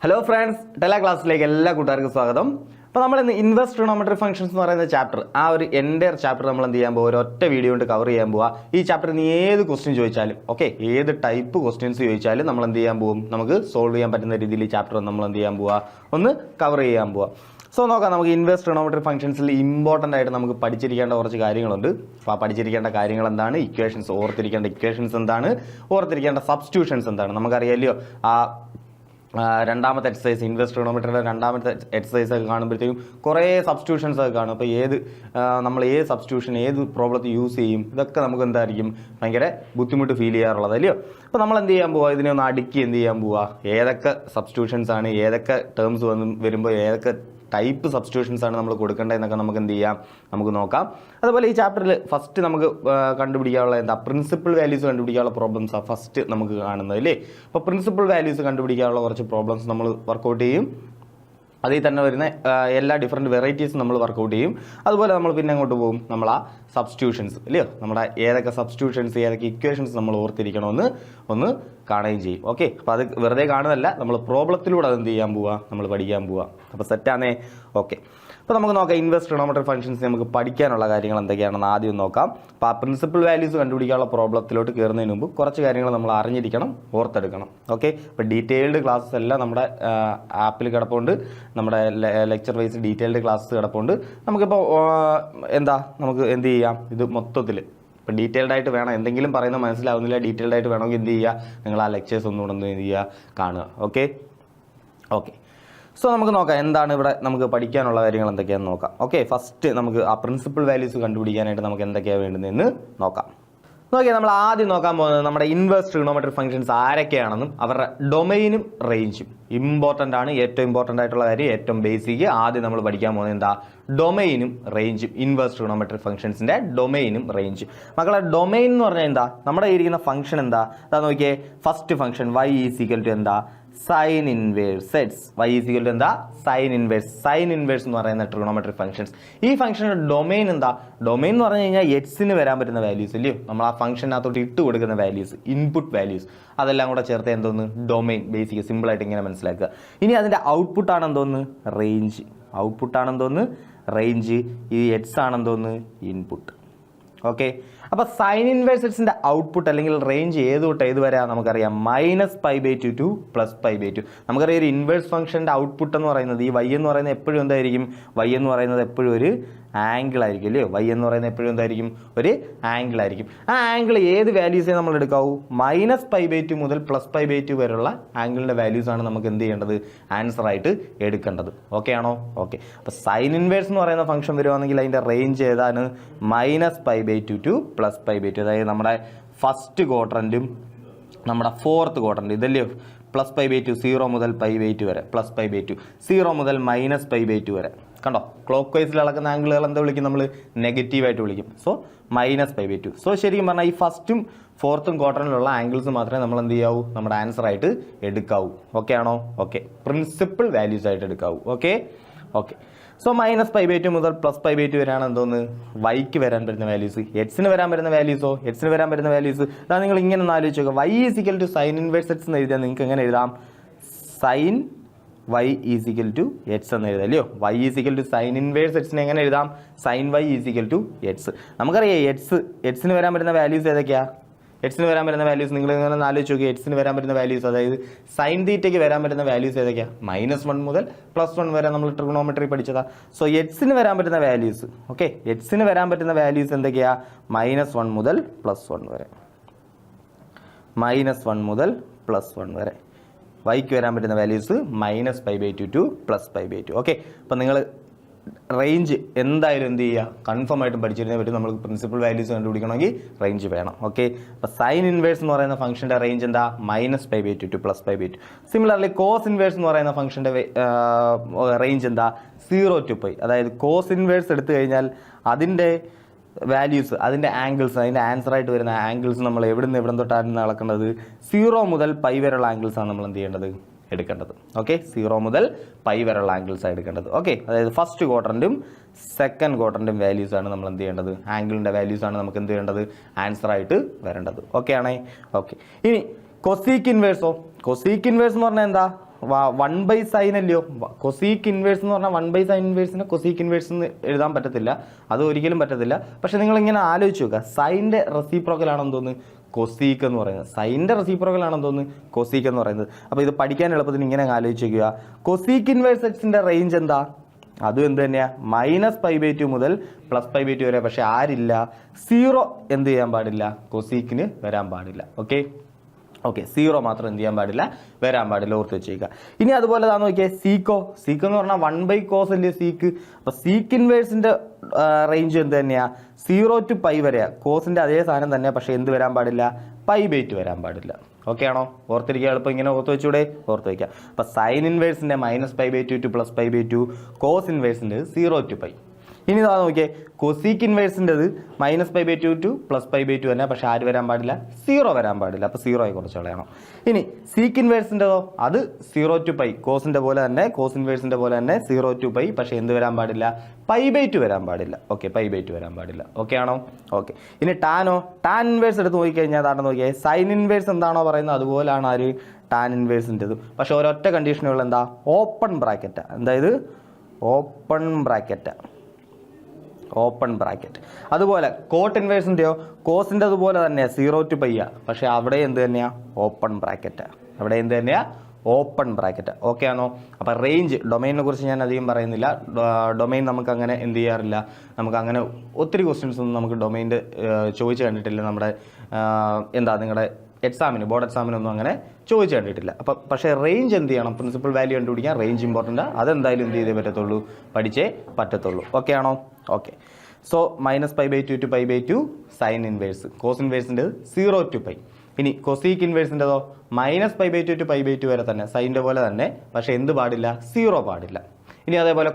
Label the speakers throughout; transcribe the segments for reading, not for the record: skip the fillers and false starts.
Speaker 1: Hello friends, ടെല ക്ലാസ്സിലേക്ക് എല്ലാ കൂട്ടുകാർക്കും സ്വാഗതം. അപ്പോൾ നമ്മൾ ഇന്ന് ഇൻവേഴ്സ് ട്രിഗണോമെട്രി ഫംഗ്ഷൻസ് എന്ന് പറയുന്ന ചാപ്റ്റർ, ആ ഒരു എൻ്റയർ ചാപ്റ്റർ നമ്മൾ എന്ത് ചെയ്യാൻ പോകുക, ഒരൊറ്റ വീഡിയോ കൊണ്ട് കവർ ചെയ്യാൻ പോവുക. ഈ ചാപ്റ്ററിൽ നിന്ന് ഏത് ക്വസ്റ്റ്യൻ ചോദിച്ചാലും, ഓക്കെ, ഏത് ടൈപ്പ് ക്വസ്റ്റ്യൻസ് ചോദിച്ചാലും നമ്മൾ എന്ത് ചെയ്യാൻ പോകും, നമുക്ക് സോൾവ് ചെയ്യാൻ പറ്റുന്ന രീതിയിൽ ഈ ചാപ്റ്റർ നമ്മൾ എന്ത് ചെയ്യാൻ പോവുക, ഒന്ന് കവർ ചെയ്യാൻ പോവുക. സോ നോക്കാം, നമുക്ക് ഇൻവേഴ്സ് ട്രിഗണോമെട്രി ഫംഗ്ഷൻസിൽ ഇമ്പോർട്ടൻ്റ് ആയിട്ട് നമുക്ക് പഠിച്ചിരിക്കേണ്ട കുറച്ച് കാര്യങ്ങളുണ്ട്. അപ്പോൾ ആ പഠിച്ചിരിക്കേണ്ട കാര്യങ്ങൾ എന്താണ്, ഇക്വേഷൻസ്, ഓർത്തിരിക്കേണ്ട ഇക്വേഷൻസ് എന്താണ്, ഓർത്തിരിക്കേണ്ട സബ്സ്റ്റിറ്റ്യൂഷൻസ് എന്താണ്. നമുക്കറിയാമല്ലോ ആ രണ്ടാമത്തെ എക്സസൈസ്, ഇൻവേഴ്സ് ട്രിഗണോമെട്രിയുടെ രണ്ടാമത്തെ എക്സസൈസ് ഒക്കെ കാണുമ്പോഴത്തേക്കും കുറേ സബ്സ്റ്റിറ്റ്യൂഷൻസ് ഒക്കെ കാണും. അപ്പോൾ നമ്മൾ ഏത് സബ്സ്റ്റിറ്റ്യൂഷൻ ഏത് പ്രോബ്ലത്തിൽ യൂസ് ചെയ്യും, ഇതൊക്കെ നമുക്ക് എന്തായിരിക്കും ഭയങ്കര ബുദ്ധിമുട്ട് ഫീൽ ചെയ്യാറുള്ളത് അല്ലയോ. അപ്പോൾ നമ്മൾ എന്ത് ചെയ്യാൻ പോവുക, ഇതിനെ ഒന്ന് അടുക്കി എന്ത് ചെയ്യാൻ പോവുക, ഏതൊക്കെ സബ്സ്റ്റിറ്റ്യൂഷൻസ് ആണ്, ഏതൊക്കെ ടേംസ് വരുമ്പോൾ ഏതൊക്കെ ടൈപ്പ് സബ്സ്റ്റിറ്റ്യൂഷൻസ് ആണ് നമ്മൾ കൊടുക്കേണ്ടതെന്നൊക്കെ നമുക്ക് എന്ത് ചെയ്യാം, നമുക്ക് നോക്കാം. അതുപോലെ ഈ ചാപ്റ്ററിൽ ഫസ്റ്റ് നമുക്ക് കണ്ടുപിടിക്കാനുള്ള പ്രിൻസിപ്പൽ വാല്യൂസ് കണ്ടുപിടിക്കാനുള്ള പ്രോബ്ലംസാണ് ഫസ്റ്റ് നമുക്ക് കാണുന്നത് അല്ലേ. അപ്പോൾ പ്രിൻസിപ്പൽ വാല്യൂസ് കണ്ടുപിടിക്കാനുള്ള കുറച്ച് പ്രോബ്ലംസ് നമ്മൾ വർക്കൗട്ട് ചെയ്യും. അതിൽ തന്നെ വരുന്ന എല്ലാ ഡിഫറെൻറ്റ് വെറൈറ്റീസ് നമ്മൾ വർക്കൗട്ട് ചെയ്യും. അതുപോലെ നമ്മൾ പിന്നെ അങ്ങോട്ട് പോകും, നമ്മൾ ആ സബ്സ്റ്റിറ്റ്യൂഷൻസ് അല്ലയോ, നമ്മുടെ ഏതൊക്കെ സബ്സ്റ്റിറ്റ്യൂഷൻസ് ഏതൊക്കെ ഇക്വേഷൻസ് നമ്മൾ ഓർത്തിരിക്കണമെന്ന് ഒന്ന് കാണുകയും ചെയ്യും. ഓക്കെ, അപ്പോൾ അത് വെറുതെ കാണുന്നതല്ല, നമ്മൾ പ്രോബ്ലത്തിലൂടെ അത് എന്ത് ചെയ്യാൻ പോവുക, നമ്മൾ പഠിക്കാൻ പോവുക. അപ്പോൾ സെറ്റാണേ. ഓക്കെ, അപ്പോൾ നമുക്ക് നോക്കാം ഇൻവേഴ്സ് ട്രിഗണോമെട്രി ഫംഗ്ഷൻസ് നമുക്ക് പഠിക്കാനുള്ള കാര്യങ്ങൾ എന്തൊക്കെയാണെന്ന് ആദ്യം നോക്കാം. അപ്പോൾ ആ പ്രിൻസിപ്പൽ വാല്യൂസ് കണ്ടുപിടിക്കാനുള്ള പ്രോബ്ലത്തിലോട്ട് കയറുന്നതിന് മുമ്പ് കുറച്ച് കാര്യങ്ങൾ നമ്മൾ അറിഞ്ഞിരിക്കണം, ഓർത്തെടുക്കണം. ഓക്കെ, ഇപ്പോൾ ഡീറ്റെയിൽഡ് ക്ലാസ്സസ് എല്ലാം നമ്മുടെ ആപ്പിൽ കിടപ്പുണ്ട്, നമ്മുടെ ലെക്ചർ വൈസ് ഡീറ്റെയിൽഡ് ക്ലാസ്സസ് കിടപ്പുണ്ട്. നമുക്കിപ്പോൾ നമുക്ക് എന്ത് ചെയ്യാം, ഇത് മൊത്തത്തിൽ ഇപ്പോൾ ഡീറ്റെയിൽഡ് ആയിട്ട് വേണം, എന്തെങ്കിലും പറയുന്നത് മനസ്സിലാവുന്നില്ല, ഡീറ്റെയിൽഡ് ആയിട്ട് വേണമെങ്കിൽ എന്ത് ചെയ്യുക, നിങ്ങൾ ആ ലെക്ചേഴ്സ് ഒന്നുകൂടെ എന്ത് ചെയ്യുക, കാണുക. ഓക്കെ ഓക്കെ സോ നമുക്ക് നോക്കാം എന്താണ് ഇവിടെ നമുക്ക് പഠിക്കാനുള്ള കാര്യങ്ങൾ എന്തൊക്കെയാണെന്ന് നോക്കാം. ഓക്കെ, ഫസ്റ്റ് നമുക്ക് ആ പ്രിൻസിപ്പൽ വാല്യൂസ് കണ്ടുപിടിക്കാനായിട്ട് നമുക്ക് എന്തൊക്കെയാണ് വേണ്ടതെന്ന് നോക്കാം. നോക്കിയാൽ നമ്മൾ ആദ്യം നോക്കാൻ പോകുന്നത് നമ്മുടെ ഇൻവേഴ്സ് ട്രിഗണോമെട്രി ഫംഗ്ഷൻസ് ആരൊക്കെയാണെന്നും അവരുടെ ഡൊമൈനും റേഞ്ചും. ഇമ്പോർട്ടൻ്റ് ആണ്, ഏറ്റവും ഇമ്പോർട്ടൻ്റ് ആയിട്ടുള്ള കാര്യം, ഏറ്റവും ബേസിക്. ആദ്യം നമ്മൾ പഠിക്കാൻ പോകുന്നത് എന്താ, ഡൊമൈനും റേഞ്ചും. Inverse trigonometry ഫംഗ്ഷൻസിൻ്റെ ഡൊമൈനും റേഞ്ചും. മക്കളെ, ഡൊമൈൻ എന്ന് പറഞ്ഞാൽ എന്താ, നമ്മുടെ ഇരിക്കുന്ന ഫംഗ്ഷൻ എന്താ, അതാ നോക്കിയേ, first function y equal to എന്താ, sine inverse x. y equal to എന്താ, സൈൻ ഇൻവേഴ്സ്. സൈൻ ഇൻവേഴ്സ് എന്ന് പറയുന്ന ട്രിഗണോമെട്രി ഫംഗ്ഷൻസ്. ഈ ഫംഗ്ഷൻ്റെ ഡൊമൈൻ എന്താ, ഡൊമൈൻ എന്ന് പറഞ്ഞു കഴിഞ്ഞാൽ എക്സിന് വരാൻ പറ്റുന്ന വാല്യൂസ് ഇല്ലയോ, നമ്മൾ ആ ഫംഗ്ഷനകത്തോട്ട് ഇട്ട് കൊടുക്കുന്ന വാല്യൂസ്, ഇൻപുട്ട് വാല്യൂസ്, അതെല്ലാം കൂടെ ചേർത്ത് എന്തോന്ന്, ഡൊമൈൻ. ബേസിക് സിമ്പിളായിട്ട് ഇങ്ങനെ മനസ്സിലാക്കുക. ഇനി അതിൻ്റെ ഔട്ട്പുട്ട് ആണെന്തോന്ന്, റേഞ്ച്. ഔട്ട്പുട്ട് ആണെന്തോന്ന്, റേഞ്ച്. ഈ എക്സ് ആണെന്തോന്ന്, ഇൻപുട്ട്. ഓക്കെ, അപ്പോൾ സൈൻ ഇൻവേഴ്സ് എക്സിൻ്റെ ഔട്ട്പുട്ട് അല്ലെങ്കിൽ റേഞ്ച് ഏത് തൊട്ട് ഏത് വരെ നമുക്കറിയാം, -π/2 to +π/2. നമുക്കറിയാം ഒരു ഇൻവേഴ്സ് ഫംഗ്ഷൻ്റെ ഔട്ട്പുട്ട് എന്ന് പറയുന്നത്, ഈ y എന്ന് പറയുന്നത് എപ്പോഴും എന്തായിരിക്കും, y എന്ന് പറയുന്നത് എപ്പോഴും ഒരു ആംഗിൾ ആയിരിക്കും അല്ലയോ. y എന്ന് പറയുന്നത് എപ്പോഴും എന്തായിരിക്കും, ഒരു ആംഗിൾ ആയിരിക്കും. ആ ആംഗിൾ ഏത് വാല്യൂസേ നമ്മൾ എടുക്കാവൂ, -π/2 മുതൽ +π/2 വരെയുള്ള ആംഗിളിൻ്റെ വാല്യൂസാണ് നമുക്ക് എന്ത് ചെയ്യേണ്ടത്, ആൻസർ ആയിട്ട് എടുക്കേണ്ടത്. ഓക്കെ ആണോ? ഓക്കെ, അപ്പോൾ സൈൻ ഇൻവേഴ്സ് എന്ന് പറയുന്ന ഫംഗ്ഷൻ വരുവാണെങ്കിൽ അതിൻ്റെ റേഞ്ച് ഏതാണ്, -π/2 to +π/2. അതായത് നമ്മുടെ ഫസ്റ്റ് ക്വാഡ്രൻറ്റും നമ്മുടെ ഫോർത്ത് ക്വാഡ്രൻറ്റ് ഇതല്ലയോ, +π/2, 0 മുതൽ π/2 വരെ, +π/2, 0 മുതൽ -π/2 വരെ. കണ്ടോ, ക്ലോക്ക് വൈസിൽ അളക്കുന്ന ആംഗിളുകൾ എന്താ വിളിക്കും, നമ്മൾ നെഗറ്റീവായിട്ട് വിളിക്കും. സോ -π/2. സോ ശരിക്കും പറഞ്ഞാൽ ഈ ഫസ്റ്റും ഫോർത്തും ക്വാർട്ടറിലുള്ള ആംഗിൾസ് മാത്രമേ നമ്മൾ എന്ത് ചെയ്യാവൂ, നമ്മുടെ ആൻസർ ആയിട്ട് എടുക്കാവൂ. ഓക്കെ ആണോ? ഓക്കെ, പ്രിൻസിപ്പൽ വാല്യൂസ് ആയിട്ട് എടുക്കാവൂ. ഓക്കെ ഓക്കെ സോ -π/2 മുതൽ +π/2 വരെയാണ് എന്തോന്ന്, വൈക്ക് വരാൻ പറ്റുന്ന വാല്യൂസ്. എക്സിന് വരാൻ പറ്റുന്ന വാല്യൂസോ, എക്സിന് വരാൻ പറ്റുന്ന വാല്യൂസ് അതാ നിങ്ങൾ ഇങ്ങനെ ഒന്ന് ആലോചിച്ച് നോക്കുക. y equal to sine inverse x എന്ന് എഴുതിയാൽ നിങ്ങൾക്ക് എങ്ങനെ എഴുതാം, sine y equal to x എന്ന് എഴുതാം അല്ലയോ. y equal to sine inverse എക്സിനെ എങ്ങനെ എഴുതാം, sine y equal to x. നമുക്കറിയാം എക്സിന് വരാൻ പറ്റുന്ന വാല്യൂസ് ഏതൊക്കെയാ, എക്സിന് വരാൻ പറ്റുന്ന വാല്യൂസ് നിങ്ങൾ ഇങ്ങനെ ആലോചിച്ച് നോക്കി. എക്സിന് വരാൻ പറ്റുന്ന വാല്യൂസ്, അതായത് സൈൻ തീറ്റയ്ക്ക് വരാൻ പറ്റുന്ന വാല്യൂസ് ഏതൊക്കെയാണ്, -1 മുതൽ +1 വരെ നമ്മൾ ട്രിഗണോമെട്രി പഠിച്ചതാ. സോ എക്സിന് വരാൻ പറ്റുന്ന വാല്യൂസ്, ഓക്കെ, എക്സിന് വരാൻ പറ്റുന്ന വാല്യൂസ് എന്തൊക്കെയാ, -1 മുതൽ +1 വരെ, -1 മുതൽ +1 വരെ. വൈക്ക് വരാൻ പറ്റുന്ന വാല്യൂസ് -π/2 to +π/2. ഓക്കെ, അപ്പം നിങ്ങൾ റേഞ്ച് എന്തായാലും എന്ത് ചെയ്യുക, കൺഫേം ആയിട്ടും പഠിച്ചിരുന്നേ പറ്റും. നമ്മൾ പ്രിൻസിപ്പൽ വാല്യൂസ് കണ്ടുപിടിക്കണമെങ്കിൽ റേഞ്ച് വേണം. ഓക്കെ, അപ്പോൾ സൈൻ ഇൻവേഴ്സ് എന്ന് പറയുന്ന ഫംഗ്ഷൻ്റെ റേഞ്ച് എന്താ, -π/2 to +π/2. സിമിലർലി കോസ് ഇൻവേഴ്സ് എന്ന് പറയുന്ന ഫംഗ്ഷൻ്റെ റേഞ്ച് എന്താ, 0 to π. അതായത് കോസ് ഇൻവേഴ്സ് എടുത്തു കഴിഞ്ഞാൽ അതിൻ്റെ വാല്യൂസ്, അതിൻ്റെ ആംഗിൾസ്, അതിൻ്റെ ആൻസർ ആയിട്ട് വരുന്ന ആംഗിൾസ് നമ്മൾ എവിടെ തൊട്ടാണ് അളക്കേണ്ടത്, 0 മുതൽ π വരെയുള്ള ആംഗിൾസാണ് നമ്മൾ എന്ത് ചെയ്യേണ്ടത്, എടുക്കേണ്ടത്. ഓക്കെ, 0 മുതൽ π വരെയുള്ള ആംഗിൾസ് ആണ് എടുക്കേണ്ടത്. ഓക്കെ, അതായത് ഫസ്റ്റ് ക്വാഡ്രൻറ്റും സെക്കൻഡ് ക്വാഡ്രൻറ്റും വാല്യൂസ് ആണ് നമ്മൾ എന്ത് ചെയ്യേണ്ടത്, ആംഗിളിൻ്റെ വാല്യൂസ് ആണ് നമുക്ക് എന്ത് ചെയ്യേണ്ടത്, ആൻസർ ആയിട്ട് വരേണ്ടത്. ഓക്കെ ആണേ? ഓക്കെ, ഇനി കൊസീക്ക് ഇൻവേഴ്സോ, കൊസീക്ക് ഇൻവേഴ്സ് എന്ന് പറഞ്ഞാൽ എന്താ, 1/sin അല്ലയോ, കൊസീക്ക് ഇൻവേഴ്സ് എന്ന് പറഞ്ഞാൽ 1/sin ഇൻവേഴ്സിനെ കൊസീക്ക് ഇൻവേഴ്സ് എന്ന് എഴുതാൻ പറ്റത്തില്ല, അത് ഒരിക്കലും പറ്റത്തില്ല. പക്ഷെ നിങ്ങളിങ്ങനെ ആലോചിച്ച് നോക്കുക, സൈൻ്റെ റെസിപ്രോക്കൽ ആണെന്ന് തോന്നുന്നു കൊസീക്ക് എന്ന് പറയുന്നത്, സൈൻ്റെ റെസിപ്രോക്കൽ ആണെന്ന് തോന്നുന്നു കൊസീക്ക് എന്ന് പറയുന്നത്. അപ്പോൾ ഇത് പഠിക്കാൻ എളുപ്പത്തിന് ഇങ്ങനെ ആലോചിച്ച് വയ്ക്കുക, കൊസീക്ക് ഇൻവേഴ്സ് എക്സിൻ്റെ റേഞ്ച് എന്താ, അതും എന്ത് തന്നെയാണ് -π/2 മുതൽ +π/2 വരെ. പക്ഷെ ആരില്ല, 0 എന്ത് ചെയ്യാൻ പാടില്ല, കൊസീക്കിന് വരാൻ പാടില്ല. ഓക്കെ, 0 മാത്രം എന്ത് ചെയ്യാൻ പാടില്ല, വരാൻ പാടില്ല, ഓർത്ത് വെച്ചേക്കുക. ഇനി അതുപോലെ താന്ന് നോക്കിയാൽ സീക്കോ എന്ന് പറഞ്ഞാൽ 1/cos അല്ലേ സീക്ക്. അപ്പോൾ സീക്ക് ഇൻവേഴ്സിൻ്റെ റേഞ്ച് എന്ത് തന്നെയാണ്, 0 to π വരെയാണ്, കോസിൻ്റെ അതേ സാധനം തന്നെ. പക്ഷേ എന്ത് വരാൻ പാടില്ല, π/2 വരാൻ പാടില്ല. ഓക്കെ ആണോ, ഓർത്തിരിക്കുക, എളുപ്പം ഇങ്ങനെ ഓർത്ത് വെച്ചൂടെ, ഓർത്ത് വയ്ക്കുക. അപ്പോൾ സൈൻ ഇൻവേഴ്സിൻ്റെ -π/2 to +π/2, കോസ് ഇൻവേഴ്സിൻ്റെ 0 to π. ഇനി ഇതാ നോക്കിയേ, കൊസീക്ക് ഇൻവേഴ്സിൻ്റെത് -π/2 to +π/2 തന്നെ. പക്ഷേ ആര് വരാൻ പാടില്ല, 0 വരാൻ പാടില്ല. അപ്പോൾ 0 കുറച്ച് കളയണം. ഇനി സീക്ക് ഇൻവേഴ്സിൻ്റെതോ, അത് 0 to π, കോസിൻ്റെ പോലെ തന്നെ, കോസ് ഇൻവേഴ്സിൻ്റെ പോലെ തന്നെ 0 to π. പക്ഷേ എന്ത് വരാൻ പാടില്ല, π/2 വരാൻ പാടില്ല. ഓക്കെ, π/2 വരാൻ പാടില്ല. ഓക്കെ ആണോ, ഓക്കെ. ഇനി ടാൻ ഇൻവേഴ്സ് എടുത്ത് നോക്കിക്കഴിഞ്ഞാൽ അതാണ് നോക്കിയാൽ സൈൻ ഇൻവേഴ്സ് എന്താണോ പറയുന്നത് അതുപോലാണ് ആര്, ടാൻ ഇൻവേഴ്സിൻ്റെത്. പക്ഷേ ഒരൊറ്റ കണ്ടീഷനുള്ള എന്താ, ഓപ്പൺ ബ്രാക്കറ്റ്. അതായത് ഓപ്പൺ ബ്രാക്കറ്റ്. അതുപോലെ കോട്ട് ഇൻവേഴ്സിൻ്റെയോ, കോസിൻ്റെ അതുപോലെ തന്നെ 0 to π. പക്ഷേ അവിടെ എന്ത് തന്നെയാണ്, ഓപ്പൺ ബ്രാക്കറ്റ്. അവിടെ എന്ത് തന്നെയാണ്, ഓപ്പൺ ബ്രാക്കറ്റ്. ഓക്കെ ആണോ. അപ്പോൾ റേഞ്ച്, ഡൊമൈനെ കുറിച്ച് ഞാൻ അധികം പറയുന്നില്ല. ഡൊമൈൻ നമുക്ക് അങ്ങനെ എന്ത് ചെയ്യാറില്ല, നമുക്ക് അങ്ങനെ ഒത്തിരി ക്വസ്റ്റ്യൻസ് ഒന്നും നമുക്ക് ഡൊമൈൻ്റെ ചോദിച്ചു കണ്ടിട്ടില്ല. നമ്മുടെ നിങ്ങളുടെ ബോർഡ് എക്സാമിനൊന്നും അങ്ങനെ ചോദിച്ചു കണ്ടിട്ടില്ല. അപ്പം പക്ഷേ റേഞ്ച് എന്ത് ചെയ്യണം, പ്രിൻസിപ്പൽ വാല്യൂ കണ്ടുപിടിക്കാൻ റേഞ്ച് ഇമ്പോർട്ടൻ്റ്. അതെന്തായാലും എന്ത് ചെയ്തേ പറ്റത്തുള്ളൂ, പഠിച്ചേ പറ്റത്തുള്ളൂ. ഓക്കെ ആണോ, okay. So -π/2 to π/2 sine inverse, cos ഇൻവേഴ്സിൻ്റെ 0 to π. ഇനി കൊസീക്ക് ഇൻവേഴ്സിൻ്റെതോ -π/2 to π/2 വരെ തന്നെ, സൈൻ്റെ പോലെ തന്നെ. പക്ഷേ എന്ത് പാടില്ല, 0 പാടില്ല. ഇനി അതേപോലെ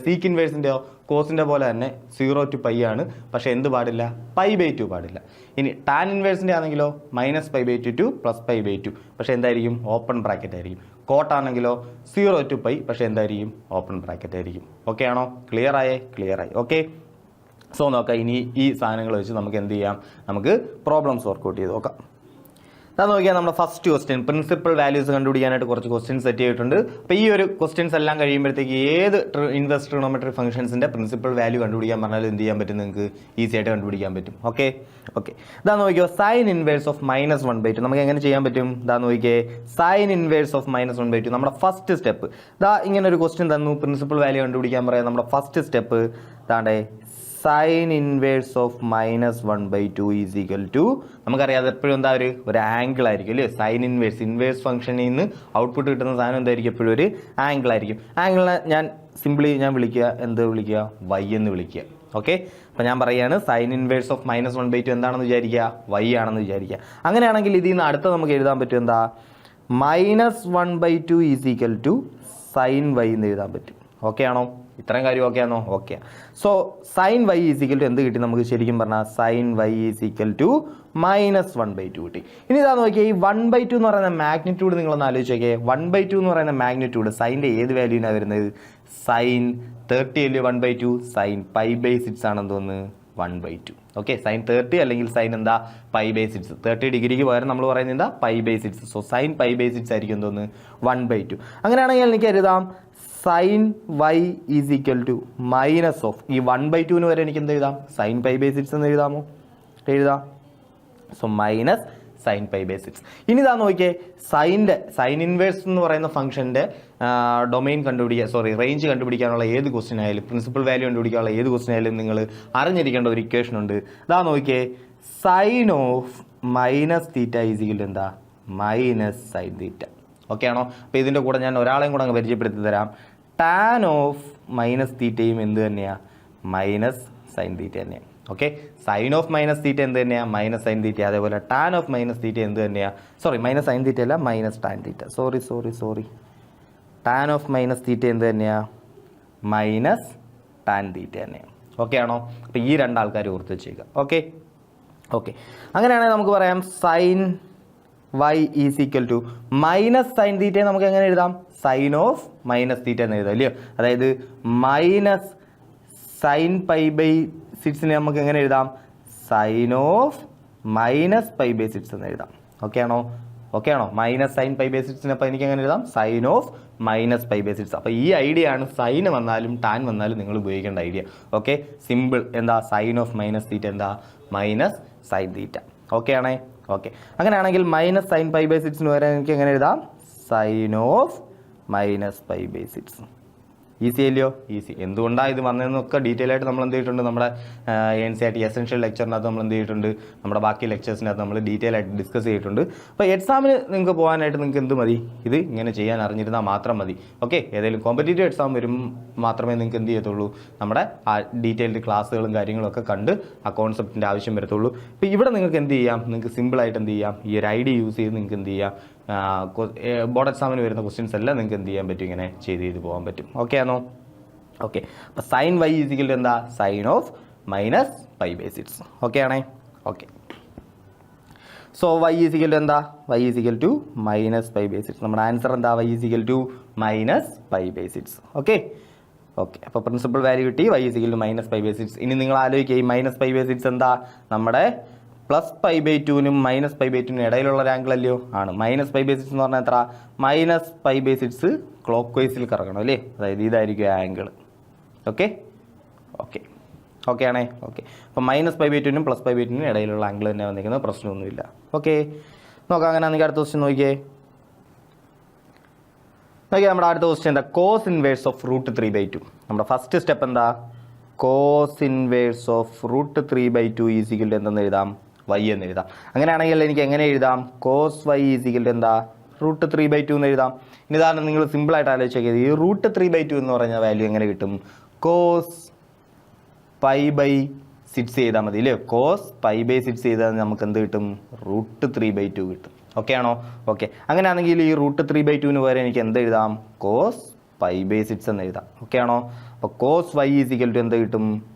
Speaker 1: സീക്ക് ഇൻവേഴ്സിൻ്റെയോ, കോസിൻ്റെ പോലെ തന്നെ 0 to π ആണ്. പക്ഷേ എന്ത് പാടില്ല, π/2 പാടില്ല. ഇനി ടാൻ ഇൻവേഴ്സിൻ്റെ ആണെങ്കിലോ -π/2 to +π/2. പക്ഷേ എന്തായിരിക്കും, ഓപ്പൺ ബ്രാക്കറ്റ് ആയിരിക്കും. കോട്ടാണെങ്കിലോ 0 to π. പക്ഷേ എന്തായിരിക്കും, ഓപ്പൺ ബ്രാക്കറ്റ് ആയിരിക്കും. ഓക്കെ ആണോ, ക്ലിയർ ആയി. ഓക്കെ, സോ നോക്കാം. ഇനി ഈ സാധനങ്ങൾ വെച്ച് നമുക്ക് എന്ത് ചെയ്യാം, നമുക്ക് പ്രോബ്ലംസ് വർക്കൗട്ട് ചെയ്ത് നോക്കാം. അത് നോക്കിയാൽ നമ്മുടെ ഫസ്റ്റ് ക്വസ്റ്റ്യൻ, പ്രിൻസിപ്പൽ വാല്യൂസ് കണ്ടുപിടിക്കാനായിട്ട് കുറച്ച് ക്വസ്റ്റ്യൻസ് സെറ്റ് ചെയ്തിട്ടുണ്ട്. അപ്പോൾ ഈ ഒരു ക്വസ്റ്റ്യൻസ് എല്ലാം കഴിയുമ്പോഴത്തേക്ക് ഏത് ഇൻവേഴ്സ് ട്രിഗണോമെട്രിക് ഫംഗ്ഷൻസിൻ്റെ പ്രിൻസിപ്പൽ വാല്യൂ കണ്ടുപിടിക്കാൻ പറഞ്ഞാൽ എന്ത് ചെയ്യാൻ പറ്റും, നിങ്ങൾക്ക് ഈസി ആയിട്ട് കണ്ടുപിടിക്കാൻ പറ്റും. ഓക്കെ, ഇതാ നോക്കിയോ, സൈൻ ഇൻവേഴ്സ് ഓഫ് -1/2 നമുക്ക് എങ്ങനെ ചെയ്യാൻ പറ്റും. ഇതാ നോക്കിയേ, സൈൻ ഇൻവേഴ്സ് ഓഫ് -1/2 നമ്മുടെ ഫസ്റ്റ് സ്റ്റെപ്പ്. ഇതാ ഇങ്ങനെ ഒരു ക്വസ്റ്റ്യൻ തന്നു, പ്രിൻസിപ്പൽ വാല്യൂ കണ്ടുപിടിക്കാൻ പറയാം. നമ്മുടെ ഫസ്റ്റ് സ്റ്റെപ്പ് ഇതാണ്ടേ, sine inverse of -1/2 is equal to, നമുക്കറിയാതെ എപ്പോഴും എന്താ ഒരു ആംഗിൾ ആയിരിക്കും അല്ലേ. സൈൻ ഇൻവേഴ്സ് ഫംഗ്ഷനിൽ നിന്ന് ഔട്ട്പുട്ട് കിട്ടുന്ന സാധനം എന്തായിരിക്കും, എപ്പോഴും ഒരു ആംഗിൾ ആയിരിക്കും. ആംഗിളിനെ ഞാൻ സിംപ്ലി വിളിക്കുക, y എന്ന് വിളിക്കുക. ഓക്കെ, അപ്പോൾ ഞാൻ പറയുകയാണ് സൈൻ ഇൻവേഴ്സ് ഓഫ് -1/2 എന്താണെന്ന് വിചാരിക്കുക, y ആണെന്ന് വിചാരിക്കുക. അങ്ങനെയാണെങ്കിൽ ഇതിൽ നിന്ന് അടുത്ത നമുക്ക് എഴുതാൻ പറ്റും എന്താ, -1/2 is equal to sine y എന്ന് എഴുതാൻ പറ്റും. ഓക്കെ ആണോ, ഇത്രയും കാര്യം ഓക്കെ ആണോ, okay. So sine y is equal to എന്ത് കിട്ടി നമുക്ക്, ശരിക്കും പറഞ്ഞാൽ sine y is equal to -1/2 കിട്ടി. ഇനി ഇതാ നോക്കിയാൽ ഈ 1/2 എന്ന് പറയുന്ന മാഗ്നിറ്റ്യൂഡ് നിങ്ങളൊന്ന് ആലോചിച്ച് നോക്കിയേ. 1/2 എന്ന് പറയുന്ന മാഗ്നിറ്റ്യൂഡ് സൈൻ്റെ ഏത് വാല്യൂവിനാണ് വരുന്നത്, സൈൻ 30 അല്ലേ 1/2, സൈൻ π/6 ആണെന്ന് തോന്നുന്നു 1/2. ഓക്കെ, സൈൻ 30 അല്ലെങ്കിൽ സൈൻ എന്താ π/6. 30 ഡിഗ്രിക്ക് പകരം നമ്മൾ പറയുന്നത് എന്താ, π/6. സോ സൈൻ π/6 ആയിരിക്കും തോന്നുന്നു 1/2. അങ്ങനെയാണെങ്കിൽ എനിക്ക് എഴുതാം sine y is equal to minus of ഈ 1/2 വരെ എനിക്ക് എന്ത് എഴുതാം, സൈൻ π/6 എന്ന് എഴുതാമോ, എഴുതാം. So minus sine π/6. ഇനി ഇതാ നോക്കിയേ, സൈൻ ഇൻവേഴ്സ് എന്ന് പറയുന്ന ഫംഗ്ഷൻ്റെ ഡൊമൈൻ റേഞ്ച് കണ്ടുപിടിക്കാനുള്ള ഏത് ക്വസ്റ്റ്യൻ ആയാലും, പ്രിൻസിപ്പൽ വാല്യൂ കണ്ടുപിടിക്കാനുള്ള ഏത് ക്വസ്റ്റ്യൻ ആയാലും നിങ്ങൾ അറിഞ്ഞിരിക്കേണ്ട ഒരു ഇക്വേഷൻ ഉണ്ട്. ഇതാ നോക്കിയേ, sine of -θ is equal to എന്താ, -sin θ. ഓക്കെ ആണോ. അപ്പോൾ ഇതിൻ്റെ കൂടെ ഞാൻ ഒരാളെയും കൂടെ അങ്ങ് പരിചയപ്പെടുത്തി തരാം. ടാൻ ഓഫ് -θയും എന്ത് തന്നെയാണ്, -sin θ തന്നെയാണ്. ഓക്കെ, സൈൻ ഓഫ് -θ എന്ത് തന്നെയാണ്, -sin θ. അതേപോലെ ടാൻ ഓഫ് -θ എന്ത് തന്നെയാണ്, -sin θ അല്ല, -tan θ. സോറി, ടാൻ ഓഫ് -θ എന്ത് തന്നെയാണ്, -tan θ തന്നെയാണ്. ഓക്കെ ആണോ. അപ്പോൾ ഈ രണ്ടാൾക്കാർ ഓർത്ത് വെച്ചേക്കുക. ഓക്കെ, അങ്ങനെയാണെങ്കിൽ നമുക്ക് പറയാം sine y is equal to -sin θ നമുക്ക് എങ്ങനെ എഴുതാം, സൈൻ ഓഫ് -θ എന്ന് എഴുതാം അല്ലയോ. അതായത് -sin π/6 നമുക്ക് എങ്ങനെ എഴുതാം, സൈൻ ഓഫ് -π/6 എന്ന് എഴുതാം. ഓക്കെ ആണോ, ഓക്കെ ആണോ? മൈനസ് സൈൻ പൈ ബൈ 6 അപ്പോൾ എനിക്ക് എങ്ങനെ എഴുതാം? Sine of minus pi by 6. അപ്പോൾ ഈ ഐഡിയ ആണ് സൈൻ വന്നാലും ടാൻ വന്നാലും നിങ്ങൾ ഉപയോഗിക്കേണ്ട ഐഡിയ. ഓക്കെ, സിമ്പിൾ എന്താ? സൈൻ ഓഫ് മൈനസ് തീറ്റ എന്താ? Minus sine theta. ഓക്കെ ആണേ? ഓക്കെ, അങ്ങനെയാണെങ്കിൽ മൈനസ് സൈൻ പൈ ബൈ 6 വരെ എനിക്ക് എങ്ങനെ എഴുതാം? Sine of minus pi by 6. Easy അല്ലയോ? ഈസി. എന്തുകൊണ്ടാണ് ഇത് വന്നതെന്നൊക്കെ ഡീറ്റെയിൽ ആയിട്ട് നമ്മൾ എന്ത് ചെയ്തിട്ടുണ്ട്? നമ്മുടെ NCERT എസെൻഷ്യൽ ലെക്ചറിനകത്ത് നമ്മൾ എന്ത് ചെയ്തിട്ടുണ്ട്? നമ്മുടെ ബാക്കി ലെക്ചേഴ്സിനകത്ത് നമ്മൾ ഡീറ്റെയിൽ ആയിട്ട് ഡിസ്കസ് ചെയ്തിട്ടുണ്ട്. അപ്പോൾ എക്സാമിന് നിങ്ങൾക്ക് പോകാനായിട്ട് നിങ്ങൾക്ക് എന്ത് മതി? ഇത് ഇങ്ങനെ ചെയ്യാൻ അറിഞ്ഞിരുന്നാൽ മാത്രം മതി. ഓക്കെ, ഏതെങ്കിലും കോമ്പറ്റേറ്റീവ് എക്സാം വരും മാത്രമേ നിങ്ങൾക്ക് എന്ത് ചെയ്യത്തുള്ളൂ? നമ്മുടെ ആ ഡീറ്റെയിൽഡ് ക്ലാസ്സുകളും കാര്യങ്ങളൊക്കെ കണ്ട് ആ കോൺസെപ്റ്റിൻ്റെ ആവശ്യം വരത്തുള്ളൂ. ഇപ്പോൾ ഇവിടെ നിങ്ങൾക്ക് എന്ത് ചെയ്യാം? നിങ്ങൾക്ക് സിമ്പിളായിട്ട് എന്ത് ചെയ്യാം? ഈ ഒരു ഐഡിയ യൂസ് ചെയ്ത് നിങ്ങൾക്ക് എന്ത് ചെയ്യാം? ബോർഡ് എക്സാമിന് വരുന്ന ക്വസ്റ്റ്യൻസ് എല്ലാം നിങ്ങൾക്ക് എന്ത് ചെയ്യാൻ പറ്റും? ഇങ്ങനെ ചെയ്ത് പോകാൻ പറ്റും. ഓക്കെ ആണോ? ഓക്കെ, അപ്പോൾ സൈൻ വൈ ഈസിക്കൽ ടു എന്താ? Sine of minus pi by 6. Okay ആണേ? Okay, so y is equal to എന്താ? Y is equal to minus pi by 6. നമ്മുടെ ആൻസർ എന്താ? Y is equal to minus pi by 6. Okay okay, അപ്പോൾ principal value കിട്ടി. Y is equal to minus pi by 6. ഇനി നിങ്ങൾ ആലോചിക്കുക, ഈ മൈനസ് പൈ ബൈ 6 എന്താ? നമ്മുടെ പ്ലസ് പൈ ബൈ 2നും മൈനസ് പൈ ബൈ 2നും ഇടയിലുള്ള ഒരു ആംഗിൾ അല്ലയോ? ആണ്. മൈനസ് പൈ ബൈ 6 എന്ന് പറഞ്ഞാൽ എത്ര? മൈനസ് പൈ ബൈ 6 ക്ലോക്ക് വൈസിൽ കറങ്ങണം അല്ലേ? അതായത് ഇതായിരിക്കും ആംഗിൾ. ഓക്കെ ഓക്കെ ഓക്കെ ആണേ? ഓക്കെ, അപ്പോൾ മൈനസ് പൈ ബൈ 2നും പ്ലസ് പൈ ബൈ 2നും ഇടയിലുള്ള ആംഗിൾ തന്നെ വന്നിരിക്കുന്നത്, പ്രശ്നമൊന്നുമില്ല. ഓക്കെ, നോക്കാം. അങ്ങനെ ആണെങ്കിൽ അടുത്ത ക്വസ്റ്റ്യൻ നോക്കിയേ. നമ്മുടെ അടുത്ത ക്വസ്റ്റ്യൻ എന്താ? Cos inverse of root 3/2. നമ്മുടെ ഫസ്റ്റ് സ്റ്റെപ്പ് എന്താ? Cos inverse of root 3/2 is equal to എന്തെന്ന് എഴുതാം? വൈ എന്ന് എഴുതാം. അങ്ങനെയാണെങ്കിൽ എനിക്ക് എങ്ങനെ എഴുതാം? കോസ് വൈ ഈസിക്കൽ ടു എന്താ? റൂട്ട് 3/2 എന്ന് എഴുതാം. ഇനി ഇതാണ് നിങ്ങൾ സിമ്പിളായിട്ട് ആലോചിച്ചത്. ഈ റൂട്ട് 3/2 എന്ന് പറഞ്ഞ വാല്യൂ എങ്ങനെ കിട്ടും? കോസ് പൈ ബൈ 6 ചെയ്താൽ മതി അല്ലേ? കോസ് പൈ ബൈ 6 ചെയ്താൽ നമുക്ക് എന്ത് കിട്ടും? റൂട്ട് 3/2 കിട്ടും. ഓക്കെ ആണോ? ഓക്കെ, അങ്ങനെയാണെങ്കിൽ ഈ റൂട്ട് 3/2 വരെ എനിക്ക് എന്ത് എഴുതാം? കോസ് പൈ ബൈ 6 എന്ന് എഴുതാം. ഓക്കെ ആണോ? അപ്പോൾ കോസ് വൈ ഈസിക്കൽ ടു എന്ത് കിട്ടും?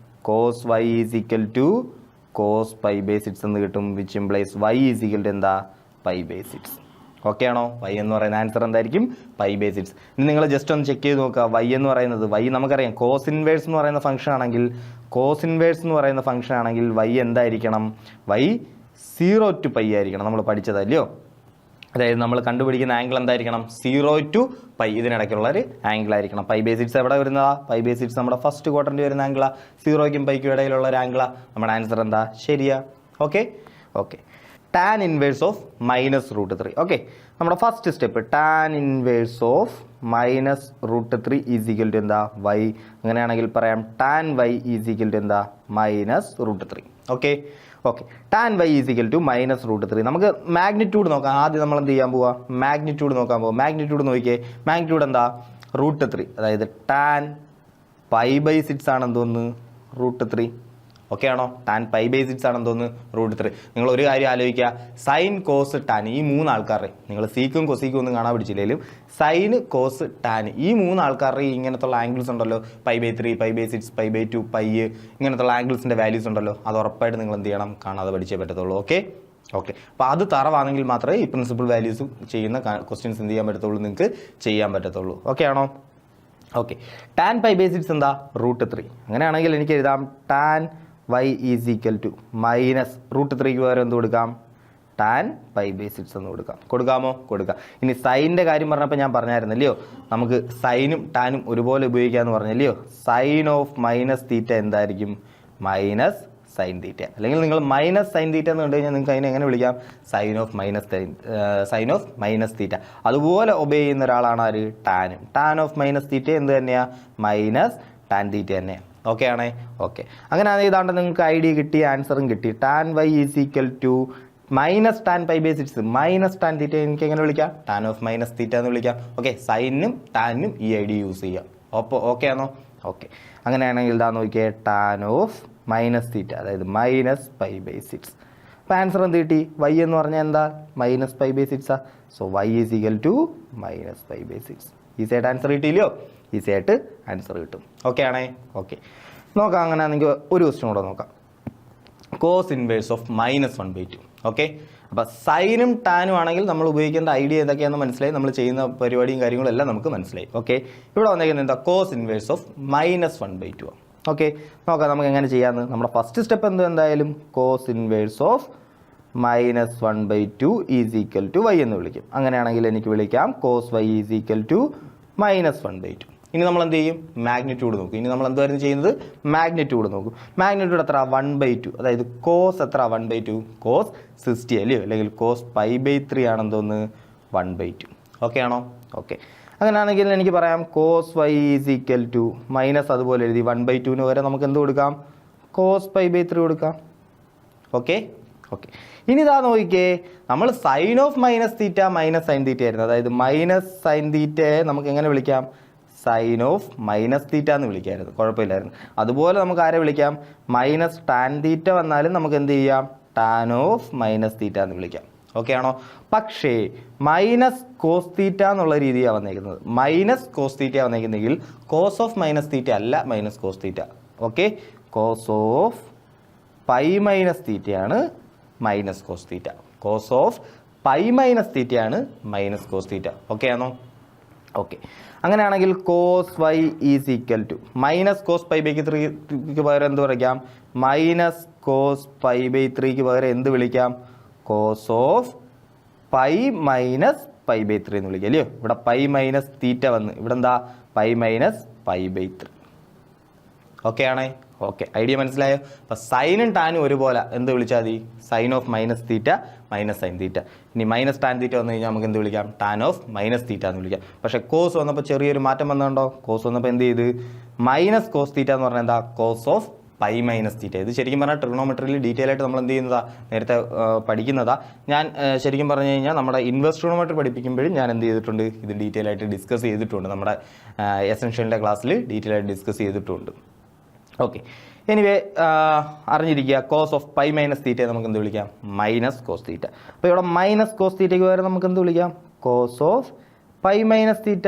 Speaker 1: Cos y is equal to cos pi by 6 എന്ന് കിട്ടും, which implies y is equal to എന്താ? Pi by 6. ഓക്കെ ആണോ? വൈ എന്ന് പറയുന്ന ആൻസർ എന്തായിരിക്കും? Pi by 6. ഇനി നിങ്ങൾ ജസ്റ്റ് ഒന്ന് ചെക്ക് ചെയ്ത് നോക്കുക. വൈ എന്ന് പറയുന്നത്, വൈ നമുക്കറിയാം കോസ് ഇൻവേഴ്സ് എന്ന് പറയുന്ന ഫംഗ്ഷൻ ആണെങ്കിൽ, കോസ് ഇൻവേഴ്സ് എന്ന് പറയുന്ന ഫംഗ്ഷൻ ആണെങ്കിൽ വൈ എന്തായിരിക്കണം? വൈ 0 to പൈ ആയിരിക്കണം. നമ്മൾ പഠിച്ചതല്ലയോ? അതായത് നമ്മൾ കണ്ടുപിടിക്കുന്ന ആംഗിൾ എന്തായിരിക്കണം? 0 to പൈ ഇതിനിടയ്ക്കുള്ള ഒരു ആംഗിൾ ആയിരിക്കണം. പൈ ബൈ 6 എവിടെ വരുന്നതാ? പൈ ബൈ 6 നമ്മുടെ ഫസ്റ്റ് ക്വാർട്ടറിൽ വരുന്ന ആംഗിളാ. 0ക്കും പൈക്കും ഇടയിലുള്ള ഒരു ആംഗിളാ. നമ്മുടെ ആൻസർ എന്താ? ശരിയാ. Okay okay, tan inverse of minus root 3. Okay, നമ്മുടെ first step tan inverse of minus root 3 is equal to എന്താ? വൈ. അങ്ങനെയാണെങ്കിൽ പറയാം ടാൻ വൈ ഈസിക്കൽ ടു എന്താ? Minus root 3. Okay okay, tan y is equal to minus root 3. നമുക്ക് magnitude നോക്കാം. ആദ്യം നമ്മൾ എന്ത് ചെയ്യാൻ പോവാ? മാഗ്നിറ്റ്യൂഡ് നോക്കാൻ പോവാം. മാഗ്നിറ്റ്യൂഡ് നോക്കിയേ. മാഗ്നിറ്റ്യൂഡ് എന്താ? റൂട്ട് 3. അതായത് ടാൻ പൈ ബൈ 6 ആണെന്ന് തോന്നുന്നു റൂട്ട് 3. ഓക്കെ ആണോ? ടാൻ പൈ ബൈ 6 ആണെന്ന് തോന്നുന്നു റൂട്ട് 3. നിങ്ങൾ ഒരു കാര്യം ആലോചിക്കുക, സൈൻ കോസ് ടാൻ ഈ 3 ആൾക്കാരുടെ, നിങ്ങൾ സീക്കും കൊസീക്കും ഒന്നും കാണാൻ പിടിച്ചില്ലെങ്കിലും സൈൻ കോസ് ടാൻ ഈ 3 ആൾക്കാരുടെ ഇങ്ങനത്തുള്ള ആംഗിൾസ് ഉണ്ടല്ലോ, pi by 3, pi by 6, pi by 2, pi ഇങ്ങനത്തുള്ള ആംഗിൾസിൻ്റെ വാല്യൂസ് ഉണ്ടല്ലോ, അത് ഉറപ്പായിട്ട് നിങ്ങൾ എന്ത് ചെയ്യണം? കാണാതെ പഠിച്ചേ പറ്റത്തുള്ളൂ. ഓക്കെ ഓക്കെ, അപ്പോൾ അത് തറവാണെങ്കിൽ മാത്രമേ ഈ പ്രിൻസിപ്പൽ വാല്യൂസ് ചെയ്യുന്ന ക്വസ്റ്റ്യൻസ് എന്ത് ചെയ്യാൻ പറ്റത്തുള്ളൂ? നിങ്ങൾക്ക് ചെയ്യാൻ പറ്റത്തുള്ളൂ. ഓക്കെ ആണോ? ഓക്കെ, ടാൻ പൈ ബൈ 6 എന്താ? റൂട്ട് 3. അങ്ങനെയാണെങ്കിൽ എനിക്ക് എഴുതാം tan y is equal to minus root 3ക്ക് പകരം എന്ത് കൊടുക്കാം? ടാൻ പൈ ബൈ 6 എന്ന് കൊടുക്കാം. കൊടുക്കാമോ? കൊടുക്കാം. ഇനി സൈനിൻ്റെ കാര്യം പറഞ്ഞപ്പോൾ ഞാൻ പറഞ്ഞായിരുന്നല്ലയോ, നമുക്ക് സൈനും ടാനും ഒരുപോലെ ഉപയോഗിക്കാമെന്ന് പറഞ്ഞല്ലയോ. സൈൻ ഓഫ് മൈനസ് തീറ്റ എന്തായിരിക്കും? Minus sine theta. അല്ലെങ്കിൽ നിങ്ങൾ മൈനസ് സൈൻ തീറ്റ എന്ന് കണ്ടു കഴിഞ്ഞാൽ നിങ്ങൾക്ക് അതിനെ എങ്ങനെ വിളിക്കാം? Sine of minus theta. അതുപോലെ ഒബേ ചെയ്യുന്ന ഒരാളാണ് ആര്? ടാനും. ടാൻ ഓഫ് മൈനസ് തീറ്റ എന്ത് തന്നെയാണ്? മൈനസ് ടാൻ തീറ്റ തന്നെയാണ്. ഓക്കെ ആണേ? ഓക്കെ, അങ്ങനെയാണ് ഇതാണ്ട് നിങ്ങൾക്ക് ഐഡിയ കിട്ടി, ആൻസറും കിട്ടി. Tan y is equal to minus tan pi by 6 minus tan theta എനിക്ക് എങ്ങനെ വിളിക്കാം? ടാൻ ഓഫ് മൈനസ് തീറ്റ എന്ന് വിളിക്കാം. ഓക്കെ, സൈനും ടാനും ഈ ഐഡിയ യൂസ് ചെയ്യാം. അപ്പോൾ ഓക്കെ ആണോ? ഓക്കെ, അങ്ങനെയാണെങ്കിൽ ഇതാ നോക്കിയേ, ടാൻ ഓഫ് മൈനസ് തീറ്റ അതായത് മൈനസ് പൈ ബൈ 6. അപ്പോൾ ആൻസർ എന്ത് കിട്ടി? വൈ എന്ന് പറഞ്ഞാൽ എന്താ? Minus pi by 6. So y is equal to minus pi by 6. Easy ആയിട്ട് ആൻസർ കിട്ടിയില്ലയോ? ഈസി ആയിട്ട് ആൻസർ കിട്ടും. ഓക്കെ ആണേ? ഓക്കെ, നോക്കാം. അങ്ങനെ ആണെങ്കിൽ ഒരു ക്വസ്റ്റ്യൻ കൂടെ നോക്കാം. Cos inverse of -1/2. ഓക്കെ, അപ്പോൾ സൈനും ടാനും ആണെങ്കിൽ നമ്മൾ ഉപയോഗിക്കേണ്ട ഐഡിയ ഏതൊക്കെയാണെന്ന് മനസ്സിലായി, നമ്മൾ ചെയ്യുന്ന പരിപാടിയും കാര്യങ്ങളും എല്ലാം നമുക്ക് മനസ്സിലായി. ഓക്കെ, ഇവിടെ വന്നിരിക്കുന്നത് എന്താ? Cos inverse of -1/2. ഓക്കെ, നോക്കാം നമുക്ക് എങ്ങനെ ചെയ്യാമെന്ന്. നമ്മുടെ ഫസ്റ്റ് സ്റ്റെപ്പ് എന്തായാലും cos inverse of -1/2 is equal to y എന്ന് വിളിക്കും. അങ്ങനെയാണെങ്കിൽ എനിക്ക് വിളിക്കാം cos y is equal to -1/2. ഇനി നമ്മൾ എന്ത് ചെയ്യും? മാഗ്നിറ്റ്യൂഡ് നോക്കും. ഇനി നമ്മൾ എന്തായിരുന്നു ചെയ്യുന്നത്? മാഗ്നിറ്റ്യൂഡ് നോക്കും. മാഗ്നിറ്റ്യൂഡ് എത്ര? 1/2. അതായത് കോസ് എത്ര? 1/2. കോസ് 60 അല്ലയോ? അല്ലെങ്കിൽ കോസ് π/3 ആണെന്തോന്ന്? 1/2. ഓക്കെ ആണോ? ഓക്കെ. അങ്ങനെയാണെങ്കിൽ എനിക്ക് പറയാം cos y is equal to minus അതുപോലെ എഴുതി 1/2 വരെ നമുക്ക് എന്ത് കൊടുക്കാം? കോസ് π/3 കൊടുക്കാം. Okay okay. ഇനി ഇതാ നോക്കിക്കേ, നമ്മൾ sine of minus theta minus sine theta ആയിരുന്നു. അതായത് മൈനസ് സൈൻ തീറ്റയെ നമുക്ക് എങ്ങനെ വിളിക്കാം? സൈൻ ഓഫ് മൈനസ് തീറ്റ എന്ന് വിളിക്കായിരുന്നു, കുഴപ്പമില്ലായിരുന്നു. അതുപോലെ നമുക്ക് ആരെ വിളിക്കാം? മൈനസ് ടാൻ തീറ്റ വന്നാലും നമുക്ക് എന്ത് ചെയ്യാം? ടാൻ ഓഫ് മൈനസ് തീറ്റ എന്ന് വിളിക്കാം. ഓക്കെ ആണോ? പക്ഷേ മൈനസ് കോസ് തീറ്റ എന്നുള്ള രീതിയാണ് വന്നേക്കുന്നത്. മൈനസ് കോസ് തീറ്റ വന്നേക്കുന്നെങ്കിൽ കോസ് ഓഫ് മൈനസ് തീറ്റ അല്ല minus cos theta. Okay, cos of pi minus തീറ്റയാണ് minus cos theta. Cos of pi minus തീറ്റയാണ് മൈനസ് കോസ് തീറ്റ. ഓക്കെ ആണോ? ഓക്കെ. അങ്ങനെയാണെങ്കിൽ cos y is equal to minus cos π/3ക്ക് പകരം എന്ത് വിളിക്കാം? Minus cos π/3ക്ക് പകരം എന്ത് വിളിക്കാം? കോസ് ഓഫ് പൈ മൈനസ് π/3 എന്ന് വിളിക്കാം അല്ലയോ? ഇവിടെ പൈ മൈനസ് തീറ്റ വന്ന് ഇവിടെ എന്താ? Pi minus π/3. ഓക്കെ ആണേ? ഓക്കെ, ഐഡിയ മനസ്സിലായോ? അപ്പം സൈനും ടാനും ഒരുപോലെ എന്ത് വിളിച്ചാൽ മതി? Sine of minus theta minus sine theta. ഇനി മൈനസ് ടാൻ തീറ്റ വന്നു കഴിഞ്ഞാൽ നമുക്ക് എന്ത് വിളിക്കാം? ടാൻ ഓഫ് മൈനസ് തീറ്റ എന്ന് വിളിക്കാം. പക്ഷേ കോസ് വന്നപ്പോൾ ചെറിയൊരു മാറ്റം വന്നുണ്ടോ? കോസ് വന്നപ്പോൾ എന്ത് ചെയ്ത്? മൈനസ് കോസ് തീറ്റ എന്ന് പറഞ്ഞാൽ എന്താ? Cos of pi minus theta. ഇത് ശരിക്കും പറഞ്ഞാൽ ട്രിഗണോമെട്രിയിൽ ഡീറ്റെയിൽ ആയിട്ട് നമ്മൾ എന്ത് ചെയ്യുന്നതാ? നേരത്തെ പഠിക്കുന്നതാ. ഞാൻ ശരിക്കും പറഞ്ഞു കഴിഞ്ഞാൽ നമ്മുടെ ഇൻവേഴ്സ് ട്രിഗണോമെട്രി പഠിപ്പിക്കുമ്പോഴും ഞാൻ എന്ത് ചെയ്തിട്ടുണ്ട്? ഇത് ഡീറ്റെയിൽ ആയിട്ട് ഡിസ്കസ് ചെയ്തിട്ടുണ്ട്. നമ്മുടെ എസൻഷ്യലിൻ്റെ ക്ലാസ്സിൽ ഡീറ്റെയിൽ ആയിട്ട് ഡിസ്കസ് ചെയ്തിട്ടുണ്ട്. ഓക്കെ, എനിവേ അറിഞ്ഞിരിക്കുക കോസ് ഓഫ് പൈ മൈനസ് തീറ്റയെ നമുക്ക് എന്ത് വിളിക്കാം? Minus cos theta. അപ്പോൾ ഇവിടെ മൈനസ് കോസ് തീറ്റയ്ക്ക് പകരം നമുക്ക് എന്ത് വിളിക്കാം? Cos of pi minus theta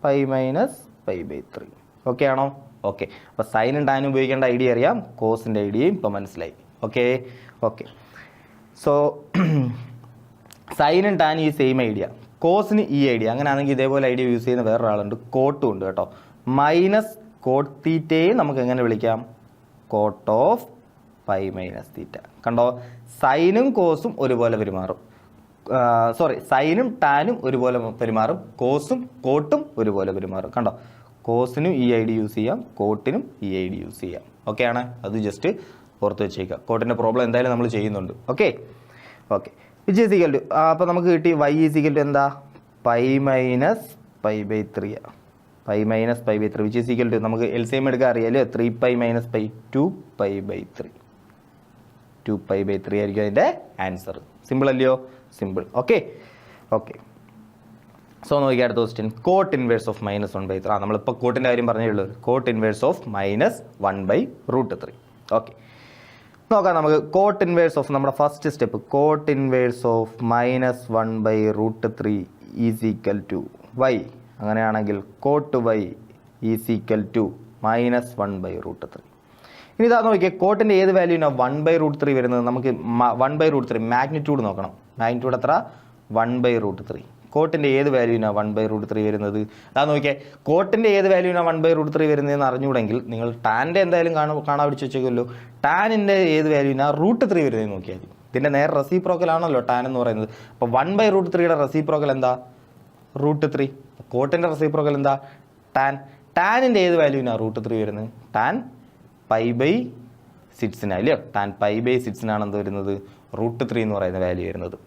Speaker 1: pi minus π/3. Okay ആണോ? ഓക്കെ. അപ്പോൾ സൈനും ടാനും ഉപയോഗിക്കേണ്ട ഐഡിയ അറിയാം, കോസിൻ്റെ ഐഡിയയും ഇപ്പോൾ മനസ്സിലായി. Okay okay. സോ സൈനും ടാനും ഈ സെയിം ഐഡിയ, കോസിന് ഈ ഐഡിയ. അങ്ങനെയാണെങ്കിൽ ഇതേപോലെ ഐഡിയ യൂസ് ചെയ്യുന്ന വേറൊരാളുണ്ട്, കോട്ടും ഉണ്ട് കേട്ടോ. മൈനസ് കോട്ട് തീറ്റയെ നമുക്ക് എങ്ങനെ വിളിക്കാം? Cot of pi minus theta. കണ്ടോ? സൈനും കോസും ഒരുപോലെ പെരുമാറും. സൈനും ടാനും ഒരുപോലെ പെരുമാറും, കോസും കോട്ടും ഒരുപോലെ പെരുമാറും. കണ്ടോ? കോസിനും ഈ ഐ ഡി യൂസ് ചെയ്യാം, കോട്ടിനും ഈ ഐ ഡി യൂസ് ചെയ്യാം. ഓക്കെ ആണ്? അത് ജസ്റ്റ് പുറത്ത് വെച്ചേക്കുക. കോട്ടിൻ്റെ പ്രോബ്ലം എന്തായാലും നമ്മൾ ചെയ്യുന്നുണ്ട്. Okay okay. Which is equal to, അപ്പോൾ നമുക്ക് കിട്ടി y ഈസ് ഈക്വൽ ടു എന്താ? Pi minus π/3. Pi minus π/3 which is equal to, നമുക്ക് LCM എടുക്കാൻ അറിയാമല്ലോ, 3π മൈനസ് പൈ 2π/3. 2π/3 ആയിരിക്കും അതിൻ്റെ ആൻസർ. സിമ്പിൾ അല്ലയോ? സിമ്പിൾ. Okay okay. സോ നോക്കിയാൽ അടുത്ത ക്വസ്റ്റ്യൻ, കോട്ട് ഇൻവേഴ്സ് ഓഫ് -1/3. നമ്മളിപ്പോൾ കോട്ടിൻ്റെ കാര്യം പറഞ്ഞുള്ളൂ. Coat inverse of -1/√3. ഓക്കെ, നോക്കാം നമുക്ക്. കോട്ട് ഇൻവേഴ്സ് ഓഫ് നമ്മുടെ first step, cot inverse of -1/√3 is equal to y. അങ്ങനെയാണെങ്കിൽ cot y is equal to -1/√3. ഇനി ഇതാ നോക്കിയാൽ കോട്ടിൻ്റെ ഏത് വാല്യൂനാണ് 1/√3 വരുന്നത്? നമുക്ക് 1/√3 മാഗ്നിറ്റ്യൂഡ് നോക്കണം. മാഗ്നിറ്റ്യൂഡ് എത്ര? 1/√3. കോട്ടിൻ്റെ ഏത് വാല്യൂനാണ് 1/√3 വരുന്നത്? അതാ നോക്കിയാൽ കോട്ടിൻ്റെ ഏത് വാല്യൂനാണ് 1/√3 വരുന്നതെന്ന് അറിഞ്ഞുകൂടെങ്കിൽ നിങ്ങൾ ടാൻ്റെ എന്തായാലും കാണാൻ പിടിച്ച് വെച്ചേക്കുമല്ലോ. ടാനിൻ്റെ ഏത് വാല്യൂനാണ് √3 വരുന്നതെന്ന് നോക്കിയാൽ മതി. ഇതിൻ്റെ നേരെ റെസിപ്രോക്കൽ ആണല്ലോ ടാൻ എന്ന് പറയുന്നത്. അപ്പോൾ 1/√3യുടെ റെസിപ്രോക്കൽ എന്താ? √3. കോട്ടിൻ്റെ റെസിപ്രോക്കൽ എന്താ? ടാൻ. ടാനിൻ്റെ ഏത് വാല്യൂനാണ് √3 വരുന്നത്? ടാൻ π/6 അല്ലയോ? ടാൻ π/6 എന്ത് വരുന്നത്? √3 എന്ന് പറയുന്ന വാല്യൂ വരുന്നത്.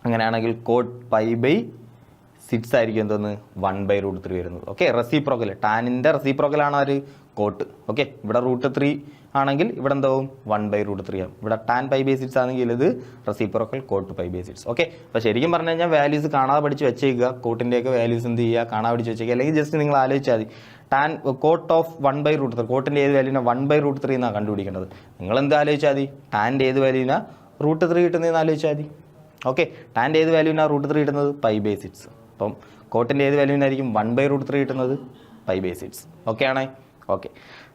Speaker 1: അങ്ങനെയാണെങ്കിൽ കോട്ട് π/6 ആയിരിക്കും എന്തോന്ന്? 1/√3 വരുന്നത്. ഓക്കെ, റെസിപ്രോക്കൽ, ടാനിൻ്റെ റെസിപ്രോക്കലാണ് ആര്? കോട്ട്. ഓക്കെ, ഇവിടെ √3 ആണെങ്കിൽ ഇവിടെ എന്താവും? 1/√3 ആവും. ഇവിടെ ടാൻ π/6 ആണെങ്കിൽ ഇത് റെസിപ്രോക്കൽ കോട്ട് π/6. ഓക്കെ, അപ്പോൾ ശരിക്കും പറഞ്ഞു കഴിഞ്ഞാൽ വാല്യൂസ് കാണാതെ പഠിച്ച് വെച്ചേക്കുക. കോട്ടിൻ്റെയൊക്കെ വാല്യൂസ് എന്ത് ചെയ്യുക? കാണാതെ പഠിച്ച് വെച്ചേക്കുക. അല്ലെങ്കിൽ ജസ്റ്റ് നിങ്ങൾ ആലോചിച്ചാൽ മതി, ടാൻ കോട്ട് ഓഫ് 1/√3, കോട്ടിൻ്റെ ഏത് വാല്യൂനാണ് 1/√3 എന്നാണ് കണ്ടുപിടിക്കേണ്ടത്. നിങ്ങൾ എന്ത് ആലോചിച്ചാൽ മതി? ടാൻ്റെ ഏത് വാല്യൂനാണ് √3 കിട്ടുന്നതെന്ന് ആലോചിച്ചാൽ മതി. ഓക്കെ, ടാൻ്റെ ഏത് വാല്യൂനാണ് √3 കിട്ടുന്നത്? π/6. അപ്പം കോട്ടിൻ്റെ ഏത് വാല്യൂനായിരിക്കും 1/√3 കിട്ടുന്നത്? π/6. ഓക്കെ ആണേ? ഓക്കെ.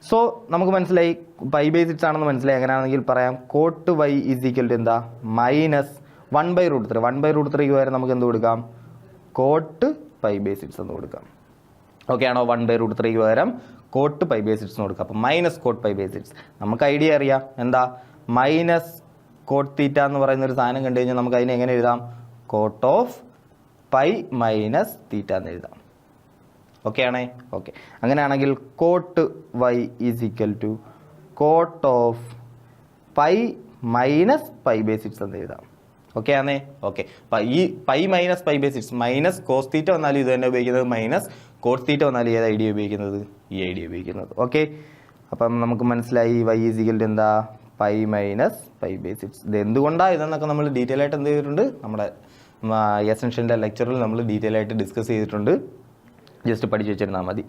Speaker 1: സോ നമുക്ക് മനസ്സിലായി π/6 ആണെന്ന് മനസ്സിലായി. അങ്ങനെയാണെങ്കിൽ പറയാം cot y is equal to എന്താ? -1/√3. 1/√3ക്ക് വരെ നമുക്ക് എന്ത് കൊടുക്കാം? കോട്ട് π/6 എന്ന് കൊടുക്കാം. ഓക്കെ ആണോ? 1/√3ക്ക് പകരം കോട്ട് π/6 എന്ന് കൊടുക്കാം. അപ്പം മൈനസ് കോട്ട് π/6. നമുക്ക് ഐഡിയ അറിയാം എന്താ? കോട്ട് തീറ്റ എന്ന് പറയുന്ന ഒരു സാധനം കണ്ടു കഴിഞ്ഞാൽ നമുക്ക് അതിനെ എങ്ങനെ എഴുതാം? Cot of pi minus theta എന്ന് എഴുതാം. ഓക്കെ ആണേ? ഓക്കെ. അങ്ങനെയാണെങ്കിൽ cot y is equal to cot of pi minus pi by 6 എന്ന് എഴുതാം. ഓക്കെ ആണേ? ഓക്കെ. ഈ pi minus pi by 6 minus cos theta വന്നാലും ഇത് തന്നെ ഉപയോഗിക്കുന്നത്, മൈനസ് കോട്ട് തീറ്റ വന്നാലും ഏത് ഐഡിയ ഉപയോഗിക്കുന്നത്? ഈ ഐഡിയ ഉപയോഗിക്കുന്നത്. ഓക്കെ. അപ്പം നമുക്ക് മനസ്സിലായി വൈ ഈസ് ഈക്വൽ ടു എന്താ? Pi minus pi by 6. ഇത് എന്തുകൊണ്ടാണ് ഇതെന്നൊക്കെ നമ്മൾ ഡീറ്റെയിൽ ആയിട്ട് എന്ത് ചെയ്തിട്ടുണ്ട്? നമ്മുടെ എസൻഷ്യൻ്റെ ലെക്ചറിൽ നമ്മൾ ഡീറ്റെയിൽ ആയിട്ട് ഡിസ്കസ് ചെയ്തിട്ടുണ്ട്. ജസ്റ്റ് പഠിച്ചു വെച്ചിരുന്നാൽ മതി.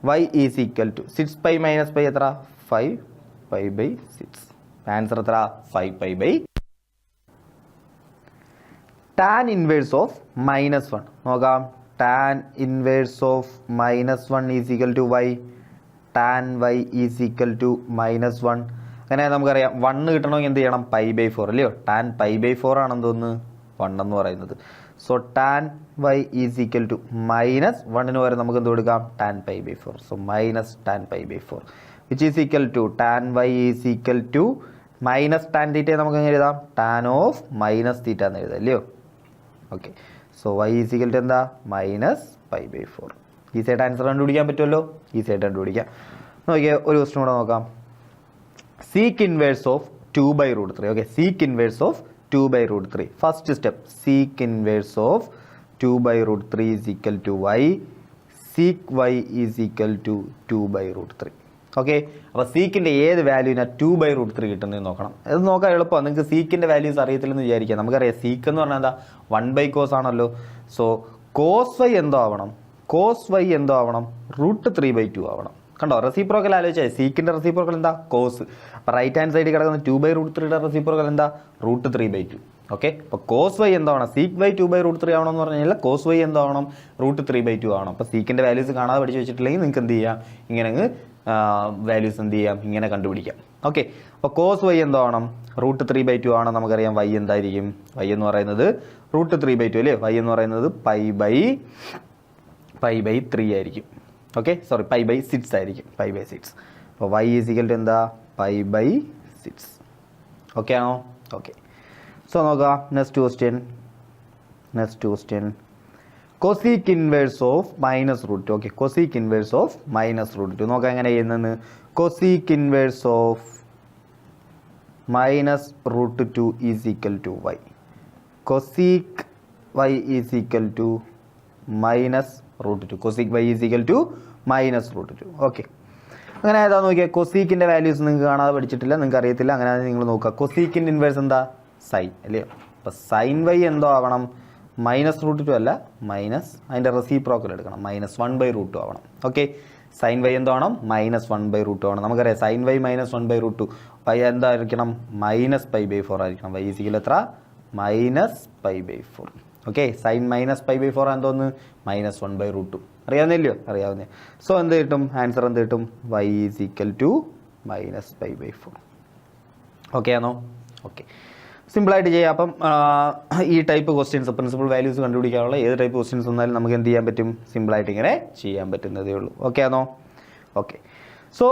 Speaker 1: Y is equal to 6 pi minus pi എത്ര? 5 പൈ ബൈ 6. ആൻസർ എത്ര? 5 pi by. Tan inverse of -1 നോക്കാം. Tan inverse of -1 is equal to y. Tan y is equal to -1. അങ്ങനെ നമുക്കറിയാം 1 കിട്ടണമെങ്കിൽ എന്ത് ചെയ്യണം? പൈ ബൈ 4 അല്ലയോ? ടാൻ പൈ ബൈ 4 ആണെന്ന് തോന്നുന്നു 1 എന്ന് പറയുന്നത്. So tan y is equal to -1 വരെ നമുക്ക് എന്ത് കൊടുക്കാം? Tan pi by 4. So minus tan pi by 4 which is equal to tan y is equal to minus tan theta നമുക്ക് എങ്ങനെ എഴുതാം? ടാൻ ഓഫ് മൈനസ് തീറ്റ എന്ന് എഴുതാം അല്ലയോ? Okay. So y is equal to എന്താ? Minus pi by 4. ഈസിയായിട്ട് answer കണ്ടുപിടിക്കാൻ പറ്റുമല്ലോ? ഈസിയായിട്ട് കണ്ടുപിടിക്കാം. നോക്കിയാൽ ഒരു ക്വസ്റ്റൻ കൂടെ നോക്കാം. Sec inverse of 2/√3. Okay. Sec inverse of 2/√3. First step sec inverse of 2/√3 is equal to y. Sec y is equal to 2/√3. Okay. അപ്പോൾ സീക്കിൻ്റെ ഏത് വാല്യൂവിനാണ് 2/√3 കിട്ടുന്നതെന്ന് നോക്കണം. അത് നോക്കാൻ എളുപ്പമാണ്. നിങ്ങൾക്ക് സീക്കിൻ്റെ വാല്യൂസ് അറിയത്തില്ലെന്ന് വിചാരിക്കാം. നമുക്കറിയാം സീക്ക് എന്ന് പറഞ്ഞാൽ എന്താ? 1/cos ആണല്ലോ. സോ കോസ് വൈ എന്തോ ആവണം? കോസ് വൈ എന്തോ ആവണം? √3/2 ആവണം. കണ്ടോ? റെസിപ്രോക്കൽ ആലോചിച്ചാൽ സീക്കിൻ്റെ റെസിപ്രോക്കൽ എന്താ? കോസ്. അപ്പോൾ റൈറ്റ് ഹാൻഡ് സൈഡിൽ കിടക്കുന്ന 2/√3യുടെ റെസിപ്രോക്കൽ എന്താ? √3/2. ഓക്കെ. അപ്പോൾ കോസ് വൈ എന്താവണം? സീക്ക് വൈ 2/√3 ആവണം എന്ന് പറഞ്ഞു കഴിഞ്ഞാൽ കോസ് വൈ എന്താവണം? √3/2 ആവണം. അപ്പോൾ സീക്കിൻ്റെ വാല്യൂസ് കാണാതെ പഠിച്ച് വെച്ചിട്ടില്ലെങ്കിൽ നിങ്ങൾക്ക് എന്ത് ചെയ്യാം? ഇങ്ങനെ വാല്യൂസ് എന്ത് ചെയ്യാം? ഇങ്ങനെ കണ്ടുപിടിക്കാം. ഓക്കെ. അപ്പോൾ കോസ് വൈ എന്താവണം? √3/2 ആണ്. നമുക്കറിയാം വൈ എന്തായിരിക്കും? വൈ എന്ന് പറയുന്നത് √3/2 അല്ലേ? വൈ എന്ന് പറയുന്നത് പൈ ബൈ 3 ആയിരിക്കും. ഓക്കെ. സോറി പൈ ബൈ 6 ആയിരിക്കും. Pi by 6. അപ്പോൾ വൈ ഈസ് ഈക്വൽ ടു എന്താ? Pi by 6. ഓക്കെ ആണോ? ഓക്കെ. സോ നോക്കാം. Next question cosec inverse of -√2. Okay. Cosec inverse of -√2 നോക്കാം എങ്ങനെ ചെയ്യുന്നതെന്ന്. Cosec inverse of -√2 is equal to y. Cosec y is equal to -√2. Cosec y is equal to -√2. Okay. അങ്ങനെ ഏതാ നോക്കിയാൽ കൊസീക്കിൻ്റെ values നിങ്ങൾക്ക് കാണാതെ പഠിച്ചിട്ടില്ല, നിങ്ങൾക്ക് അറിയത്തില്ല. അങ്ങനെ നിങ്ങൾ നോക്കുക. കൊസീക്കിൻ്റെ ഇൻവേഴ്സ് എന്താ? സൈൻ അല്ലയോ? അപ്പോൾ സൈൻ വൈ എന്തോ ആവണം? -√2 അല്ല, മൈനസ് അതിൻ്റെ റെസിപ്രോക്കൽ എടുക്കണം. -1/√2 ആവണം. ഓക്കെ. സൈൻ വൈ എന്തോ ആവണം? -1/√2 ആവണം. നമുക്കറിയാം സൈൻ വൈ -1/√2 പൈ എന്തായിരിക്കണം? -π/4 ആയിരിക്കണം. വൈ ഈസ് ഈക്വൽ എത്ര? -π/4. ഓക്കെ. സൈൻ -π/4 എന്തോന്ന്? -1/√2. അറിയാവുന്നില്ലയോ? അറിയാവുന്നേ. സോ എന്ത് കിട്ടും? ആൻസർ എന്ത് കിട്ടും? Y is equal to -π/4. Okay ആണോ? ഓക്കെ. സിമ്പിളായിട്ട് ചെയ്യാം. അപ്പം ഈ ടൈപ്പ് ക്വസ്റ്റ്യൻസ് പ്രിൻസിപ്പൽ വാല്യൂസ് കണ്ടുപിടിക്കാനുള്ള ഏത് ടൈപ്പ് ക്വസ്റ്റ്യൻസ് വന്നാലും നമുക്ക് എന്ത് ചെയ്യാൻ പറ്റും? സിമ്പിളായിട്ട് ഇങ്ങനെ ചെയ്യാൻ പറ്റുന്നതേ ഉള്ളൂ. ഓക്കെ ആണോ? ഓക്കെ. സോ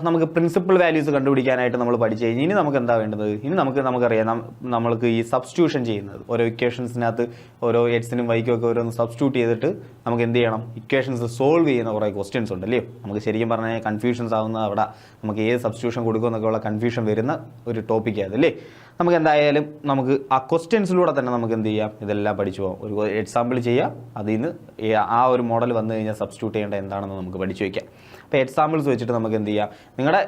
Speaker 1: നമുക്ക് പ്രിൻസിപ്പൽ വാല്യൂസ് കണ്ടുപിടിക്കാനായിട്ട് നമ്മൾ പഠിച്ചു കഴിഞ്ഞാൽ ഇനി നമുക്ക് എന്താ വേണ്ടത്? ഇനി നമുക്കറിയാം നമ്മൾക്ക് ഈ സബ്സ്റ്റിറ്റ്യൂഷൻ ചെയ്യുന്നത് ഓരോ ഇക്വേഷൻസിനകത്ത് ഓരോ എക്സിനും വൈക്കും ഒക്കെ ഓരോന്ന് സബ്സ്റ്റിറ്റ്യൂട്ട് ചെയ്തിട്ട് നമുക്ക് എന്ത് ചെയ്യണം? ഇക്വേഷൻസ് സോൾവ് ചെയ്യുന്ന കുറേ ക്വസ്റ്റ്യൻസ് ഉണ്ട് അല്ലേ? നമുക്ക് ശരിക്കും പറഞ്ഞാൽ കൺഫ്യൂഷൻസ് ആവുന്ന അവിടെ നമുക്ക് ഏത് സബ്സ്റ്റിറ്റ്യൂഷൻ കൊടുക്കുമെന്നൊക്കെയുള്ള കൺഫ്യൂഷൻ വരുന്ന ഒരു ടോപ്പിക്കാണ് അതല്ലേ? നമുക്ക് എന്തായാലും നമുക്ക് ആ ക്വസ്റ്റ്യൻസിലൂടെ തന്നെ നമുക്ക് എന്ത് ചെയ്യാം? ഇതെല്ലാം പഠിച്ചു പോകാം. ഒരു എക്സാമ്പിൾ ചെയ്യാം. അതിൽ നിന്ന് ആ ഒരു മോഡൽ വന്നു കഴിഞ്ഞാൽ സബ്സ്റ്റിറ്റ്യൂട്ട് ചെയ്യേണ്ട എന്താണെന്ന് നമുക്ക് പഠിച്ചു വയ്ക്കാം. അപ്പോൾ എക്സാമ്പിൾസ് വെച്ചിട്ട് നമുക്ക് എന്ത് ചെയ്യാം? നിങ്ങളുടെ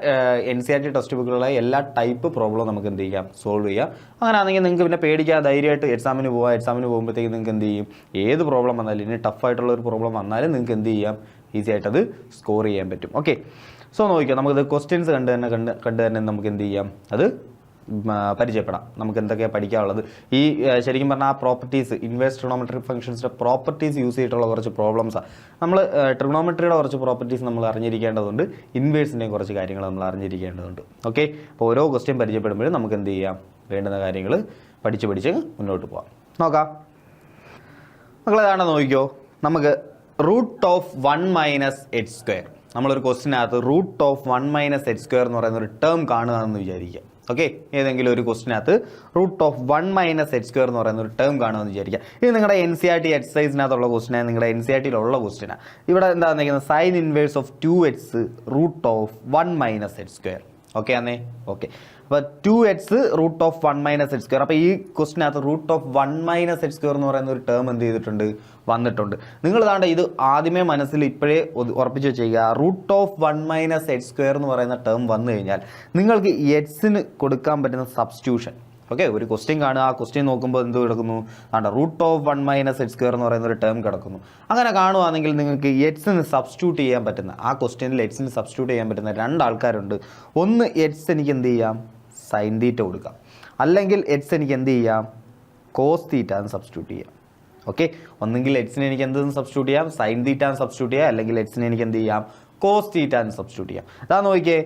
Speaker 1: NCERT ടെക്സ്റ്റ് ബുക്കിലുള്ള എല്ലാ ടൈപ്പ് പ്രോബ്ലം നമുക്ക് എന്ത് ചെയ്യാം? സോൾവ് ചെയ്യാം. അങ്ങനെ ആണെങ്കിൽ നിങ്ങൾക്ക് പിന്നെ പേടിക്കാതെ ധൈര്യമായിട്ട് എക്സാമിന് പോകുമ്പോഴത്തേക്ക് നിങ്ങൾക്ക് എന്ത് ചെയ്യും? ഏത് പ്രോബ്ലം വന്നാലും ഇനി ടഫായിട്ടുള്ള ഒരു പ്രോബ്ലം വന്നാലും നിങ്ങൾക്ക് എന്ത് ചെയ്യാം? ഈസി ആയിട്ടത് സ്കോർ ചെയ്യാൻ പറ്റും. ഓക്കെ. സോ നോക്കിയാൽ നമുക്കത് ക്വസ്റ്റ്യൻസ് കണ്ട് തന്നെ നമുക്ക് എന്ത് ചെയ്യാം? അത് പരിചയപ്പെടാം. നമുക്ക് എന്തൊക്കെയാണ് പഠിക്കാനുള്ളത്. ഈ ശരിക്കും പറഞ്ഞാൽ ആ പ്രോപ്പർട്ടീസ് ഇൻവേഴ്സ് ട്രിഗണോമെട്രിക് ഫംഗ്ഷൻസിൻ്റെ പ്രോപ്പർട്ടീസ് യൂസ് ചെയ്തിട്ടുള്ള കുറച്ച് പ്രോബ്ലംസാണ്. നമ്മൾ ട്രിഗണോമെട്രിയുടെ കുറച്ച് പ്രോപ്പർട്ടീസ് നമ്മൾ അറിഞ്ഞിരിക്കേണ്ടതുണ്ട്. ഇൻവേഴ്സിൻ്റെയും കുറച്ച് കാര്യങ്ങൾ നമ്മൾ അറിഞ്ഞിരിക്കേണ്ടതുണ്ട്. ഓക്കെ. അപ്പോൾ ഓരോ ക്വസ്റ്റ്യൻ പരിചയപ്പെടുമ്പോഴും നമുക്ക് എന്ത് ചെയ്യാം? വേണ്ടുന്ന കാര്യങ്ങൾ പഠിച്ച് മുന്നോട്ട് പോകാം. നോക്കാം. മക്കളേതാണെന്ന് നോക്കിക്കോ. നമുക്ക് √1 - h². നമ്മളൊരു ക്വസ്റ്റിനകത്ത് √1 - h² എന്ന് പറയുന്ന ഒരു ടേം കാണുകയാണെന്ന് വിചാരിക്കുക. ഓക്കെ, ഏതെങ്കിലും ഒരു ക്വസ്റ്റിനകത്ത് √1 - എന്ന് പറയുന്ന ഒരു ടേം കാണുമെന്ന് വിചാരിക്കുക. ഇത് നിങ്ങളുടെ NCERT എക്സസൈസിനകത്തുള്ള ക്വസ്റ്റിനാണ്, നിങ്ങളുടെ NCERTയിലുള്ള ക്വസ്റ്റിനാണ്. ഇവിടെ എന്താ വന്നിരിക്കുന്നത്, sign inverse of 2x √1 - okay ആണേ. ഓക്കെ, അപ്പോൾ 2x √1 - അപ്പോൾ ഈ ക്വസ്റ്റിനകത്ത് √1 - എന്ന് പറയുന്ന ഒരു ടേം എന്ത് ചെയ്തിട്ടുണ്ട്, വന്നിട്ടുണ്ട്. നിങ്ങൾ താണ്ട ഇത് ആദ്യമേ മനസ്സിൽ ഇപ്പോഴേ ഉറപ്പിച്ച് വെച്ചേക്കുക. √1 - എന്ന് പറയുന്ന ടേം വന്നു കഴിഞ്ഞാൽ നിങ്ങൾക്ക് എക്സിന് കൊടുക്കാൻ പറ്റുന്ന സബ്സ്റ്റിറ്റ്യൂഷൻ. ഓക്കെ, ഒരു ക്വസ്റ്റ്യൻ കാണുക, ആ ക്വസ്റ്റ്യൻ നോക്കുമ്പോൾ എന്ത് കിടക്കുന്നു, ആണ്ട √1 - എന്ന് പറയുന്ന ഒരു ടേം കിടക്കുന്നു. അങ്ങനെ കാണുകയാണെങ്കിൽ നിങ്ങൾക്ക് എക്സിന് സബ്സ്റ്റിറ്റ്യൂട്ട് ചെയ്യാൻ പറ്റുന്ന, ആ ക്വസ്റ്റ്യനിൽ എക്സിന് സബ്സ്റ്റിറ്റ്യൂട്ട് ചെയ്യാൻ പറ്റുന്ന രണ്ട് ആൾക്കാരുണ്ട്. ഒന്ന് എക്സ് എനിക്ക് എന്ത് ചെയ്യാം, സൈൻ തീറ്റ കൊടുക്കാം, അല്ലെങ്കിൽ എക്സ് എനിക്ക് എന്ത് ചെയ്യാം, കോസ് തീറ്റ എന്ന് സബ്സ്റ്റിറ്റ്യൂട്ട് ചെയ്യാം. ഓക്കെ, ഒന്നെങ്കിൽ എക്സിന് എനിക്ക് എന്തെന്ന് സബ്സ്റ്റിറ്റ്യൂട്ട് ചെയ്യാം, സൈൻ തീറ്റ എന്ന് സബ്സ്റ്റിറ്റ്യൂട്ട് ചെയ്യാം, അല്ലെങ്കിൽ എക്സിന് എനിക്ക് എന്ത് ചെയ്യാം, കോസ് തീറ്റ എന്ന് സബ്സ്റ്റിറ്റ്യൂട്ട് ചെയ്യാം. അതാ നോക്കിയേ,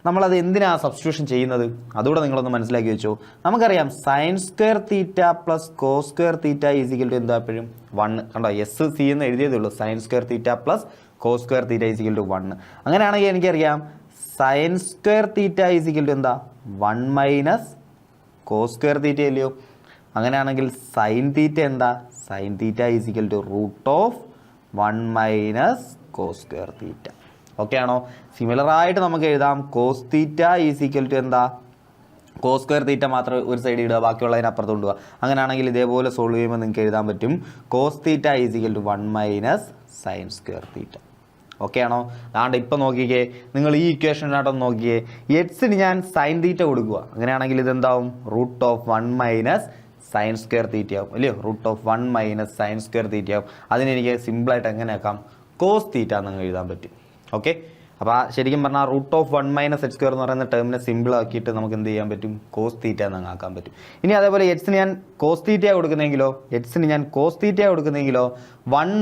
Speaker 1: നമ്മളത് എന്തിനാണ് സബ്സ്റ്റിറ്റ്യൂഷൻ ചെയ്യുന്നത്, അതുകൂടെ നിങ്ങളൊന്ന് മനസ്സിലാക്കി വെച്ചോ. നമുക്കറിയാം sin² θ plus cos² θ is equal to എന്താ, എപ്പോഴും 1. കണ്ടോ, SC എന്ന് എഴുതിയതേ ഉള്ളൂ. sin² θ plus cos² θ is equal to 1. അങ്ങനെയാണെങ്കിൽ എനിക്കറിയാം sin² θ ഈസിക്കൽ ടു എന്താ, 1 - cos² θ അല്ലയോ. അങ്ങനെയാണെങ്കിൽ സൈൻ തീറ്റ എന്താ, sine theta is equal to √1 - cos² θ. Okay ആണോ. സിമിലറായിട്ട് നമുക്ക് എഴുതാം കോസ് തീറ്റ ഈസിക്കൽ ടു എന്താ, cos² θ മാത്രം ഒരു സൈഡ് ഇടുക, ബാക്കിയുള്ളതിന് അപ്പുറത്ത് കൊണ്ടുപോകുക. അങ്ങനെയാണെങ്കിൽ ഇതേപോലെ സോൾവ് ചെയ്യുമ്പോൾ നിങ്ങൾക്ക് എഴുതാൻ പറ്റും cos theta is equal to 1 - sin² θ. Okay ആണോ. അതാണ്ട് ഇപ്പം നോക്കിക്കേ, നിങ്ങൾ ഈ ഇക്വേഷനായിട്ടൊന്ന് നോക്കിയേ, എക്സിന് ഞാൻ സൈൻ തീറ്റ കൊടുക്കുക, അങ്ങനെയാണെങ്കിൽ ഇതെന്താവും, √1 - sin² θ ആവും അല്ലയോ. √1 - sin² θ ആവും. അതിനെനിക്ക് സിമ്പിളായിട്ട് എങ്ങനെ ആക്കാം, കോസ് തീറ്റ എന്നങ്ങ് എഴുതാൻ പറ്റും. ഓക്കെ, അപ്പോൾ ശരിക്കും പറഞ്ഞാൽ √1 - എന്ന് പറയുന്ന ടേമിനെ സിമ്പിൾ ആക്കിയിട്ട് നമുക്ക് എന്ത് ചെയ്യാൻ പറ്റും, കോസ് തീറ്റ എന്നങ്ങ് ആക്കാൻ പറ്റും. ഇനി അതേപോലെ എക്സിന് ഞാൻ കോസ് തീറ്റ കൊടുക്കുന്നെങ്കിലോ, 1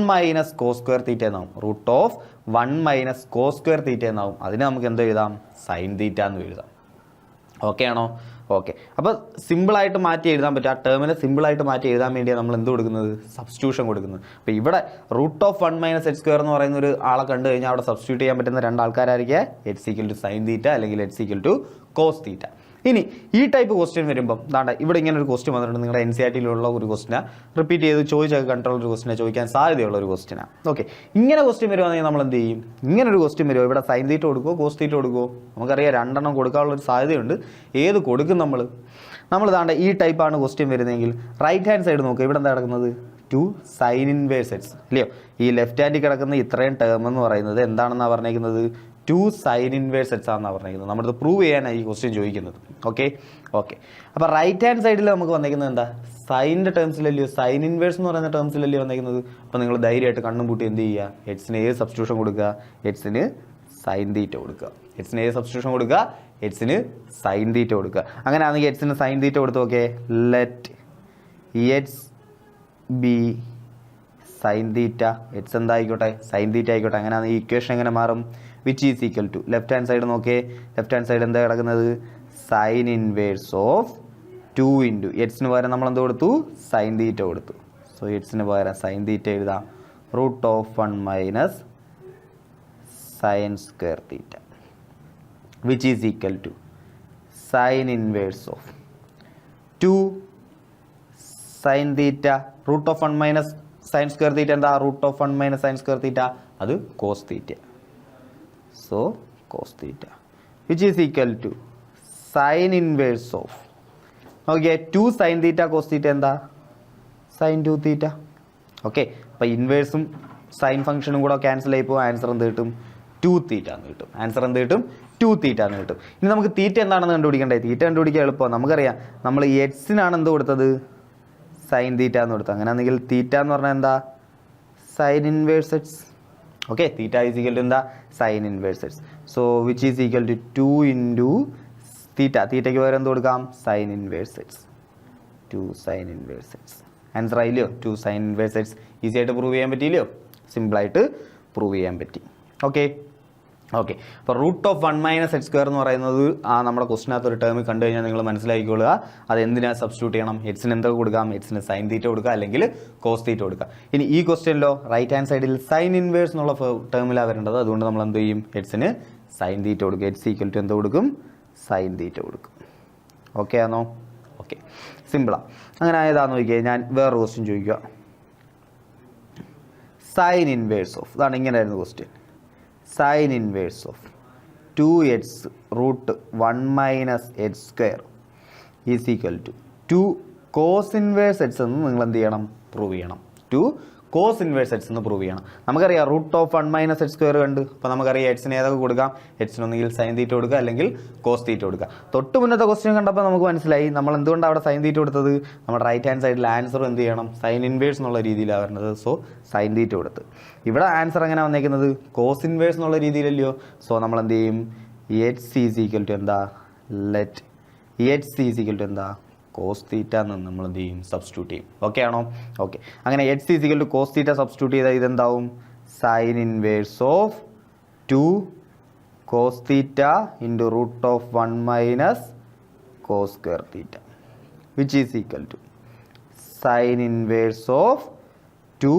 Speaker 1: - cos² θ എന്നാവും. √1 - cos² θ എന്നാവും. അതിന് നമുക്ക് എന്ത് എഴുതാം, സൈൻ തീറ്റ എന്ന് എഴുതാം. ഓക്കെ ആണോ. ഓക്കെ, അപ്പോൾ സിമ്പിളായിട്ട് മാറ്റി എഴുതാൻ പറ്റും. ആ ടേമിനെ സിമ്പിളായിട്ട് മാറ്റി എഴുതാൻ വേണ്ടിയാണ് നമ്മൾ എന്ത് കൊടുക്കുന്നത്, സബ്സ്റ്റിറ്റ്യൂഷൻ കൊടുക്കുന്നത്. അപ്പോൾ ഇവിടെ √1 - എന്ന് പറയുന്ന ഒരു ആളെ കണ്ടു കഴിഞ്ഞാൽ അവിടെ സബ്സ്റ്റിറ്റ്യൂട്ട് ചെയ്യാൻ പറ്റുന്ന രണ്ട് ആൾക്കാരായിരിക്കും, x equal to sine theta അല്ലെങ്കിൽ x equal to cos theta. ഇനി ഈ ടൈപ്പ് ക്വസ്റ്റ്യൻ വരുമ്പം ദാണ്ട ഇവിടെ ഇങ്ങനെ ഒരു ക്വസ്റ്റ്യൻ വന്നിട്ടുണ്ട്, നിങ്ങളുടെ NCERTയിലുള്ള ഒരു ക്വസ്റ്റിനാണ്, റിപ്പീറ്റ് ചെയ്ത് ചോദിച്ചൊക്കെ കണ്ടുള്ള ഒരു ക്വസ്റ്റിനെ ചോദിക്കാൻ സാധ്യതയുള്ള ഒരു ക്വസ്റ്റിനാണ്. ഓക്കെ, ഇങ്ങനെ ക്വസ്റ്റ്യൻ വരുവാണെങ്കിൽ നമ്മൾ എന്ത് ചെയ്യും, ഇങ്ങനെ ഒരു ക്വസ്റ്റ്യൻ വരുമോ, ഇവിടെ സൈൻ തീറ്റ കൊടുക്കുമോ കോസ് തീറ്റ കൊടുക്കുമോ, നമുക്കറിയാം രണ്ടെണ്ണം കൊടുക്കാനുള്ളൊരു സാധ്യതയുണ്ട്. ഏത് കൊടുക്കും നമ്മൾ ദാണ്ട ഈ ടൈപ്പാണ് ക്വസ്റ്റ്യൻ വരുന്നതെങ്കിൽ റൈറ്റ് ഹാൻഡ് സൈഡ് നോക്കുക, ഇവിടെ എന്താ കിടക്കുന്നത്, 2 sin ഇൻവേഴ്സ് x അല്ലയോ. ഈ ലെഫ്റ്റ് ഹാൻഡിൽ കിടക്കുന്ന ഇത്രയും ടേം എന്ന് പറയുന്നത് എന്താണെന്നാണ് പറഞ്ഞേക്കുന്നത്, 2 sin ഇൻവേഴ്സ് x ആണെന്നാണ് പറഞ്ഞിരിക്കുന്നത്. നമ്മളിത് പ്രൂവ് ചെയ്യാനാണ് ഈ ക്വസ്റ്റ്യൻ ചോദിക്കുന്നത്. ഓക്കെ, അപ്പോൾ റൈറ്റ് ഹാൻഡ് സൈഡിൽ നമുക്ക് വന്നിരിക്കുന്നത് എന്താ, സൈനിൻ്റെ ടേംസിലല്ലയോ, സൈൻ ഇൻവേഴ്സ് എന്ന് പറയുന്ന ടേംസിലല്ലയോ വന്നിരിക്കുന്നത്. അപ്പോൾ നിങ്ങൾ ധൈര്യമായിട്ട് കണ്ണും പൂട്ടി എന്ത് ചെയ്യുക, എക്സിന് ഏത് സബ്സ്റ്റിറ്റ്യൂഷൻ കൊടുക്കുക, എക്സിന് സൈൻ തീറ്റ കൊടുക്കുക. എക്സിന് ഏത് സബ്സ്റ്റിറ്റ്യൂഷൻ കൊടുക്കുക, എക്സിന് സൈൻ തീറ്റ കൊടുക്കുക. അങ്ങനെയാണെങ്കിൽ എക്സിന് സൈൻ തീറ്റ കൊടുത്ത് നോക്കേ, let x be sine theta, x എന്തായിക്കോട്ടെ, സൈൻ തീറ്റ ആയിക്കോട്ടെ. അങ്ങനെയാണെങ്കിൽ ഈ ഇക്വേഷൻ എങ്ങനെ മാറും, which is equal to, left hand side നോക്കിയേ, ലെഫ്റ്റ് ഹാൻഡ് സൈഡ് എന്താ കിടക്കുന്നത്, സൈൻ ഇൻവേഴ്സ് ഓഫ് 2 ഇൻറ്റു എക്സിന് പകരം നമ്മൾ എന്ത് കൊടുത്തു, സൈൻ തീറ്റ കൊടുത്തു. സോ എക്സിന് പകരം സൈൻ തീറ്റ എഴുതാം, √1 - sin² θ which is equal to sine inverse of 2 sin theta. √1 - sin² θ എന്താ, √1 - sin² θ, അത് cos theta. So cos theta which is equal to sine inverse of, okay, 2 sin theta cos theta എന്താ, sin 2 തീറ്റ. Okay, അപ്പോൾ ഇൻവേഴ്സും sign ഫംഗ്ഷനും കൂടെ cancel ആയി പോകും. Answer എന്ത് കിട്ടും, 2 തീറ്റ എന്ന് കിട്ടും. ആൻസർ എന്ത് കിട്ടും, 2 തീറ്റ എന്ന് കിട്ടും. ഇനി നമുക്ക് തീറ്റ എന്താണെന്ന് കണ്ടുപിടിക്കണ്ടേ, തീറ്റ കണ്ടുപിടിക്കാൻ എളുപ്പമാണ്. നമുക്കറിയാം നമ്മൾ എക്സിനാണ് എന്ത് കൊടുത്തത്, സൈൻ തീറ്റ എന്ന് കൊടുത്തത്. അങ്ങനെയാണെങ്കിൽ തീറ്റ എന്ന് പറഞ്ഞാൽ എന്താ, sine inverse x. Okay, theta is equal to എന്താ, sine inverse x. So which is equal to 2 into theta, തീറ്റയ്ക്ക് പകരം എന്ത് കൊടുക്കാം, sine inverse x, 2 sin inverse x. Answer ആയില്ലയോ, 2 sin ഇൻവേഴ്സ് എക്സ്. ഈസി ആയിട്ട് പ്രൂവ് ചെയ്യാൻ പറ്റിയില്ലയോ, സിമ്പിളായിട്ട് പ്രൂവ് ചെയ്യാൻ പറ്റി. ഓക്കെ, അപ്പോൾ √1 - എന്ന് പറയുന്നത് ആ നമ്മുടെ ക്വസ്റ്റിനകത്ത് ഒരു ടേം കണ്ടു കഴിഞ്ഞാൽ നിങ്ങൾ മനസ്സിലാക്കിക്കൊള്ളുക, അത് എന്തിനാണ് സബ്സ്റ്റിറ്റ്യൂട്ട് ചെയ്യണം, എക്സിന് എന്തൊക്കെ കൊടുക്കാം, എക്സിന് സൈൻ തീറ്റ കൊടുക്കുക അല്ലെങ്കിൽ കോസ് തീറ്റ കൊടുക്കുക. ഇനി ഈ ക്വസ്റ്റ്യനിലോ റൈറ്റ് ഹാൻഡ് സൈഡിൽ സൈൻ ഇൻവേഴ്സ് എന്നുള്ള ടേമിലാണ് വരേണ്ടത്. അതുകൊണ്ട് നമ്മൾ എന്ത് ചെയ്യും, എക്സിന് സൈൻ തീറ്റ കൊടുക്കുക. എക്സ് ഈക്വൽ ടു എന്ത് കൊടുക്കും, സൈൻ തീറ്റ കൊടുക്കും. ഓക്കെ ആണോ? ഓക്കെ, സിമ്പിളാണ്. അങ്ങനെ ആയതാന്ന് നോക്കിയാൽ ഞാൻ വേറൊരു ക്വസ്റ്റ്യൻ ചോദിക്കുക. സൈൻ ഇൻവേഴ്സ് ഓഫ്, ഇതാണ് ഇങ്ങനെയായിരുന്നു question. Sine inverse of 2x root 1 minus H square is equal to 2 cos inverse x എന്ന് നിങ്ങൾ എന്ത് ചെയ്യണം? പ്രൂവ് ചെയ്യണം. 2 കോസ് ഇൻവേഴ്സ് എക്സ് എന്ന് പ്രൂവ് ചെയ്യണം. നമുക്കറിയാം root of 1 minus H square കണ്ട്. അപ്പോൾ നമുക്കറിയാം എക്സിന് ഏതൊക്കെ കൊടുക്കാം? എക്സിനൊന്നെങ്കിൽ സൈൻ തീറ്റ കൊടുക്കുക, അല്ലെങ്കിൽ കോസ് തീറ്റ കൊടുക്കുക. തൊട്ട് മുന്നത്തെ ക്വസ്റ്റ്യൻ കണ്ടപ്പോൾ നമുക്ക് മനസ്സിലായി നമ്മൾ എന്തുകൊണ്ടാണ് അവിടെ സൈൻ തീറ്റ കൊടുത്തത്. നമ്മുടെ റൈറ്റ് ഹാൻഡ് സൈഡിൽ ആൻസർ എന്ത് ചെയ്യണം? സൈൻ ഇൻവേഴ്സ് എന്നുള്ള രീതിയിലാണ് വരുന്നത്. സോ സൈൻ തീറ്റ കൊടുത്ത്. ഇവിടെ ആൻസർ എങ്ങനെ വന്നേക്കുന്നത്? കോസ് ഇൻവേഴ്സ് എന്നുള്ള രീതിയിലല്ലയോ. സോ നമ്മൾ എന്ത് ചെയ്യും? എച്ച് ഈസ് ഈക്വൽ ടു എന്താ? Let H is equal to എന്താ? കോസ് തീറ്റ എന്ന് നമ്മൾ എന്ത് ചെയ്യും? സബ്സ്റ്റിറ്റ്യൂട്ട് ചെയ്യും. ഓക്കെ ആണോ? ഓക്കെ, അങ്ങനെ h is equal to cos theta substitute ചെയ്താൽ ഇതെന്താവും? Sine inverse of 2 cos theta into root of 1 minus cos square theta which is equal to sine inverse of 2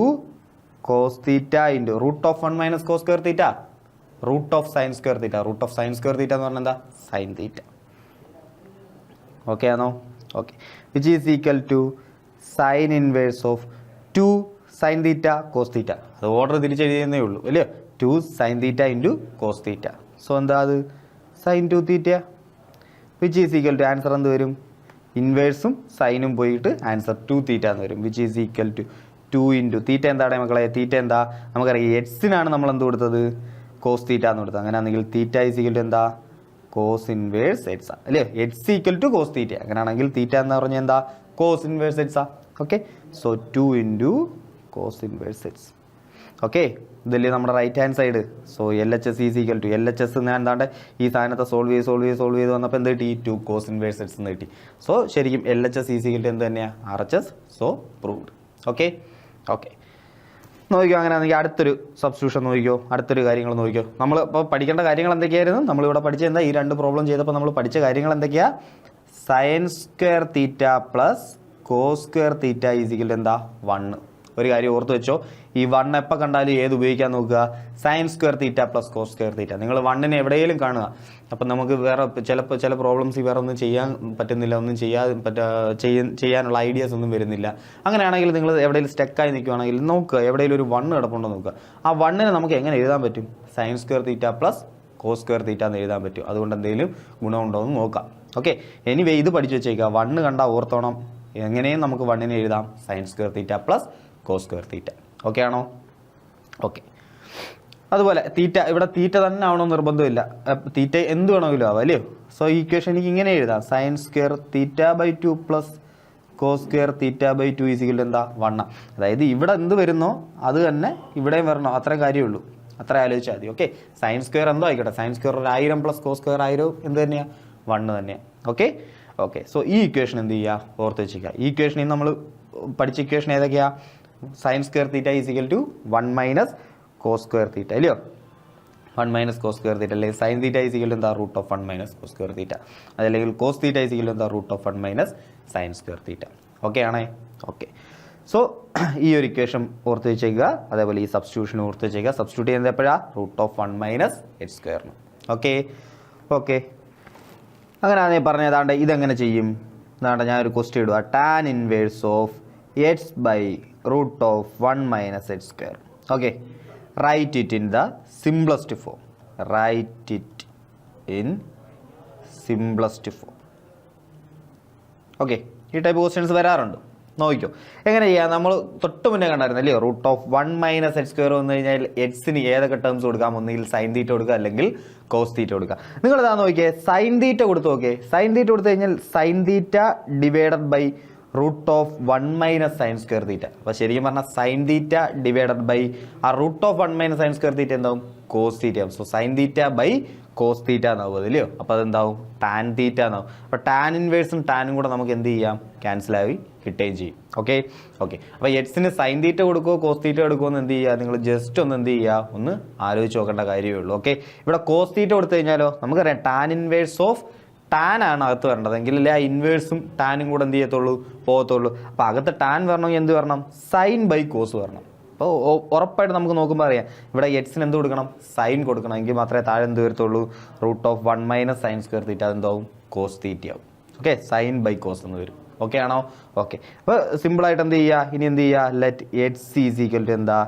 Speaker 1: cos theta into root of 1 minus cos square theta root of sine square theta. Root of sine square theta എന്ന് പറഞ്ഞാൽ എന്താ? Sine theta. Okay ആണോ? Okay, which is equal to sine inverse of 2 sine theta cos theta. അത് order തിരിച്ചെഴുതിയെന്നേ ഉള്ളൂ അല്ലയോ. 2 sine theta into cos theta. So എന്താ അത്? Sine 2 theta. Which is equal to answer എന്ത് വരും? ഇൻവേഴ്സും സൈനും പോയിട്ട് ആൻസർ 2 തീറ്റ എന്ന് വരും. Which is equal to 2 into theta എന്താണ് മക്കളെ? തീറ്റ എന്താ? നമുക്കറിയാം എക്സിനാണ് നമ്മൾ എന്ത് കൊടുത്തത്? കോസ് തീറ്റ എന്ന് കൊടുത്തത്. അങ്ങനെയാണെങ്കിൽ തീറ്റ ഈസ് ഈക്വൽ ടു എന്താ? കോസ് ഇൻവേഴ്സ് എക്സ് ആ അല്ലേ. X equal to cos theta. അങ്ങനെയാണെങ്കിൽ തീറ്റ എന്ന് പറഞ്ഞാൽ എന്താ? കോസ് ഇൻവേഴ്സ് എക്സ് ആ. Okay, so 2 into cos inverse x. Okay, ഇതല്ലേ നമ്മുടെ right hand side. So L H S is equal to L H S ഞാൻ എന്താണ്ട് ഈ സാധനത്തെ സോൾവ് ചെയ്ത് വന്നപ്പോൾ എന്ത് കിട്ടി? 2 കോസ് ഇൻവേഴ്സ് എക്സ് എന്ന് കിട്ടി. സോ ശരിക്കും L H S is equal to എന്ത് തന്നെയാണ്? R H S. So proved. Okay okay, നോക്കിക്കോ. അങ്ങനെയാണെങ്കിൽ അടുത്തൊരു സബ്സ്റ്റിറ്റ്യൂഷൻ നോക്കിക്കോ. അടുത്തൊരു കാര്യങ്ങൾ നോക്കിക്കോ. നമ്മൾ ഇപ്പോൾ പഠിക്കേണ്ട കാര്യങ്ങൾ എന്തൊക്കെയായിരുന്നു? നമ്മളിവിടെ പഠിച്ച എന്താ? ഈ 2 പ്രോബ്ലം ചെയ്തപ്പോൾ നമ്മൾ പഠിച്ച കാര്യങ്ങൾ എന്തൊക്കെയാണ്? Sine square theta plus cos square theta is equal to എന്താ? 1. ഒരു കാര്യം ഓർത്ത് വെച്ചോ, ഈ 1 എപ്പോൾ കണ്ടാലും ഏത് ഉപയോഗിക്കാൻ നോക്കുക? Sine square theta plus cos square theta. നിങ്ങൾ 1നെ എവിടെയെങ്കിലും കാണുക. അപ്പം നമുക്ക് വേറെ ചില പ്രോബ്ലംസ് വേറെ ഒന്നും ചെയ്യാൻ പറ്റുന്നില്ല, ഒന്നും ചെയ്യാനുള്ള ഐഡിയാസ് ഒന്നും വരുന്നില്ല. അങ്ങനെയാണെങ്കിൽ നിങ്ങൾ എവിടെയെങ്കിലും സ്റ്റക്കായി നിൽക്കുകയാണെങ്കിൽ നോക്കുക, എവിടെയെങ്കിലും ഒരു 1 കിടപ്പുണ്ടോ നോക്കുക. ആ 1നെ നമുക്ക് എങ്ങനെ എഴുതാൻ പറ്റും? Sine square theta plus cos square theta എന്ന് എഴുതാൻ പറ്റും. അതുകൊണ്ട് എന്തെങ്കിലും ഗുണമുണ്ടോ എന്ന് നോക്കാം. ഓക്കെ, എനിവേ ഇത് പഠിച്ചു വെച്ചേക്കുക. 1 കണ്ടാൽ ഓർത്തോണം, എങ്ങനെയും നമുക്ക് 1നെ എഴുതാം sine square theta plus cos square theta. Okay ആണോ? ഓക്കെ, അതുപോലെ തീറ്റ, ഇവിടെ തീറ്റ തന്നെ ആവണമെന്ന് നിർബന്ധമില്ല. തീറ്റ എന്ത് വേണമെങ്കിലും ആവാം അല്ലയോ. സോ ഈ ഇക്വേഷൻ എനിക്ക് ഇങ്ങനെ എഴുതാം: sine square theta by 2 plus cos square theta by 2 is equal to എന്താ? 1. അതായത് ഇവിടെ എന്ത് വരുന്നോ അത് തന്നെ ഇവിടെയും വരണോ, അത്രയും കാര്യമുള്ളൂ. അത്ര ആലോചിച്ചാൽ മതി. ഓക്കെ, സൈൻ സ്ക്വയർ എന്തോ ആയിക്കോട്ടെ. Sine square 1000 plus cos square 1000 എന്ത് തന്നെയാണ്? 1 തന്നെയാണ്. ഓക്കെ ഓക്കെ, സോ ഈ ഇക്വേഷൻ എന്ത് ചെയ്യുക? ഓർത്ത് വെച്ചിരിക്കുക. ഈ ഇക്വേഷനിൽ നമ്മൾ പഠിച്ച ഇക്വേഷൻ ഏതൊക്കെയാണ്? Sine square theta is equal to 1 minus cos square theta അല്ലയോ. 1 മൈനസ് കോസ് സ്ക്വയർ തീറ്റ, അല്ലെങ്കിൽ sine theta is equal to എന്താ? Root of 1 minus cos square theta. അതല്ലെങ്കിൽ cos theta is equal to എന്താ? Root of 1 minus sine square theta. Okay ആണേ? Okay, so ഈ ഒരു equation ഓർത്ത് വെച്ചേക്കുക. അതേപോലെ ഈ സബ്സ്റ്റിറ്റ്യൂഷൻ ഓർത്ത് വെച്ചേക്കുക. സബ്സ്റ്റിറ്റ്യൂട്ട് ചെയ്യുന്നത് എപ്പോഴാണ്? റൂട്ട് ഓഫ് 1 മൈനസ് എച്ച് സ്ക്വയറിന്. ഓക്കെ ഓക്കെ, അങ്ങനെ പറഞ്ഞതാണ്ട് ഇതെങ്ങനെ ചെയ്യും? എന്നാണ്ട് ഞാനൊരു ക്വസ്റ്റ്യൻ ഇടുക. Tan inverse of H by root of 1 minus H square. Okay, write it in the simplest form. Write it in simplest form. Okay, ഈ ടൈപ്പ് ക്വസ്റ്റ്യൻസ് വരാറുണ്ട്. നോക്കിക്കോ എങ്ങനെ ചെയ്യാം. നമ്മൾ തൊട്ട് മുന്നേ കണ്ടായിരുന്നു അല്ലയോ? Root of 1 minus H square വന്നു കഴിഞ്ഞാൽ എക്സിന് ഏതൊക്കെ ടേംസ് കൊടുക്കാം? ഒന്നുകിൽ സൈൻ തീറ്റ കൊടുക്കുക, അല്ലെങ്കിൽ കോസ് തീറ്റ കൊടുക്കുക. നിങ്ങൾ ഇതാ നോക്കിയേ, സൈൻ തീറ്റ കൊടുത്തു. ഓക്കെ, സൈൻ തീറ്റ കൊടുത്തു കഴിഞ്ഞാൽ sine theta divided by root of 1 minus sine square theta. അപ്പോൾ ശരിക്കും പറഞ്ഞാൽ സൈൻ തീറ്റ ഡിവൈഡഡ് ബൈ ആ root of 1 minus sine square theta എന്താവും? കോസ് തീറ്റ ആവും. So sine theta by cos theta എന്നാവും അതില്ലയോ. അപ്പോൾ അതെന്താവും? ടാൻ തീറ്റ എന്നാവും. അപ്പോൾ ടാൻ ഇൻവേഴ്സും ടാനും കൂടെ നമുക്ക് എന്ത് ചെയ്യാം? ക്യാൻസലായി കിട്ടുകയും ചെയ്യും. ഓക്കെ ഓക്കെ, അപ്പോൾ എക്സിന് സൈൻ തീറ്റ കൊടുക്കുമോ കോസ് തീറ്റ കൊടുക്കുമോ എന്ന് എന്ത് ചെയ്യുക? നിങ്ങൾ ജസ്റ്റ് ഒന്ന് എന്ത് ചെയ്യുക? ഒന്ന് ആലോചിച്ച് നോക്കേണ്ട കാര്യമേ ഉള്ളൂ. ഓക്കെ, ഇവിടെ കോസ് തീറ്റ കൊടുത്തു കഴിഞ്ഞാലോ നമുക്കറിയാം ടാൻ ഇൻവേഴ്സ് ഓഫ് ടാൻ ആണ് അകത്ത് വരേണ്ടത്. എങ്കിലല്ലേ ആ ഇൻവേഴ്സും ടാനും കൂടെ എന്ത് ചെയ്യത്തുള്ളൂ? പോകത്തുള്ളൂ. അപ്പോൾ അകത്ത് ടാൻ വരണമെങ്കിൽ എന്ത് വരണം? സൈൻ ബൈ കോസ് വരണം. അപ്പോൾ ഉറപ്പായിട്ട് നമുക്ക് നോക്കുമ്പോൾ അറിയാം ഇവിടെ എക്സിന് എന്ത് കൊടുക്കണം? സൈൻ കൊടുക്കണം. എങ്കിൽ മാത്രമേ താഴെ എന്ത് വരത്തുള്ളൂ? Root of 1 minus sine square theta അതെന്താവും? കോസ് തീറ്റ ആവും. ഓക്കെ, സൈൻ ബൈ കോസ് എന്ന് വരും. ഓക്കെ ആണോ? ഓക്കെ, അപ്പോൾ സിമ്പിളായിട്ട് എന്ത് ചെയ്യുക, ഇനി എന്ത് ചെയ്യുക, let H C equal to എന്താ,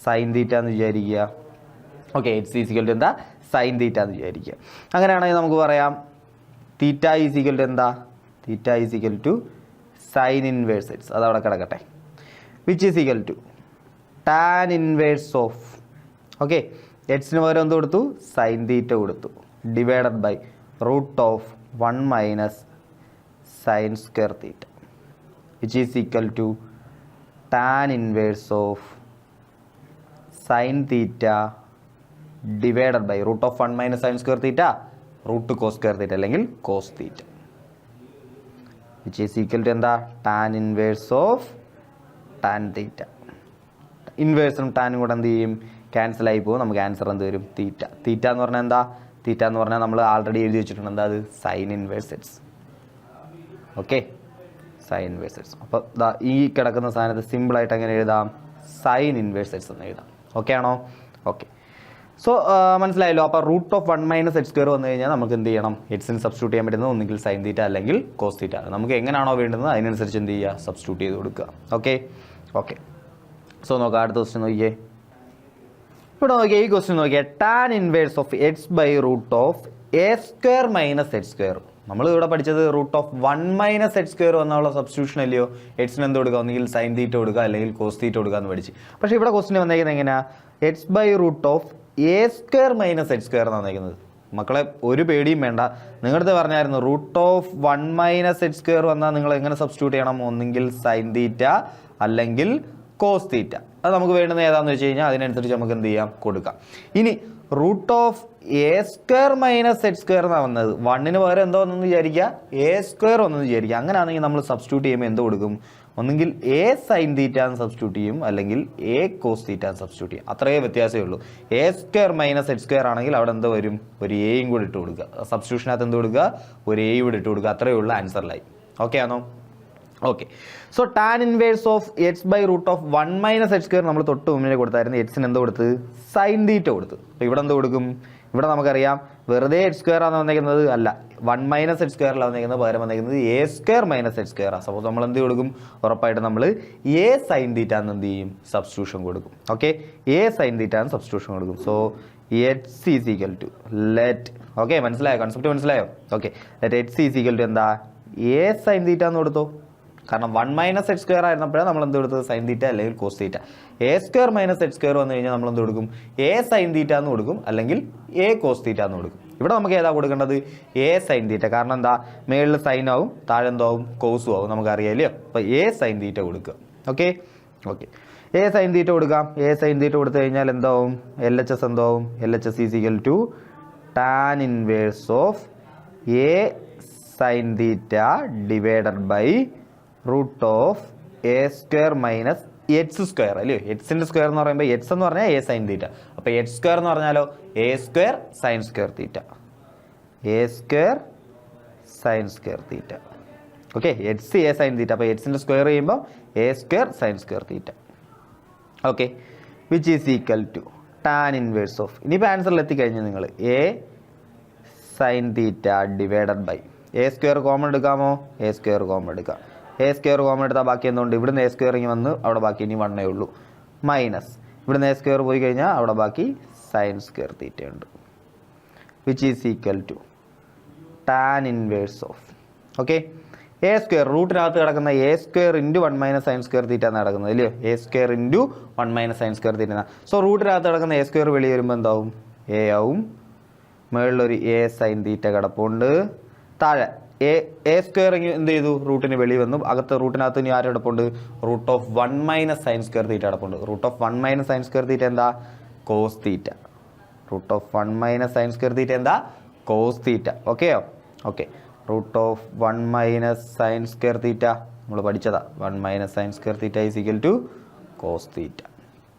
Speaker 1: സൈൻ തീറ്റ എന്ന് വിചാരിക്കുക. Okay, H C equal to എന്താ, സൈൻ തീറ്റ എന്ന് വിചാരിക്കുക. അങ്ങനെയാണെങ്കിൽ നമുക്ക് പറയാം തീറ്റ ഈസ് ഈക്വൽ ടു എന്താ, theta is equal to sine inverse x, അതവിടെ കിടക്കട്ടെ, which is equal to tan inverse of, okay, എക്സിന് പകരം എന്ത് കൊടുത്തു, സൈൻ തീറ്റ കൊടുത്തു, divided by root of 1 minus sine square theta, which is equal to tan inverse of sine theta divided by root of 1 minus sine square theta root cos square theta അല്ലെങ്കിൽ cos theta, which is equal to എന്താ, tan inverse of tan theta. ഇൻവേഴ്സും ടാനും കൂടെ എന്ത് ചെയ്യും, cancel ആയി പോകും. നമുക്ക് ആൻസർ എന്ത് വരും, തീറ്റ. തീറ്റ എന്ന് പറഞ്ഞാൽ എന്താ, തീറ്റ എന്ന് പറഞ്ഞാൽ നമ്മൾ ആൾറെഡി എഴുതി വെച്ചിട്ടുണ്ട്, എന്താ അത്, sign inverse x. Okay, sign inverse X. അപ്പോൾ ഈ കിടക്കുന്ന സാധനത്ത് സിമ്പിളായിട്ട് എങ്ങനെ എഴുതാം, സൈൻ ഇൻവേഴ്സ് എക്സ് എന്ന് എഴുതാം. ഓക്കെ ആണോ? ഓക്കെ, സോ മനസ്സിലായല്ലോ. അപ്പോൾ root of 1 minus x square വന്നു കഴിഞ്ഞാൽ നമുക്ക് എന്ത് ചെയ്യണം, എക്സിന് സബ്സ്റ്റിറ്റ്യൂട്ട് ചെയ്യാൻ പറ്റുന്നത് ഒന്നുകിൽ സൈൻ തീറ്റ അല്ലെങ്കിൽ കോസ് തീറ്റ. നമുക്ക് എങ്ങനെയാണോ വേണ്ടുന്നത് അതിനനുസരിച്ച് എന്ത് ചെയ്യുക, സബ്സ്റ്റിറ്റ്യൂട്ട് ചെയ്ത് കൊടുക്കുക. ഓക്കെ ഓക്കെ, സോ നോക്കാം അടുത്ത ക്വസ്റ്റ്യൻ നോക്കിയേ. ഇവിടെ നോക്കിയാൽ ഈ ക്വസ്റ്റ്യൻ നോക്കിയാൽ tan inverse of x by root of A square minus x square. നമ്മൾ ഇവിടെ പഠിച്ചത് root of 1 minus x square വന്നുള്ള സബ്സ്റ്റിറ്റ്യൂഷൻ അല്ലയോ, എക്സിന് എന്ത് കൊടുക്കുക, ഒന്നുകിൽ സൈൻ തീറ്റ കൊടുക്കുക അല്ലെങ്കിൽ കോസ് തീറ്റ കൊടുക്കുക എന്ന് പഠിച്ച്. പക്ഷേ ഇവിടെ ക്വസ്റ്റ്യൻ വന്നേക്കുന്നത് എങ്ങനെയാ, x by root of A square minus x square എന്നാണ് വന്നേക്കുന്നത്. മക്കളെ ഒരു പേടിയും വേണ്ട, നിങ്ങളുടെ പറഞ്ഞായിരുന്നു root of 1 minus x square വന്നാൽ നിങ്ങൾ എങ്ങനെ സബ്സ്റ്റിറ്റ്യൂട്ട് ചെയ്യണം, ഒന്നുകിൽ സൈൻ തീറ്റ അല്ലെങ്കിൽ കോസ് തീറ്റ. അത് നമുക്ക് വേണ്ടുന്നത് ഏതാണെന്ന് വെച്ച് കഴിഞ്ഞാൽ അതിനനുസരിച്ച് നമുക്ക് എന്ത് ചെയ്യാം, കൊടുക്കാം. ഇനി root of A square minus x square എന്നാണ് വന്നത്, 1ന് പകരം എന്തോ ഒന്നെന്ന് വിചാരിക്കുക, എ സ്ക്വയർ ഒന്നെന്ന് വിചാരിക്കുക. അങ്ങനെയാണെങ്കിൽ നമ്മൾ സബ്സ്റ്റിറ്റ്യൂട്ട് ചെയ്യുമ്പോൾ എന്ത് കൊടുക്കും, ഒന്നെങ്കിൽ എ സൈൻ തീറ്റ എന്ന് സബ്സ്റ്റിറ്റ്യൂട്ട് ചെയ്യും അല്ലെങ്കിൽ എ കോസ് തീറ്റ എന്ന് സബ്സ്റ്റിറ്റ്യൂട്ട് ചെയ്യും. അത്രയേ വ്യത്യാസമേ ഉള്ളൂ. A square minus x square ആണെങ്കിൽ അവിടെ എന്തോ വരും, ഒരു എയും കൂടി ഇട്ട് കൊടുക്കുക. സബ്സ്റ്റിറ്റ്യൂഷനകത്ത് എന്ത് കൊടുക്കുക, ഒരു എയും കൂടി ഇട്ട് കൊടുക്കുക. അത്രയേ ഉള്ളൂ, ആൻസറിലായി. ഓക്കെ ആണോ? Okay, so tan inverse of x by root of 1 minus x square നമ്മൾ തൊട്ട് മുന്നേ കൊടുത്തായിരുന്നു. എക്സിന് എന്തോ കൊടുത്ത്, സൈൻ തീറ്റ കൊടുത്ത്. അപ്പോൾ ഇവിടെ എന്ത് കൊടുക്കും, ഇവിടെ നമുക്കറിയാം വെറുതെ എക്സ് സ്ക്വയർ ആണ് വന്നേക്കുന്നത്, അല്ല 1 മൈനസ് എക്സ് സ്ക്വയറിലാണ് വന്നേക്കുന്നത്, പകരം വന്നേക്കുന്നത് A square minus x square ആണ്. സപ്പോസ് നമ്മൾ എന്ത് കൊടുക്കും, ഉറപ്പായിട്ട് നമ്മൾ എ സൈൻ തീറ്റ എന്ന് എന്ത് ചെയ്യും, സബ്സ്റ്റിറ്റ്യൂഷൻ കൊടുക്കും. ഓക്കെ, എ സൈൻ തീറ്റ എന്ന് സബ്സ്റ്റിറ്റ്യൂഷൻ കൊടുക്കും. So H is equal to let, okay മനസ്സിലായോ, കൺസെപ്റ്റ് മനസ്സിലായോ? Okay, let H is equal to എന്താ, എ സൈൻ തീറ്റ എന്ന് കൊടുത്തോ. കാരണം 1 മൈനസ് എക്സ് സ്ക്വയർ ആയിരുന്നപ്പോഴാണ് നമ്മൾ എന്ത് കൊടുത്തത്, സൈൻ തീറ്റ അല്ലെങ്കിൽ cos theta. A square minus x square വന്നു കഴിഞ്ഞാൽ നമ്മൾ എന്ത് കൊടുക്കും, എ സൈൻ തീറ്റ എന്ന് കൊടുക്കും അല്ലെങ്കിൽ എ കോസ് തീറ്റ എന്ന് കൊടുക്കും. ഇവിടെ നമുക്ക് ഏതാ കൊടുക്കേണ്ടത്, എ സൈൻ തീറ്റ. കാരണം എന്താ, മേളിൽ സൈൻ ആവും, താഴെ എന്താവും, കോസും ആവും, നമുക്കറിയാമല്ലോ. അപ്പോൾ എ സൈൻ തീറ്റ കൊടുക്കുക. Okay okay, A sine theta കൊടുക്കാം. എ സൈൻ തീറ്റ കൊടുത്തു കഴിഞ്ഞാൽ എന്താവും, എൽ എച്ച് എസ് എന്താവും, L H S is equal to tan inverse of A sine theta divided by root of A square minus x square അല്ലയോ. എക്സിൻ്റെ square എന്ന് പറയുമ്പോൾ X എന്ന് പറഞ്ഞാൽ എ സൈൻ തീറ്റ. അപ്പോൾ എക്സ് സ്ക്വയർ എന്ന് പറഞ്ഞാലോ a square sine square theta, A square sine square theta. Okay, x a sine theta. അപ്പോൾ എക്സിൻ്റെ സ്ക്വയർ ചെയ്യുമ്പോൾ a square sine square theta. Okay, which is equal to tan inverse of, ഇനിയിപ്പോൾ ആൻസറിൽ എത്തിക്കഴിഞ്ഞാൽ നിങ്ങൾ a sine theta divided by a square common എടുക്കാമോ, a square common എടുക്കാം. A square common എടുത്താൽ ബാക്കി എന്തുകൊണ്ട്, ഇവിടുന്ന് എ സ്ക്വയർ ഇങ്ങനെ വന്ന് അവിടെ ബാക്കി ഇനി 1 ഉള്ളൂ, മൈനസ് ഇവിടുന്ന് എ സ്ക്വയർ പോയി കഴിഞ്ഞാൽ അവിടെ ബാക്കി സൈൻ സ്ക്വയർ തീറ്റ ഉണ്ട്, which is equal to tan inverse of. Okay, a square റൂട്ടിനകത്ത് കിടക്കുന്ന a square into 1 minus sine square theta എന്ന് നടക്കുന്നത് അല്ലയോ, a square into 1 minus sine square theta. So റൂട്ടിനകത്ത് കിടക്കുന്ന എ സ്ക്വയർ വെളി വരുമ്പോൾ എന്താവും, എ ആവും, മുകളിലൊരു എ സൈൻ തീറ്റ കിടപ്പുണ്ട്, താഴെ എ സ്ക്വയർ എന്ത് ചെയ്തു, റൂട്ടിന് വെളി വന്നു, അകത്ത് റൂട്ടിനകത്ത് ഇനി ആരും കിടപ്പുണ്ട്, root of 1 minus sine square theta കിടപ്പുണ്ട്. Root of 1 minus sine square theta എന്താ, cos theta. Root of 1 minus sine square theta എന്താ, കോസ് തീറ്റ. ഓക്കെയോ? Okay, root of 1 minus sine square theta നമ്മൾ പഠിച്ചതാ, 1 minus sine square theta is equal to cos theta.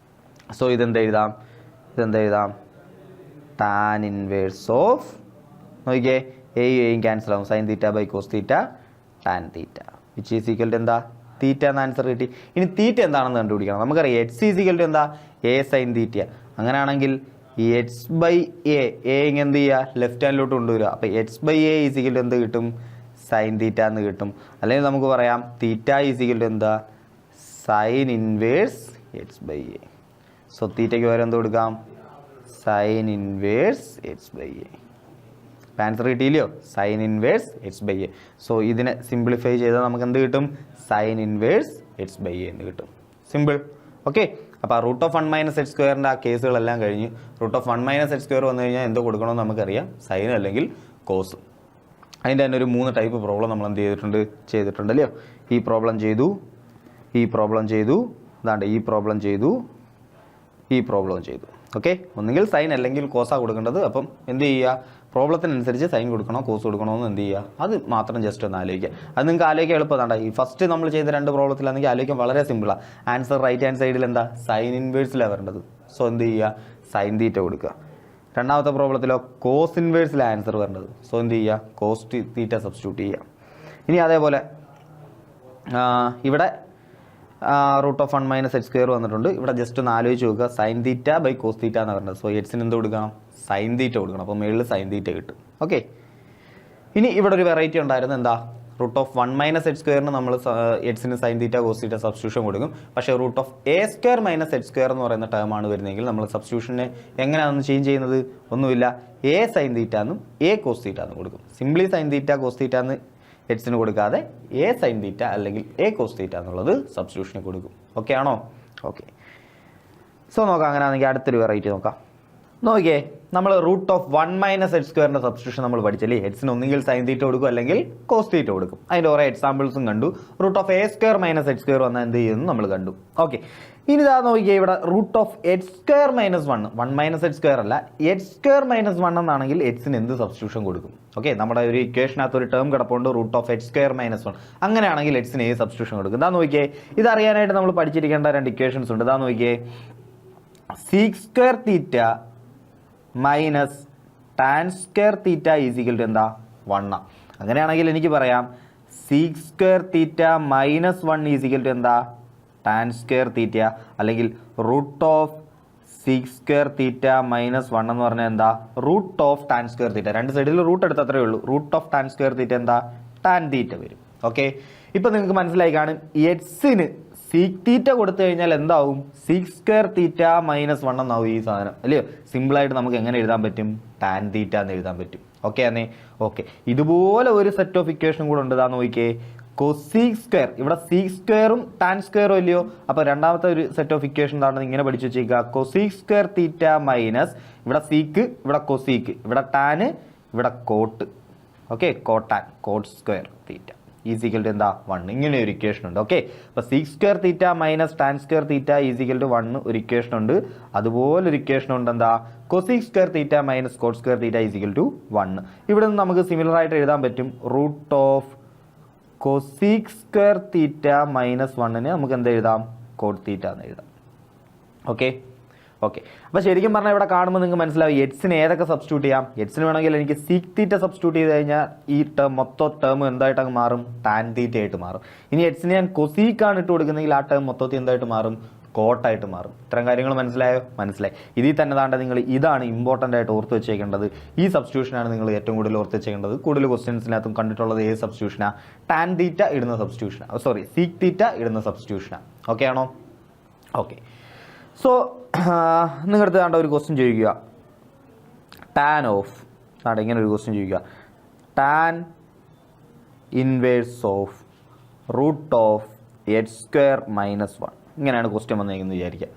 Speaker 1: So ഇതെന്ത് എഴുതാം, tan inverse of, നോക്കിയേ എയും cancel ആവും, sine theta by cos theta tan theta, which is equal to എന്താ, തീറ്റ എന്ന answer കിട്ടി. ഇനി തീറ്റ എന്താണെന്ന് കണ്ടുപിടിക്കണം. നമുക്കറിയാം എച്ച് ഈസ് ഈക്വൽ ടു എന്താ, എ സൈൻ തീറ്റ. അങ്ങനെയാണെങ്കിൽ ഈ എച്ച് ബൈ എ ഇങ്ങനെ എന്ത് ചെയ്യുക, ലെഫ്റ്റ് ഹാൻഡിലോട്ട് കൊണ്ടുവരിക. അപ്പോൾ h by a is equal to എന്ത് കിട്ടും, സൈൻ തീറ്റ എന്ന് കിട്ടും. അല്ലെങ്കിൽ നമുക്ക് പറയാം തീറ്റ ഈസ് ഈക്വൽ ടു എന്താ sine inverse x by a. So തീറ്റയ്ക്ക് പകരം എന്ത് കൊടുക്കാം sine inverse x by a. Answer കിട്ടിയില്ലയോ sine inverse x by a. So ഇതിനെ സിംപ്ലിഫൈ ചെയ്താൽ നമുക്ക് എന്ത് കിട്ടും sine inverse x by a എന്ന് കിട്ടും. സിമ്പിൾ. ഓക്കെ, അപ്പോൾ റൂട്ട് ഓഫ് 1 മൈനസ് എക്സ് സ്ക്വയറിൻ്റെ ആ കേസുകളെല്ലാം കഴിഞ്ഞ് root of 1 minus x square വന്നു കഴിഞ്ഞാൽ എന്തോ കൊടുക്കണമെന്ന് നമുക്കറിയാം, സൈൻ അല്ലെങ്കിൽ കോസ്. അതിൻ്റെ തന്നെ ഒരു 3 ടൈപ്പ് പ്രോബ്ലം നമ്മൾ എന്ത് ചെയ്തിട്ടുണ്ട് അല്ലയോ. ഈ പ്രോബ്ലം ചെയ്തു, ഈ പ്രോബ്ലം ചെയ്തു, അതാണ്ട് ഈ പ്രോബ്ലം ചെയ്തു, ഈ പ്രോബ്ലം ചെയ്തു. ഓക്കെ, ഒന്നുകിൽ സൈൻ അല്ലെങ്കിൽ കോസാണ് കൊടുക്കേണ്ടത്. അപ്പം എന്ത് ചെയ്യുക, പ്രോബ്ലത്തിനനുസരിച്ച് സൈൻ കൊടുക്കണോ കോസ് കൊടുക്കണോ എന്ന് എന്ത് ചെയ്യുക, അത് മാത്രം ജസ്റ്റ് ഒന്ന് ആലോചിക്കുക. അത് നിങ്ങൾക്ക് ആലോചിക്കാൻ എളുപ്പമാണ്. ഈ ഫസ്റ്റ് നമ്മൾ ചെയ്ത 2 പ്രോബ്ലത്തിലാണെങ്കിൽ ആലോചിക്കാൻ വളരെ സിമ്പിളാണ്. ആൻസർ റൈറ്റ് ഹാൻഡ് സൈഡിൽ എന്താ സൈൻ ഇൻവേഴ്സിലാണ് വരേണ്ടത്. സോ എന്ത് ചെയ്യുക സൈൻ തീറ്റ കൊടുക്കുക. രണ്ടാമത്തെ പ്രോബ്ലത്തിലോ കോസ് ഇൻവേഴ്സിലാണ് ആൻസർ വരേണ്ടത്. സോ എന്ത് ചെയ്യുക കോസ് തീറ്റ സബ്സ്റ്റിറ്റ്യൂട്ട് ചെയ്യുക. ഇനി അതേപോലെ ഇവിടെ root of 1 minus x square വന്നിട്ടുണ്ട്. ഇവിടെ ജസ്റ്റ് ഒന്ന് ആലോചിച്ച് നോക്കുക, sine theta by cos theta എന്ന് പറയുന്നത്. സോ എക്സിന് എന്ത് കൊടുക്കണം സൈൻ തീറ്റ കൊടുക്കണം. അപ്പോൾ മേളിൽ സൈൻ തീറ്റ കിട്ടും. ഓക്കെ, ഇനി ഇവിടെ ഒരു വെറൈറ്റി ഉണ്ടായിരുന്നു. എന്താ റൂട്ട് ഓഫ് 1 മൈനസ് എക്സ് സ്ക്വയറിന് നമ്മൾ എക്സിന് sine theta cos theta substitution കൊടുക്കും. പക്ഷേ root of A square minus x square എന്ന് പറയുന്ന ടേമാണ് വരുന്നതെങ്കിൽ നമ്മൾ സബ്സ്റ്റിറ്റ്യൂഷനെ എങ്ങനെയാണെന്ന് ചേഞ്ച് ചെയ്യുന്നത്, ഒന്നുമില്ല, എ സൈൻ തീറ്റ എന്നും എ കോസ് തീറ്റ എന്നും കൊടുക്കും. Simply sine theta cos theta എന്ന് എക്സിന് കൊടുക്കാതെ എ സൈൻ തീറ്റ അല്ലെങ്കിൽ എ കോസ് തീറ്റ എന്നുള്ളത് സബ്സ്റ്റിറ്റ്യൂഷന് കൊടുക്കും. ഓക്കെ ആണോ? ഓക്കെ, സോ നോക്കാം. അങ്ങനെയാണെങ്കിൽ അടുത്തൊരു വെറൈറ്റി നോക്കാം. നോക്കിയേ, നമ്മൾ റൂട്ട് ഓഫ് 1 മൈനസ് എക്സ് സ്ക്വയറിൻ്റെ സബ്സ്റ്റിറ്റ്യൂഷൻ നമ്മൾ പഠിച്ചല്ലേ. എക്സിന് ഒന്നുകിൽ സൈൻ തീറ്റ കൊടുക്കും അല്ലെങ്കിൽ കോസ് തീറ്റ കൊടുക്കും. അതിൻ്റെ കുറേ എക്സാമ്പിൾസും കണ്ടു. Root of A square minus x square വന്നാൽ എന്ത് ചെയ്യുന്നു നമ്മൾ കണ്ടു. ഓക്കെ, ഇനി ഇതാ നോക്കിയേ, ഇവിടെ root of x square minus 1 minus x square അല്ല, എക്സ് സ്ക്വയർ മൈനസ് 1 എന്നാണെങ്കിൽ എക്സിന് എന്ത് സബ്സ്റ്റിറ്റ്യൂഷൻ കൊടുക്കും? ഓക്കെ, നമ്മുടെ ഒരു ഇക്വേഷനകത്ത് ഒരു ടേം കിടപ്പുണ്ട് root of x square minus 1. അങ്ങനെയാണെങ്കിൽ എക്സിന് ഏത് സബ്സ്റ്റിറ്റ്യൂഷൻ കൊടുക്കും? ഇതാ നോക്കിയേ, ഇതറിയാനായിട്ട് നമ്മൾ പഠിച്ചിരിക്കേണ്ട 2 ഇക്വേഷൻസ് ഉണ്ട്. ഇതാ നോക്കിയേ, sec square theta minus tan square theta is equal to എന്താ 1. അങ്ങനെയാണെങ്കിൽ എനിക്ക് പറയാം sec square theta minus 1 is equal to എന്താ ടാൻ സ്ക്വയർ തീറ്റ, അല്ലെങ്കിൽ root of sec square theta minus 1 എന്ന് പറഞ്ഞാൽ എന്താ root of tan square theta. 2 സൈഡിൽ റൂട്ട് എടുത്ത് അത്രയേ ഉള്ളൂ. Root of tan square theta എന്താ ടാൻ തീറ്റ വരും. ഓക്കെ, ഇപ്പം നിങ്ങൾക്ക് മനസ്സിലായി കാണും, എക്സിന് സീക്ക് തീറ്റ കൊടുത്തു കഴിഞ്ഞാൽ എന്താവും സീക്ക് സ്ക്വയർ തീറ്റ മൈനസ് 1 എന്നാവും ഈ സാധനം അല്ലയോ. സിമ്പിളായിട്ട് നമുക്ക് എങ്ങനെ എഴുതാൻ പറ്റും, ടാൻ തീറ്റ എന്ന് എഴുതാൻ പറ്റും. ഓക്കെ ആണേ? ഓക്കെ, ഇതുപോലെ ഒരു സെറ്റ് ഓഫ് ഇക്വേഷൻ കൂടെ ഉണ്ട്. ഇതാ നോക്കിയേ, കൊസീക് സ്ക്വയർ, ഇവിടെ സീക്ക് സ്ക്വയറും ടാൻ സ്ക്വയറും അല്ലയോ. അപ്പോൾ രണ്ടാമത്തെ ഒരു സെറ്റ് ഓഫ് ഇക്വേഷൻ എന്താണെന്ന് ഇങ്ങനെ പഠിച്ചു വെച്ചേക്കുക, കൊസീക് സ്ക്വയർ തീറ്റ മൈനസ് ഇവിടെ സീക്ക് ഇവിടെ കൊസീക്ക് ഇവിടെ ടാന് ഇവിടെ cot. Okay, cotan cot square theta is equal to എന്താ 1. ഇങ്ങനെ ഒരു ഇക്വേഷൻ ഉണ്ട്. ഓക്കെ, അപ്പോൾ sec square theta minus tan square theta is equal to 1 ഒരു ഇക്വേഷൻ ഉണ്ട്. അതുപോലെ ഒരു ഇക്വേഷൻ ഉണ്ട് എന്താ cosec square theta minus cot square theta is equal to 1. ഇവിടെ നിന്ന് നമുക്ക് സിമിലർ ആയിട്ട് എഴുതാൻ പറ്റും root of cosec square theta minus 1 നമുക്ക് എന്ത് എഴുതാം കോട്ട് തീറ്റ എന്ന് എഴുതാം. ഓക്കെ ഓക്കെ, അപ്പോൾ ശരിക്കും പറഞ്ഞാൽ ഇവിടെ കാണുമ്പോൾ നിങ്ങൾക്ക് മനസ്സിലാവും എക്സിന് ഏതൊക്കെ സബ്സ്റ്റിറ്റ്യൂട്ട് ചെയ്യാം. എക്സിന് വേണമെങ്കിൽ എനിക്ക് സീക്ക് തീറ്റ സബ്സ്റ്റിറ്റ്യൂട്ട് ചെയ്ത് കഴിഞ്ഞാൽ ഈ ടേം മൊത്തം ടേം എന്തായിട്ട് അങ്ങ് മാറും ടാൻ തീറ്റ ആയിട്ട് മാറും. ഇനി എക്സിന് ഞാൻ കൊസീക്കാണ് ഇട്ട് കൊടുക്കുന്നെങ്കിൽ ആ ടേം മൊത്തത്തിൽ എന്തായിട്ട് മാറും കോട്ടായിട്ട് മാറും. ഇത്തരം കാര്യങ്ങൾ മനസ്സിലായോ? മനസ്സിലായി. ഇതിൽ തന്നെ താണ്ട നിങ്ങൾ ഇതാണ് ഇമ്പോർട്ടൻ്റ് ആയിട്ട് ഓർത്ത് വെച്ചേക്കേണ്ടത്. ഈ സബ്സ്റ്റിറ്റ്യൂഷനാണ് നിങ്ങൾ ഏറ്റവും കൂടുതൽ ഓർത്ത് വെച്ചേക്കേണ്ടത്. കൂടുതൽ ക്വസ്റ്റ്യൻസിനകത്തും കണ്ടിട്ടുള്ളത് ഏത് സബ്സ്റ്റിറ്റ്യൂഷനാണ്? ടാൻ തീറ്റ ഇടുന്ന സബ്സ്റ്റിറ്റ്യൂഷനാണ്, സോറി സീക്ക് തീറ്റ ഇടുന്ന സബ്സ്റ്റിറ്റ്യൂഷനാണ്. ഓക്കെ ആണോ? ഓക്കെ, സോ നിങ്ങളടുത്ത് വേണ്ട ഒരു ക്വസ്റ്റ്യൻ ചോദിക്കുക, ടാൻ ഓഫ് ഇങ്ങനെ ഒരു ക്വസ്റ്റ്യൻ ചോദിക്കുക, tan inverse of root of x square minus 1. ഇങ്ങനെയാണ് ക്വസ്റ്റ്യൻ വന്നേക്കുന്നത് വിചാരിക്കുക.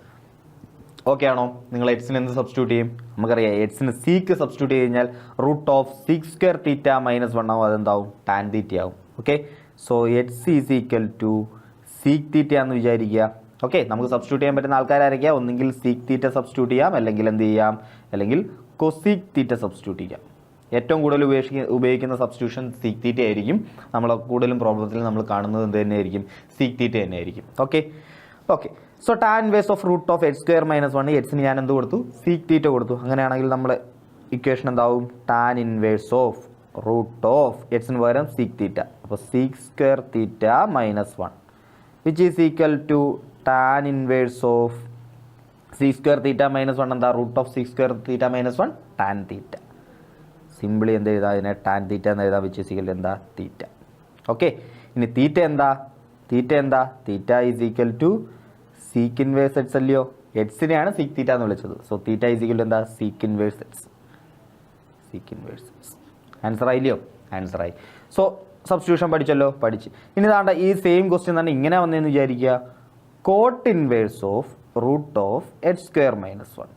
Speaker 1: ഓക്കെ ആണോ? നിങ്ങൾ എക്സിന് എന്ത് സബ്സ്റ്റിറ്റ്യൂട്ട് ചെയ്യും? നമുക്കറിയാം എക്സിന് സീക്ക് സബ്സ്റ്റിറ്റ്യൂട്ട് ചെയ്ത് കഴിഞ്ഞാൽ root of sec square theta minus 1 ആവും, അതെന്താവും ടാൻ തീറ്റ ആവും. Okay, so x is equal to sec theta എന്ന് വിചാരിക്കുക. ഓക്കെ, നമുക്ക് സബ്സ്റ്റിറ്റ്യൂട്ട് ചെയ്യാൻ പറ്റുന്ന ആൾക്കാരായിരിക്കാം. ഒന്നെങ്കിൽ സീക്ക് തീറ്റ സബ്സ്റ്റിറ്റ്യൂട്ട് ചെയ്യാം, അല്ലെങ്കിൽ എന്ത് ചെയ്യാം, അല്ലെങ്കിൽ കൊസീക്ക് തീറ്റ സബ്സ്റ്റിറ്റ്യൂട്ട് ചെയ്യാം. ഏറ്റവും കൂടുതൽ ഉപയോഗിക്കുന്ന സബ്സ്റ്റിറ്റ്യൂഷൻ സീക്ക് തീറ്റ ആയിരിക്കും. നമ്മൾ കൂടുതലും പ്രോബ്ലത്തിൽ നമ്മൾ കാണുന്നത് എന്ത് തന്നെയായിരിക്കും സീക്ക് തീറ്റ തന്നെയായിരിക്കും. Okay okay, so tan inverse of root of x square minus 1 എക്സിന് ഞാൻ എന്ത് കൊടുത്തു സീക്ക് തീറ്റ കൊടുത്തു. അങ്ങനെയാണെങ്കിൽ നമ്മുടെ ഇക്വേഷൻ എന്താവും tan inverse of root of എക്സിന് പകരം സീക്ക് തീറ്റ. അപ്പോൾ sec square theta minus 1 which is equal to tan inverse of sec square theta minus 1 എന്താ root of sec square theta minus 1 tan theta. Simply എന്ത് എഴുതാം, അതിനെ tan theta എന്ന് എഴുതാം, which is equal എന്താ തീറ്റ. Okay. ഇനി theta എന്താ? Theta is equal to sec inverse x അല്ലയോ? എക്സിനെയാണ് സീക്ക് തീറ്റ എന്ന് വിളിച്ചത്. So theta is equal to എന്താ? Sec inverse x. ആൻസർ ആയില്ലയോ? ആൻസർ ആയി. സോ സബ്സ്റ്റിറ്റ്യൂഷൻ പഠിച്ചല്ലോ, പഠിച്ച്. ഇനി താണ്ട ഈ സെയിം ക്വസ്റ്റ്യൻ തന്നെ ഇങ്ങനെ വന്നതെന്ന് വിചാരിക്കുക, cot inverse of root of H square minus 1.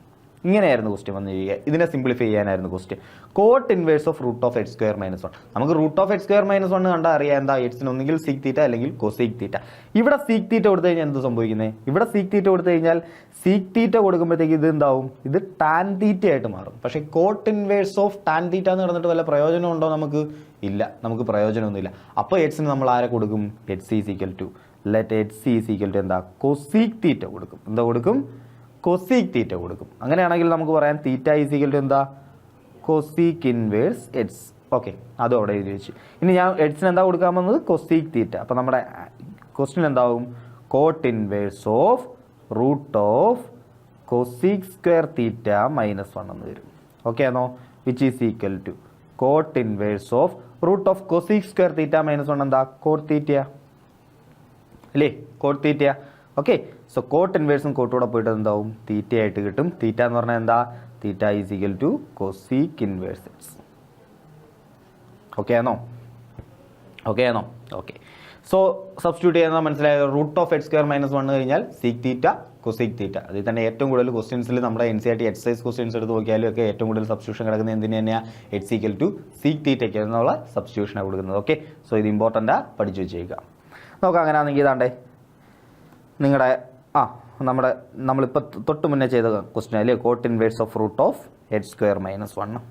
Speaker 1: ഇങ്ങനെയായിരുന്നു ക്വസ്റ്റ്യൻ വന്നിരിക്കുക. ഇതിനെ സിംപ്ലിഫൈ ചെയ്യാനായിരുന്നു question. Cot inverse of root of H square minus 1. നമുക്ക് root of H square minus 1 കണ്ടാൽ അറിയാം എന്താ? എക്സിന് ഒന്നുകിൽ സീക്ക് തീറ്റ അല്ലെങ്കിൽ കൊസീക്ക് തീറ്റ. ഇവിടെ സീക്ക് തീറ്റ കൊടുത്തു കഴിഞ്ഞാൽ എന്ത് സംഭവിക്കുന്നത്? ഇവിടെ സീക്ക് തീറ്റ കൊടുത്തു കഴിഞ്ഞാൽ സീക്ക് തീറ്റ കൊടുക്കുമ്പോഴത്തേക്ക് ഇത് എന്താവും? ഇത് ടാൻ തീറ്റ ആയിട്ട് മാറും. പക്ഷേ coat inverse of tan theta എന്ന് പറഞ്ഞിട്ട് വല്ല പ്രയോജനം ഉണ്ടോ? നമുക്ക് ഇല്ല, നമുക്ക് പ്രയോജനമൊന്നുമില്ല. അപ്പോൾ എക്സിന് നമ്മൾ ആരെ കൊടുക്കും? H is equal to H is equal to എന്താ? കൊസീക്ക് തീറ്റ കൊടുക്കും. എന്താ കൊടുക്കും? കൊസീക്ക് തീറ്റ കൊടുക്കും. അങ്ങനെയാണെങ്കിൽ നമുക്ക് പറയാം തീറ്റ ഈസ് ഈക്വൽ ടു എന്താ? Cosec inverse H. ഓക്കെ, അതും അവിടെ എഴുതി വെച്ചു. ഇനി ഞാൻ എച്ചിന് എന്താ കൊടുക്കാൻ വന്നത്? Cosec theta. അപ്പോൾ നമ്മുടെ ക്വസ്റ്റ്യൻ എന്താവും? Cot inverse of root of cosec square theta minus 1 എന്ന് വരും. ഓക്കെ ആണോ? Which is equal to cot inverse of root of cosec square theta minus 1 എന്താ? കോട്ട് തീറ്റ അല്ലേ? Cot theta. Okay. So cot ഇൻവേഴ്സും കോട്ടൂടെ പോയിട്ട് എന്താവും? തീറ്റ ആയിട്ട് കിട്ടും. തീറ്റ എന്ന് പറഞ്ഞാൽ എന്താ? Theta is equal to cosec inverse x. Okay ആണോ? ഓക്കെ. സോ സബ്സ്റ്റിറ്റ്യൂട്ട് ചെയ്യുന്നത് മനസ്സിലായോ? Root of H square minus 1 കഴിഞ്ഞാൽ സീക്ക് തീറ്റ, കൊസീക്ക് തീറ്റ. അതിൽ തന്നെ ഏറ്റവും കൂടുതൽ ക്വസ്റ്റ്യൻസിൽ നമ്മുടെ NCERT എക്സസൈസ് ക്വസ്റ്റ്യൻസ് എടുത്ത് നോക്കിയാലും ഒക്കെ ഏറ്റവും കൂടുതൽ സബ്സ്റ്റിറ്റ്യൂഷൻ കിടക്കുന്നത് എന്തിന് തന്നെയാണ്? എച്ച് ഈക്വൽ ടു സീക്ക് തീറ്റയ്ക്ക് എന്നുള്ള സബ്സ്റ്റിറ്റ്യൂഷനാണ് കൊടുക്കുന്നത്. ഓക്കെ. സോ ഇത് ഇമ്പോർട്ടൻ്റാണ്, പഠിച്ചു വെച്ചേക്കുക. നോക്കാം. അങ്ങനെയാണെങ്കിൽ ഇതാണ്ടേ നിങ്ങളുടെ നമ്മളിപ്പോൾ തൊട്ട് മുന്നേ ചെയ്ത ക്വസ്റ്റ്യൻ അല്ലേ? Cot inverse of root of H square minus 1.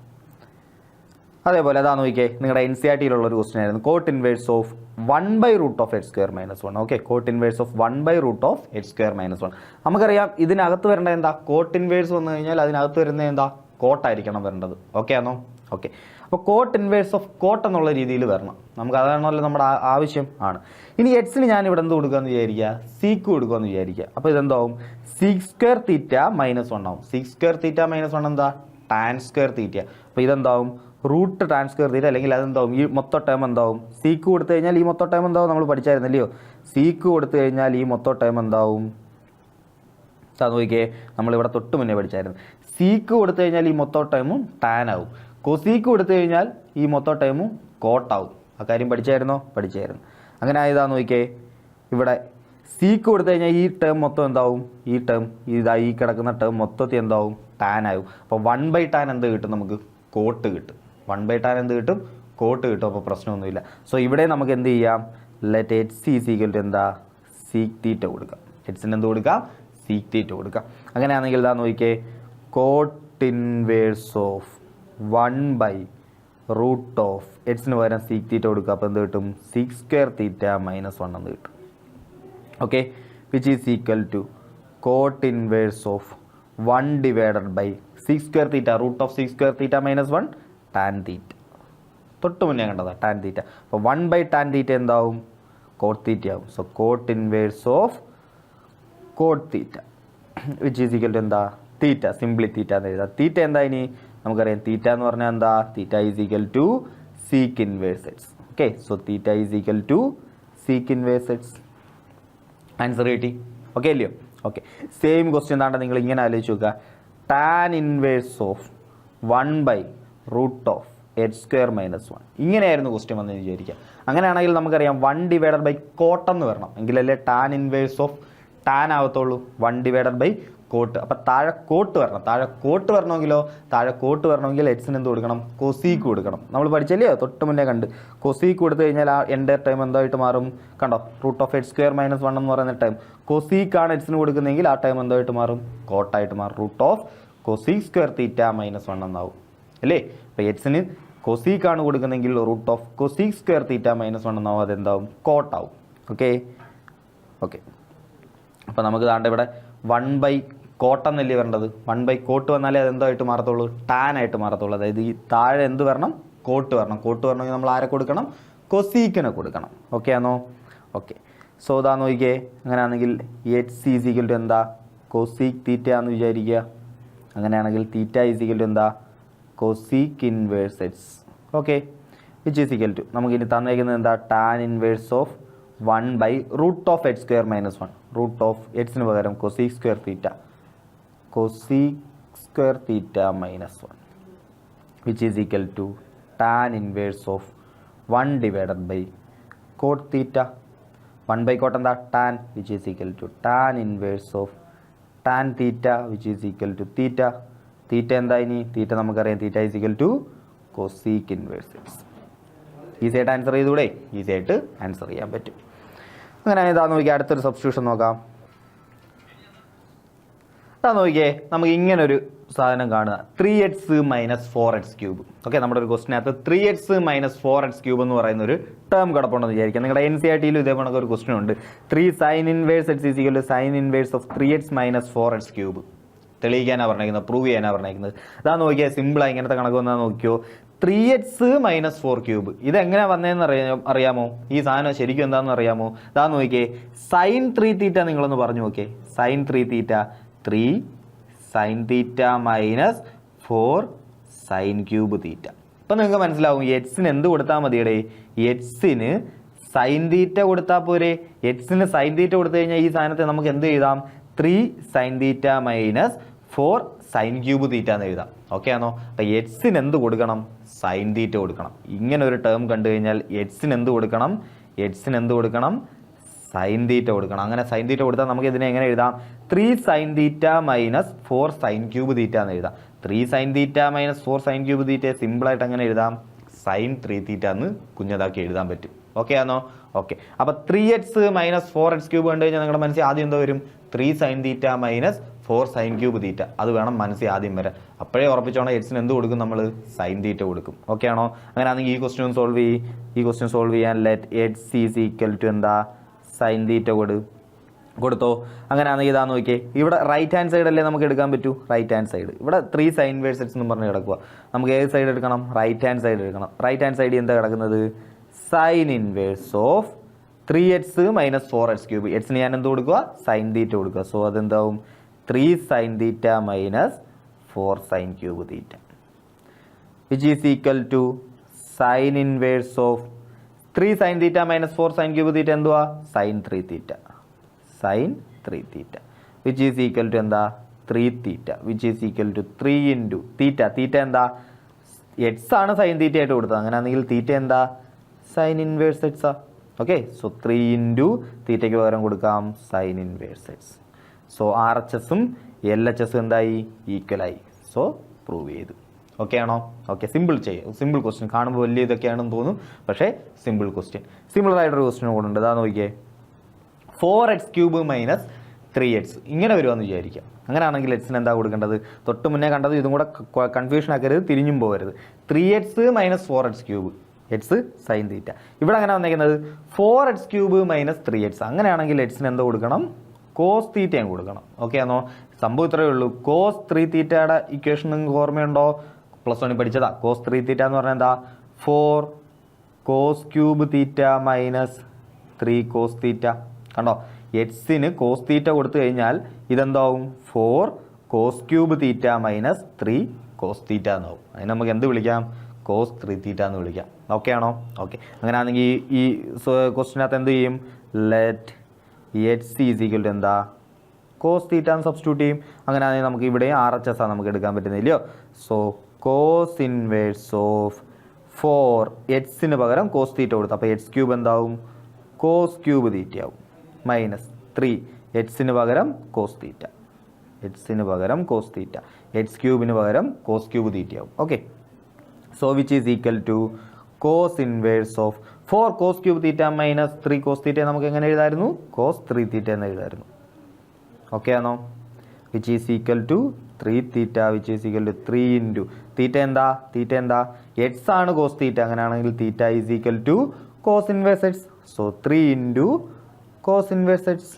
Speaker 1: അതേപോലെ അതാ നോക്കിയേ, നിങ്ങളുടെ NCERTയിലുള്ള ഒരു ക്വസ്റ്റ്യൻ ആയിരുന്നു. Cot inverse of 1/√ of H square minus 1. Okay, cot inverse of 1/√ of H square minus 1. നമുക്കറിയാം ഇതിനകത്ത് വരേണ്ടത് എന്താ? കോട്ട് ഇൻവേഴ്സ് വന്നു കഴിഞ്ഞാൽ അതിനകത്ത് വരുന്നത് എന്താ? കോട്ടായിരിക്കണം വരേണ്ടത്. ഓക്കെ ആണോ? ഓക്കെ. അപ്പോൾ കോട്ട് ഇൻവേഴ്സ് ഓഫ് കോട്ട് എന്നുള്ള രീതിയിൽ വരണം. നമുക്ക് അതാണല്ലോ നമ്മുടെ ആവശ്യം ആണ്. ഇനി എക്സിന് ഞാൻ ഇവിടെ എന്ത് കൊടുക്കുകയെന്ന് വിചാരിക്കുക? സീക്ക് കൊടുക്കുകയെന്ന് വിചാരിക്കുക. അപ്പോൾ ഇതെന്താവും? സീക്ക് സ്ക്വയർ തീറ്റ മൈനസ് 1 ആവും. സീക്ക് സ്ക്വയർ തീറ്റ മൈനസ് 1 എന്താ? Tan square theta. അപ്പോൾ ഇതെന്താവും? Root tan square theta. അല്ലെങ്കിൽ അതെന്താവും? ഈ മൊത്തം ടേം എന്താവും? സീക്ക് കൊടുത്തു കഴിഞ്ഞാൽ ഈ മൊത്തം ടേം എന്താവും? നമ്മൾ പഠിച്ചായിരുന്നല്ലയോ? സീക്ക് കൊടുത്തു കഴിഞ്ഞാൽ ഈ മൊത്തം ടേം എന്താവും? നോക്കിയേ, നമ്മളിവിടെ തൊട്ട് മുന്നേ പഠിച്ചായിരുന്നു. സീക്ക് കൊടുത്തു കഴിഞ്ഞാൽ ഈ മൊത്തം ടൈമും ടാൻ ആവും. കൊസീക്ക് കൊടുത്തു കഴിഞ്ഞാൽ ഈ മൊത്തം ടൈമും കോട്ടാവും. ആ കാര്യം പഠിച്ചായിരുന്നോ? പഠിച്ചായിരുന്നു. അങ്ങനെ ആയതാന്ന് നോക്കിയേ, ഇവിടെ സീക്ക് കൊടുത്തു കഴിഞ്ഞാൽ ഈ ടേം മൊത്തം എന്താവും? ഈ ടേം ഈ കിടക്കുന്ന ടേം മൊത്തത്തിൽ എന്താവും? ടാൻ ആവും. അപ്പോൾ 1/tan എന്ത് കിട്ടും? നമുക്ക് കോട്ട് കിട്ടും. 1/tan എന്ത് കിട്ടും? കോട്ട് കിട്ടും. അപ്പോൾ പ്രശ്നമൊന്നുമില്ല. സോ ഇവിടെ നമുക്ക് എന്ത് ചെയ്യാം? Let H is equal to എന്താ? സീക്ക് തീറ്റ കൊടുക്കാം. എച്ചിന് എന്ത് കൊടുക്കാം? സീക്ക് തീറ്റ കൊടുക്കാം. അങ്ങനെയാണെങ്കിൽ ഇതാ നോക്കിയേ, കോട്ട് ഇൻവേഴ്സ് ഓഫ് 1/√ ഓഫ് എച്ചിന് പകരം സീക്ക് തീറ്റ കൊടുക്കുക. അപ്പോൾ എന്ത് കിട്ടും? സീക്ക് സ്ക്വയർ തീറ്റ മൈനസ് 1 എന്ന് കിട്ടും. Okay, which is equal to cot inverse of 1/√ sec square theta root of sec square theta minus 1 tan theta. തൊട്ട് മുന്നേ കണ്ടതാ ടാൻ തീറ്റ. അപ്പോൾ 1/tan തീറ്റ എന്താവും? കോട്ട് തീറ്റ ആവും. So cot inverse of cot theta which is equal to എന്താ? Theta. Simply തീറ്റ എന്ന് എഴുതാം. തീറ്റ എന്താ? ഇനി നമുക്കറിയാം തീറ്റ എന്ന് പറഞ്ഞാൽ എന്താ? Theta is equal to sec inverse x. Okay, so theta is equal to sec inverse x. Answer കിട്ടി. ഓക്കെ അല്ലയോ? ഓക്കെ. സെയിം ക്വസ്റ്റ്യൻ താണ്ട നിങ്ങൾ ഇങ്ങനെ ആലോചിച്ച് നോക്കുക. Tan inverse of 1/√ of H square minus 1. ഇങ്ങനെയായിരുന്നു ക്വസ്റ്റ്യൻ വന്നെന്ന് വിചാരിക്കുക. അങ്ങനെയാണെങ്കിൽ നമുക്കറിയാം 1/√ കോട്ട് എന്ന് വരണം. എങ്കിലല്ലേ ടാൻ ഇൻവേഴ്സ് ഓഫ് ടാൻ ആവത്തുള്ളൂ. 1/√ കോട്ട്. അപ്പം താഴെ കോട്ട് വരണം. താഴെ കോട്ട് വരണമെങ്കിൽ എക്സിന് എന്ത് കൊടുക്കണം? കൊസീക്ക് കൊടുക്കണം. നമ്മൾ പഠിച്ചല്ലേ തൊട്ട് മുന്നേ കണ്ട്. കൊസീക്ക് കൊടുത്തു കഴിഞ്ഞാൽ ആ എൻ്റെ ടൈം എന്തായിട്ട് മാറും? കണ്ടോ? Root of H square minus 1 എന്ന് പറയുന്ന ടൈം കൊസീക്കാണ് എക്സിന് കൊടുക്കുന്നതെങ്കിൽ ആ ടൈം എന്തായിട്ട് മാറും? കോട്ടായിട്ട് മാറും. Root of cosec square theta minus 1 എന്നാവും അല്ലേ? അപ്പോൾ എക്സിന് കൊസീക്കാണ് കൊടുക്കുന്നതെങ്കിൽ root of cosec square theta minus 1 എന്നാവും. അതെന്താവും? കോട്ടാവും. ഓക്കെ. അപ്പോൾ നമുക്ക് താണ്ട ഇവിടെ 1/ കോട്ട് എന്നല്ലേ വരേണ്ടത്? 1/ കോട്ട് വന്നാലേ അതെന്തായിട്ട് മാറത്തുള്ളൂ? ടാൻ ആയിട്ട് മാറത്തുള്ളൂ. അതായത് ഈ താഴെ എന്ത് വരണം? കോട്ട് വരണം. കോട്ട് വരണമെങ്കിൽ നമ്മൾ ആരെ കൊടുക്കണം? കൊസീക്കിനെ കൊടുക്കണം. ഓക്കെ ആണോ? ഓക്കെ. സോ ഇതാ നോക്കിയേ, അങ്ങനെയാണെങ്കിൽ എച്ച് ഈസ് ഈക്വൽ ടു എന്താ? കൊസീക്ക് തീറ്റ എന്ന് വിചാരിക്കുക. അങ്ങനെയാണെങ്കിൽ തീറ്റ ഈസ് ഈക്വൽ ടു എന്താ? Cosec inverse H. Okay, which is equal to നമുക്ക് ഇനി തന്നേക്കുന്നത് എന്താ tan inverse of 1/√(x²-1) root of എക്സിന് പകരം cosec square theta minus 1 which is equal to tan inverse of 1/cot theta 1/cot എന്താ tan which is equal to tan inverse of tan theta which is equal to തീറ്റ എന്താ ഇനി theta നമുക്കറിയാം theta is equal to cosec inverse x. Easy ആയിട്ട് answer ചെയ്തൂടെ? Easy ആയിട്ട് answer ചെയ്യാൻ പറ്റും. അങ്ങനെ ഇതാ നോക്കിയാൽ അടുത്തൊരു സബ്സ്റ്റിറ്റ്യൂഷൻ നോക്കാം. ഇതാ നോക്കിയേ, നമുക്ക് ഇങ്ങനൊരു സാധനം കാണുക 3x - 4x³. ഓക്കെ, നമ്മുടെ ഒരു ക്വസ്റ്റിനകത്ത് 3x - 4x³ എന്ന് പറയുന്ന ഒരു ടേം കിടപ്പുണ്ടെന്ന് വിചാരിക്കാം. നിങ്ങളുടെ NCERT-യിലും ഇതേ കണക്ക് ഒരു ക്വസ്റ്റൻ ഉണ്ട്. 3 sin inverse x is equal to sin inverse of 3x - 4x³. തെളിയിക്കാനാണ് പറഞ്ഞിരിക്കുന്നത്, പ്രൂവ് ചെയ്യാനാണ് പറഞ്ഞിരിക്കുന്നത്. അതാ നോക്കിയാൽ സിമ്പിളായി ഇങ്ങനത്തെ കണക്ക് വന്നാൽ നോക്കിയോ 3x - 4³ ഇതെങ്ങനെയാണ് വന്നതെന്ന് അറിയാമോ? ഈ സാധനം ശരിക്കും എന്താണെന്ന് അറിയാമോ? അതാ നോക്കിയേ sin 3θ നിങ്ങളൊന്ന് പറഞ്ഞു നോക്കിയേ. sin 3θ 3 sin θ മൈനസ് 4 sin³ തീറ്റ. ഇപ്പം നിങ്ങൾക്ക് മനസ്സിലാവും എക്സിന് എന്ത് കൊടുത്താൽ മതിയടേ? എക്സിന് sin θ കൊടുത്താൽ പോരെ? എക്സിന് sin θ കൊടുത്തു കഴിഞ്ഞാൽ ഈ സാധനത്തെ നമുക്ക് എന്ത് എഴുതാം? 3 sin θ മൈനസ് 4 sin³ തീറ്റ എന്ന് എഴുതാം. ഓക്കെ ആണോ? അപ്പം എക്സിന് എന്ത് കൊടുക്കണം? sin θ കൊടുക്കണം. ഇങ്ങനെ ഒരു ടേം കണ്ടു കഴിഞ്ഞാൽ എക്സിന് എന്ത് കൊടുക്കണം? sin θ കൊടുക്കണം. അങ്ങനെ sin θ കൊടുത്താൽ നമുക്ക് ഇതിനെ എങ്ങനെ എഴുതാം? 3 sin θ മൈനസ് 4 sin³ തീറ്റ എന്ന് എഴുതാം. 3 sin θ മൈനസ് 4 sin³ തീറ്റ സിമ്പിളായിട്ട് അങ്ങനെ എഴുതാം? sin 3θ എന്ന് കുഞ്ഞതാക്കി എഴുതാൻ പറ്റും. ഓക്കെ ആണോ? ഓക്കെ. അപ്പോൾ 3x - 4x³ കണ്ടു കഴിഞ്ഞാൽ നിങ്ങളുടെ മനസ്സിൽ ആദ്യം എന്തോ വരും? 3 sin θ മൈനസ് 4 sin³ തീറ്റ. അത് വേണം മനസ്സിൽ ആദ്യം വരാൻ. അപ്പോഴേ ഉറപ്പിച്ചോണം എക്സിന് എന്ത് കൊടുക്കും? നമ്മൾ sin θ കൊടുക്കും. ഓക്കെ ആണോ? അങ്ങനെയാണെങ്കിൽ ഈ ക്വസ്റ്റ്യൻ സോൾവ് ചെയ്യാൻ let x is equal to എന്താ? sin θ കൊടുത്തോ? അങ്ങനെയാണെങ്കിൽ ഇതാ നോക്കിയേ, ഇവിടെ റൈറ്റ് ഹാൻഡ് സൈഡ് അല്ലേ നമുക്ക് എടുക്കാൻ പറ്റൂ? റൈറ്റ് ഹാൻഡ് സൈഡ് ഇവിടെ 3 sin inverse x എന്ന് പറഞ്ഞ് കിടക്കുക. നമുക്ക് ഏത് സൈഡ് എടുക്കണം? റൈറ്റ് ഹാൻഡ് സൈഡ് എടുക്കണം. റൈറ്റ് ഹാൻഡ് സൈഡിൽ എന്താ കിടക്കുന്നത്? sin inverse of 3x - 4x³. എക്സിന് ഞാൻ എന്ത് കൊടുക്കുക? sin θ കൊടുക്കുക. സോ അതെന്താവും? 3 sin θ minus 4 sin³ theta which is equal to sin inverse of 3 sin θ minus 4 sin³ theta എന്തുവാ? sin 3θ which is equal to എന്താ? 3θ which is equal to 3 into theta എന്താ? X ആണ് sin θ ആയിട്ട് കൊടുത്തത്. അങ്ങനെയാണെങ്കിൽ തീറ്റ എന്താ? sin inverse x. Okay, so 3 into തീറ്റയ്ക്ക് പകരം കൊടുക്കാം sin inverse x. സോ RHSഉം LHSഉം എന്തായി? ഈക്വലായി. സോ പ്രൂവ് ചെയ്തു. ഓക്കെ ആണോ? Okay, simple question. കാണുമ്പോൾ വലിയ ഇതൊക്കെയാണെന്ന് തോന്നും, പക്ഷേ സിമ്പിൾ ക്വസ്റ്റ്യൻ. സിമ്പിൾ ആയിട്ടൊരു ക്വസ്റ്റ്യൻ കൂടെ ഉണ്ട്. അതാ നോക്കിയേ 4x³ മൈനസ് 3x ഇങ്ങനെ വരുമെന്ന് വിചാരിക്കാം. അങ്ങനെയാണെങ്കിൽ എക്സിന് എന്താ കൊടുക്കേണ്ടത്? തൊട്ട് മുന്നേ കണ്ടത് ഇതും കൂടെ കൺഫ്യൂഷൻ ആക്കരുത്, തിരിഞ്ഞും പോകരുത്. 3x minus 4x³. X sin θ. ഇവിടെ അങ്ങനെ വന്നേക്കുന്നത് 4x³ മൈനസ് 3x. അങ്ങനെയാണെങ്കിൽ എക്സിന് എന്താ കൊടുക്കണം? cos θ കൊടുക്കണം. ഓക്കെ ആണോ? സംഭവം ഇത്രയേ ഉള്ളൂ. cos 3θയുടെ ഇക്വേഷൻ നിങ്ങൾക്ക് ഓർമ്മയുണ്ടോ? +1 പഠിച്ചതാ. cos 3θ എന്ന് പറഞ്ഞാൽ എന്താ? 4 cos³ θ മൈനസ് 3 cos θ. കണ്ടോ? എക്സിന് cos θ കൊടുത്തു കഴിഞ്ഞാൽ ഇതെന്താവും? 4 cos³ θ മൈനസ് 3 cos θ എന്നാവും. അതിന് നമുക്ക് എന്ത് വിളിക്കാം? cos 3θ എന്ന് വിളിക്കാം. ഓക്കെ ആണോ? ഓക്കെ. അങ്ങനെയാണെങ്കിൽ ഈ ക്വസ്റ്റിനകത്ത് എന്ത് ചെയ്യും? Let H is equal to എന്താ? cos θ എന്ന് സബ്സ്റ്റിറ്റ്യൂട്ട് ചെയ്യും. അങ്ങനെയാണെങ്കിൽ നമുക്ക് ഇവിടെ RHS ആണ് നമുക്ക് എടുക്കാൻ പറ്റുന്നില്ലയോ? സോ cos ഇൻവേഴ്സ് ഓഫ് 4 എക്സിന് പകരം cos θ കൊടുത്തു. അപ്പോൾ x³ എന്താവും? cos³ θ ആവും മൈനസ് 3 എക്സിന് പകരം cos θ. x3 പകരം cos³ θ ആവും. Okay, so which is equal to cos inverse of 4 cos³ θ minus 3 cos θ നമുക്ക് എങ്ങനെ എഴുതായിരുന്നു? cos 3θ എന്ന് എഴുതായിരുന്നു. ഓക്കെ ആണോ? Which is equal to 3θ which is equal to 3 into theta എന്താ? എക്സ് ആണ് cos θ. അങ്ങനെയാണെങ്കിൽ theta is equal to cos inverse x. So 3 into cos inverse x.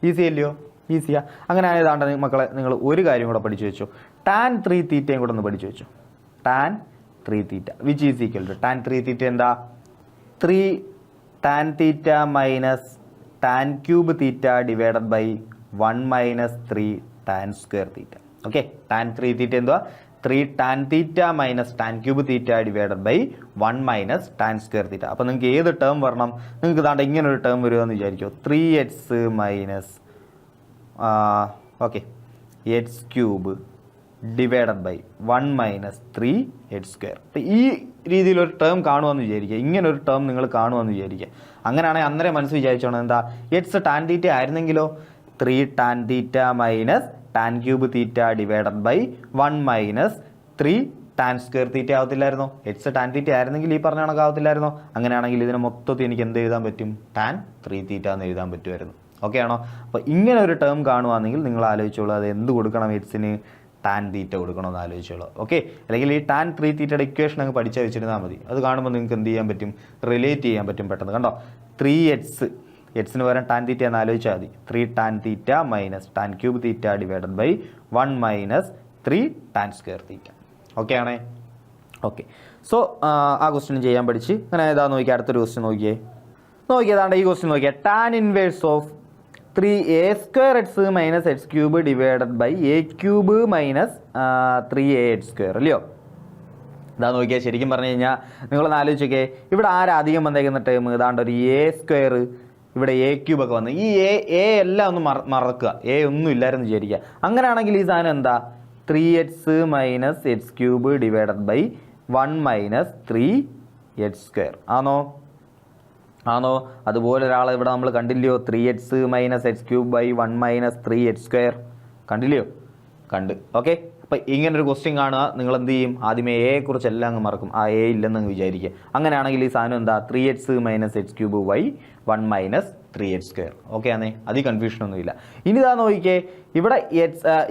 Speaker 1: Easy അല്ലയോ? ഈസിയാ. അങ്ങനെ ആയതാണ്ട് മക്കളെ നിങ്ങൾ ഒരു കാര്യം കൂടെ പഠിച്ചു വെച്ചു. tan 3θ കൂടെ ഒന്ന് പഠിച്ചു വെച്ചു. tan 3θ which is equal to tan 3θ എന്താ? 3 tan θ minus tan³ θ divided by 1 minus 3 tan² θ. Okay, tan 3θ എന്തുവാ? 3 tan theta minus tan cube theta divided by 1 minus tan square theta. അപ്പോൾ നിങ്ങൾക്ക് ഏത് ടേം വരണം? നിങ്ങൾക്ക് ഇതാണ്ട് ഇങ്ങനെ ഒരു ടേം വരുമെന്ന് വിചാരിക്കുമോ, 3x minus okay H cube divided by 1 minus 3 H square. അപ്പോൾ ഈ രീതിയിലൊരു ടേം കാണുമെന്ന് വിചാരിക്കുക, ഇങ്ങനൊരു ടേം നിങ്ങൾ കാണുമെന്ന് വിചാരിക്കുക. അങ്ങനെയാണെങ്കിൽ അന്നേരം മനസ്സ് വിചാരിച്ചോണം എന്താ, എക്സ് ടാൻ തീറ്റ ആയിരുന്നെങ്കിലോ 3 tan theta minus tan cube theta divided by 1 minus 3 tan square theta ആവത്തില്ലായിരുന്നോ? എക്സ് ടാൻ തീറ്റ ആയിരുന്നെങ്കിൽ ഈ പറഞ്ഞ കണക്കാവത്തില്ലായിരുന്നോ? അങ്ങനെയാണെങ്കിൽ ഇതിനെ മൊത്തത്തിൽ എനിക്ക് എന്ത് എഴുതാൻ പറ്റും? ടാൻ 3 തീറ്റ എന്ന് എഴുതാൻ പറ്റുമായിരുന്നു. ഓക്കെ ആണോ? അപ്പോൾ ഇങ്ങനെ ഒരു ടേം കാണുവാണെങ്കിൽ നിങ്ങൾ ആലോചിച്ചോളൂ, അത് എന്ത് കൊടുക്കണം? എക്സിന് ടാൻ തീറ്റ കൊടുക്കണമെന്ന് ആലോചിച്ചോളൂ. ഓക്കെ, അല്ലെങ്കിൽ ഈ ടാൻ 3 തീറ്റയുടെ ഇക്വേഷൻ അങ്ങ് പഠിച്ചാൽ വെച്ചിരുന്നാൽ മതി. അത് കാണുമ്പോൾ നിങ്ങൾക്ക് എന്ത് ചെയ്യാൻ പറ്റും? റിലേറ്റ് ചെയ്യാൻ പറ്റും പെട്ടെന്ന്. കണ്ടോ, 3x എക്സിന് പകരം ടാൻ തീറ്റ എന്ന് ആലോചിച്ചാൽ മതി. 3 tan theta minus tan cube theta divided by 1 minus 3 tan square theta. Okay ആണേ? ഓക്കെ, സോ ആ ക്വസ്റ്റ്യൻ ചെയ്യാൻ പഠിച്ച് അങ്ങനെ ഏതാ നോക്കിയാൽ അടുത്തൊരു ക്വസ്റ്റ്യൻ നോക്കിയതാണ്ട് ഈ ക്വസ്റ്റ്യൻ നോക്കിയാൽ tan inverse of 3a² x minus h cube divided by a cube minus 3a² അല്ലയോ? ഇതാ നോക്കിയാൽ ശരിക്കും പറഞ്ഞു കഴിഞ്ഞാൽ നിങ്ങളൊന്ന് ആലോചിച്ചൊക്കെ, ഇവിടെ ആരധികം വന്നേക്കുന്ന ടേം ഇതാണ്ട് ഒരു a², ഇവിടെ a ക്യൂബ് ഒക്കെ വന്ന് ഈ എ എല്ലാം ഒന്ന് മറക്കുക, എ ഒന്നും ഇല്ലായിരുന്നു വിചാരിക്കുക. അങ്ങനെയാണെങ്കിൽ ഈ സാധനം എന്താ? 3x minus h cube divided by 1 minus 3h² ആണോ? അതുപോലെ ഒരാൾ ഇവിടെ നമ്മൾ കണ്ടില്ലയോ, 3x minus h cube by 1 minus 3h² കണ്ടില്ലയോ? കണ്ട്. ഓക്കെ, അപ്പം ഇങ്ങനൊരു ക്വസ്റ്റ്യൻ കാണുക, നിങ്ങൾ എന്ത് ചെയ്യും? ആദ്യമേ എയെക്കുറിച്ച് എല്ലാം അങ്ങ് മറക്കും, ആ എ ഇല്ലെന്ന് വിചാരിക്കുക. അങ്ങനെയാണെങ്കിൽ ഈ സാധനം എന്താ? 3x minus h cube by 1 minus 3h². Okay ആണേ? അതിൽ കൺഫ്യൂഷനൊന്നുമില്ല. ഇനി ഇതാ നോക്കിക്കേ, ഇവിടെ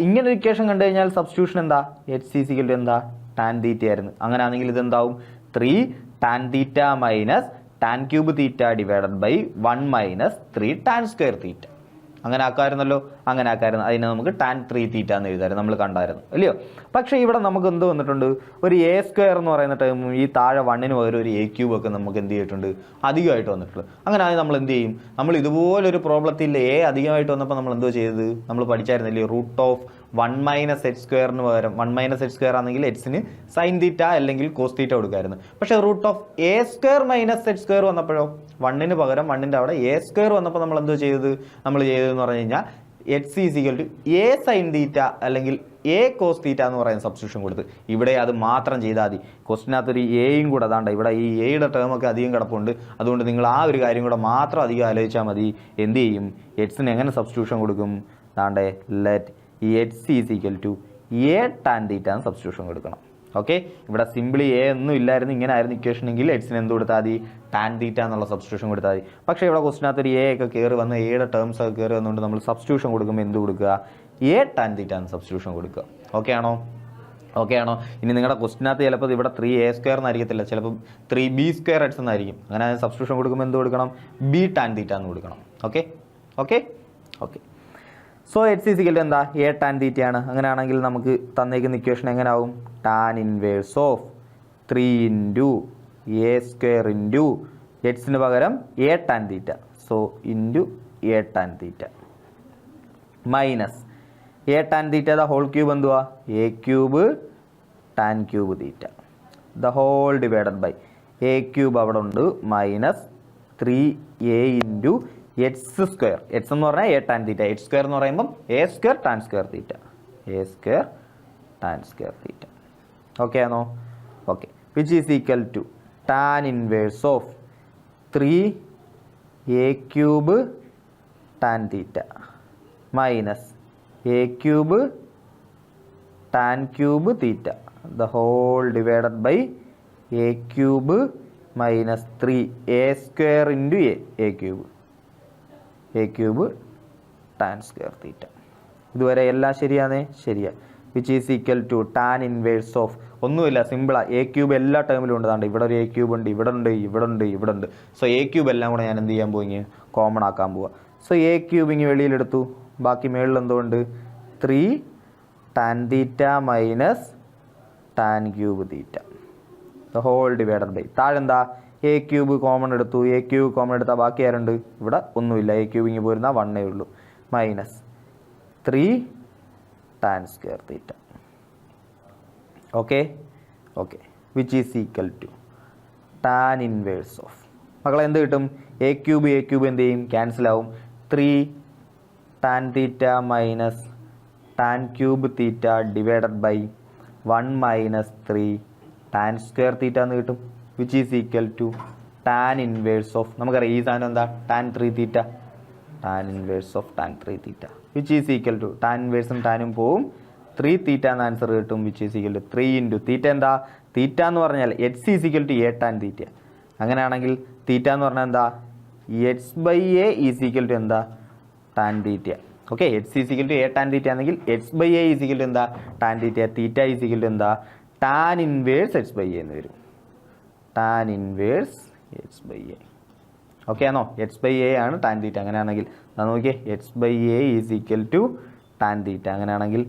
Speaker 1: ഇങ്ങനൊരു ഇക്വേഷൻ കണ്ടു കഴിഞ്ഞാൽ സബ്സ്റ്റിറ്റ്യൂഷൻ എന്താ? എച്ച് ഈക്വൽ ടു എന്താ? ടാൻ തീറ്റ ആയിരുന്നു. അങ്ങനെയാണെങ്കിൽ ഇതെന്താവും? 3 tan theta minus tan cube theta divided by 1 minus 3 tan square theta. അങ്ങനെ ആക്കാമായിരുന്നല്ലോ, അങ്ങനെ ആക്കാമായിരുന്നു. അതിനെ നമുക്ക് ടാൻ 3 തീറ്റ എന്ന് എഴുതാമായിരുന്നു, നമ്മൾ കണ്ടായിരുന്നു അല്ലയോ? പക്ഷേ ഇവിടെ നമുക്ക് എന്ത് വന്നിട്ടുണ്ട്? ഒരു a² എന്ന് പറയുന്ന ടൈമും ഈ താഴെ 1-ന് പകരം ഒരു a ക്യൂബ് ഒക്കെ നമുക്ക് എന്ത് ചെയ്തിട്ടുണ്ട്? അധികമായിട്ട് വന്നിട്ടുണ്ട്. അങ്ങനെ ആണെങ്കിൽ നമ്മൾ എന്ത് ചെയ്യും? നമ്മൾ ഇതുപോലൊരു പ്രോബ്ലത്തിൽ a അധികമായിട്ട് വന്നപ്പോൾ നമ്മൾ എന്തോ ചെയ്തത്? നമ്മൾ പഠിച്ചായിരുന്നില്ലേ, റൂട്ട് ഓഫ് 1 മൈനസ് h² പകരം 1 മൈനസ് h² ആണെങ്കിൽ എക്സിന് സൈൻ തീറ്റ അല്ലെങ്കിൽ കോസ് തീറ്റ കൊടുക്കായിരുന്നു. പക്ഷേ root of a² minus h² വന്നപ്പോഴോ 1-ന് പകരം 1-ന്റെ അവിടെ a² വന്നപ്പോൾ നമ്മൾ എന്തോ ചെയ്തത്? നമ്മൾ ചെയ്തതെന്ന് പറഞ്ഞു കഴിഞ്ഞാൽ h equal to a sine theta അല്ലെങ്കിൽ a കോസ് തീറ്റ എന്ന് പറയുന്ന സബ്സ്റ്റിറ്റ്യൂഷൻ കൊടുത്ത് ഇവിടെ അത് മാത്രം ചെയ്താൽ മതി. ക്വസ്റ്റിനകത്തൊരു എയും കൂടെ അതാണ്ട് ഇവിടെ ഈ എയുടെ ടേമൊക്കെ അധികം കിടപ്പുണ്ട്. അതുകൊണ്ട് നിങ്ങൾ ആ ഒരു കാര്യം കൂടെ മാത്രം അധികം ആലോചിച്ചാൽ മതി. എന്ത് ചെയ്യും? എക്സിന് എങ്ങനെ സബ്സ്റ്റിറ്റ്യൂഷൻ കൊടുക്കും? അതാണ്ട് ലെറ്റ് ഈ h equal to a tan theta എന്ന് സബ്സ്റ്റിറ്റ്യൂഷൻ കൊടുക്കണം. ഓക്കെ, ഇവിടെ സിംപിളി എ ഒന്നും ഇല്ലായിരുന്നു, ഇങ്ങനെ ആയിരുന്നു ഇക്വേഷൻ എങ്കിൽ എക്സിന് എന്ത് കൊടുത്താൽ മതി? ടാൻ തീറ്റ എന്നുള്ള സബ്സ്റ്റിറ്റ്യൂഷൻ കൊടുത്താൽ മതി. പക്ഷേ ഇവിടെ ക്വസ്റ്റിനകത്ത് ഒരു എ ഒക്കെ കയറി വന്ന് എയുടെ ടേംസ് ഒക്കെ കയറി വന്നുകൊണ്ട് നമ്മൾ സബ്സ്റ്റിറ്റ്യൂഷൻ കൊടുക്കുമ്പോൾ എന്ത് കൊടുക്കുക? a ടാൻ തീറ്റ എന്ന് സബ്സ്റ്റിറ്റ്യൂഷൻ കൊടുക്കുക. ഓക്കെ ആണോ? ഇനി നിങ്ങളുടെ ക്വസ്റ്റിനകത്ത് ചിലപ്പോൾ ഇവിടെ 3a² എന്നായിരിക്കത്തില്ല, ചിലപ്പോൾ 3b² x എന്നായിരിക്കും. അങ്ങനെ സബ്സ്റ്റിറ്റ്യൂഷൻ കൊടുക്കുമ്പോൾ എന്ത് കൊടുക്കണം? b ടാൻ തീറ്റ എന്ന് കൊടുക്കണം. Okay. So h equal to എന്താ? a ടാൻ തീറ്റയാണ്. അങ്ങനെയാണെങ്കിൽ നമുക്ക് തന്നേക്കുന്ന ഇക്വേഷൻ എങ്ങനെ ആവും? Tan inverse of 3 into a² into എക്സിന് പകരം a tan theta, so into a tan theta minus a tan theta the whole cube എന്തുവാ? a cube tan cube theta the whole divided by a cube അവിടെ ഉണ്ട് minus 3a into h². H എന്ന് പറഞ്ഞാൽ a tan theta, h² എന്ന് പറയുമ്പം a² tan square theta, a² tan square theta. Okay ആണോ? Okay, which is equal to tan inverse of 3a cube tan theta minus a cube tan cube theta the whole divided by a cube minus 3a² into a cube tan square theta. ഇതുവരെ എല്ലാം ശരിയാണേ? ശരിയാ. Which is equal to tan inverse of ഒന്നുമില്ല, സിമ്പിളാണ്. a cube എല്ലാ ടേമിലും ഉണ്ട്. താണ്ട് ഇവിടെ ഒരു a ക്യൂബ് ഉണ്ട്, ഇവിടെ ഉണ്ട്. സോ a ക്യൂബ് എല്ലാം കൂടെ ഞാൻ എന്ത് ചെയ്യാൻ പോയി? കോമൺ ആക്കാൻ പോവുക. സോ a ക്യൂബ് ഇങ്ങനെ വെളിയിലെടുത്തു, ബാക്കി മേളിൽ എന്തുകൊണ്ട്? 3 tan theta minus tan cube theta the whole divided by താഴെന്താ? a ക്യൂബ് കോമൺ എടുത്തു, a ക്യൂബ് കോമൺ എടുത്താൽ ബാക്കി ആരുണ്ട്? ഇവിടെ ഒന്നുമില്ല, a ക്യൂബ് ഇങ്ങനെ പോരുന്ന 1 ഉള്ളൂ minus 3 tan square theta. Okay okay which is equal to tan inverse of, മക്കളെ എന്ത് കിട്ടും? എ ക്യൂബ് എന്ത് ചെയ്യും? ക്യാൻസൽ ആവും. 3 tan theta minus tan cube theta divided by 1 minus 3 tan square theta എന്ന് കിട്ടും. Which is equal to tan inverse of, നമുക്കറിയാം ഈ സാധനം എന്താ? Tan 3 theta. Tan inverse of tan 3 theta which is equal to, tan ഇൻവേഴ്സും ടാനും പോവും, 3 theta എന്ന ആൻസർ കിട്ടും. Which is equal to 3 into theta എന്താ? തീറ്റ എന്ന് പറഞ്ഞാൽ h is equal to a tan theta. അങ്ങനെയാണെങ്കിൽ തീറ്റ എന്ന് പറഞ്ഞാൽ എന്താ? H by a is equal to എന്താ? Tan theta. Okay, h is equal to a tan theta ആണെങ്കിൽ h by a is equal to എന്താ? Tan theta. Theta is equal to എന്താ? Tan inverse h by a എന്ന് വരും. Tan inverse h by a. Okay ആണോ? H by a ആണ് tan theta. അങ്ങനെയാണെങ്കിൽ നോക്കിയേ, h by a is equal to tan theta. അങ്ങനെയാണെങ്കിൽ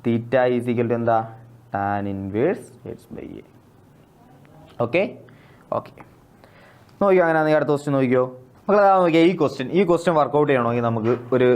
Speaker 1: theta is equal to എന്താ? Tan inverse h by a. Okay okay, നോക്കിയോ. അങ്ങനെയാണെങ്കിൽ അടുത്ത ക്വസ്റ്റ്യൻ നോക്കിയോ മക്കളെ. നോക്കിയാൽ ഈ ക്വസ്റ്റ്യൻ വർക്കൗട്ട് ചെയ്യണമെങ്കിൽ നമുക്ക് ഒരു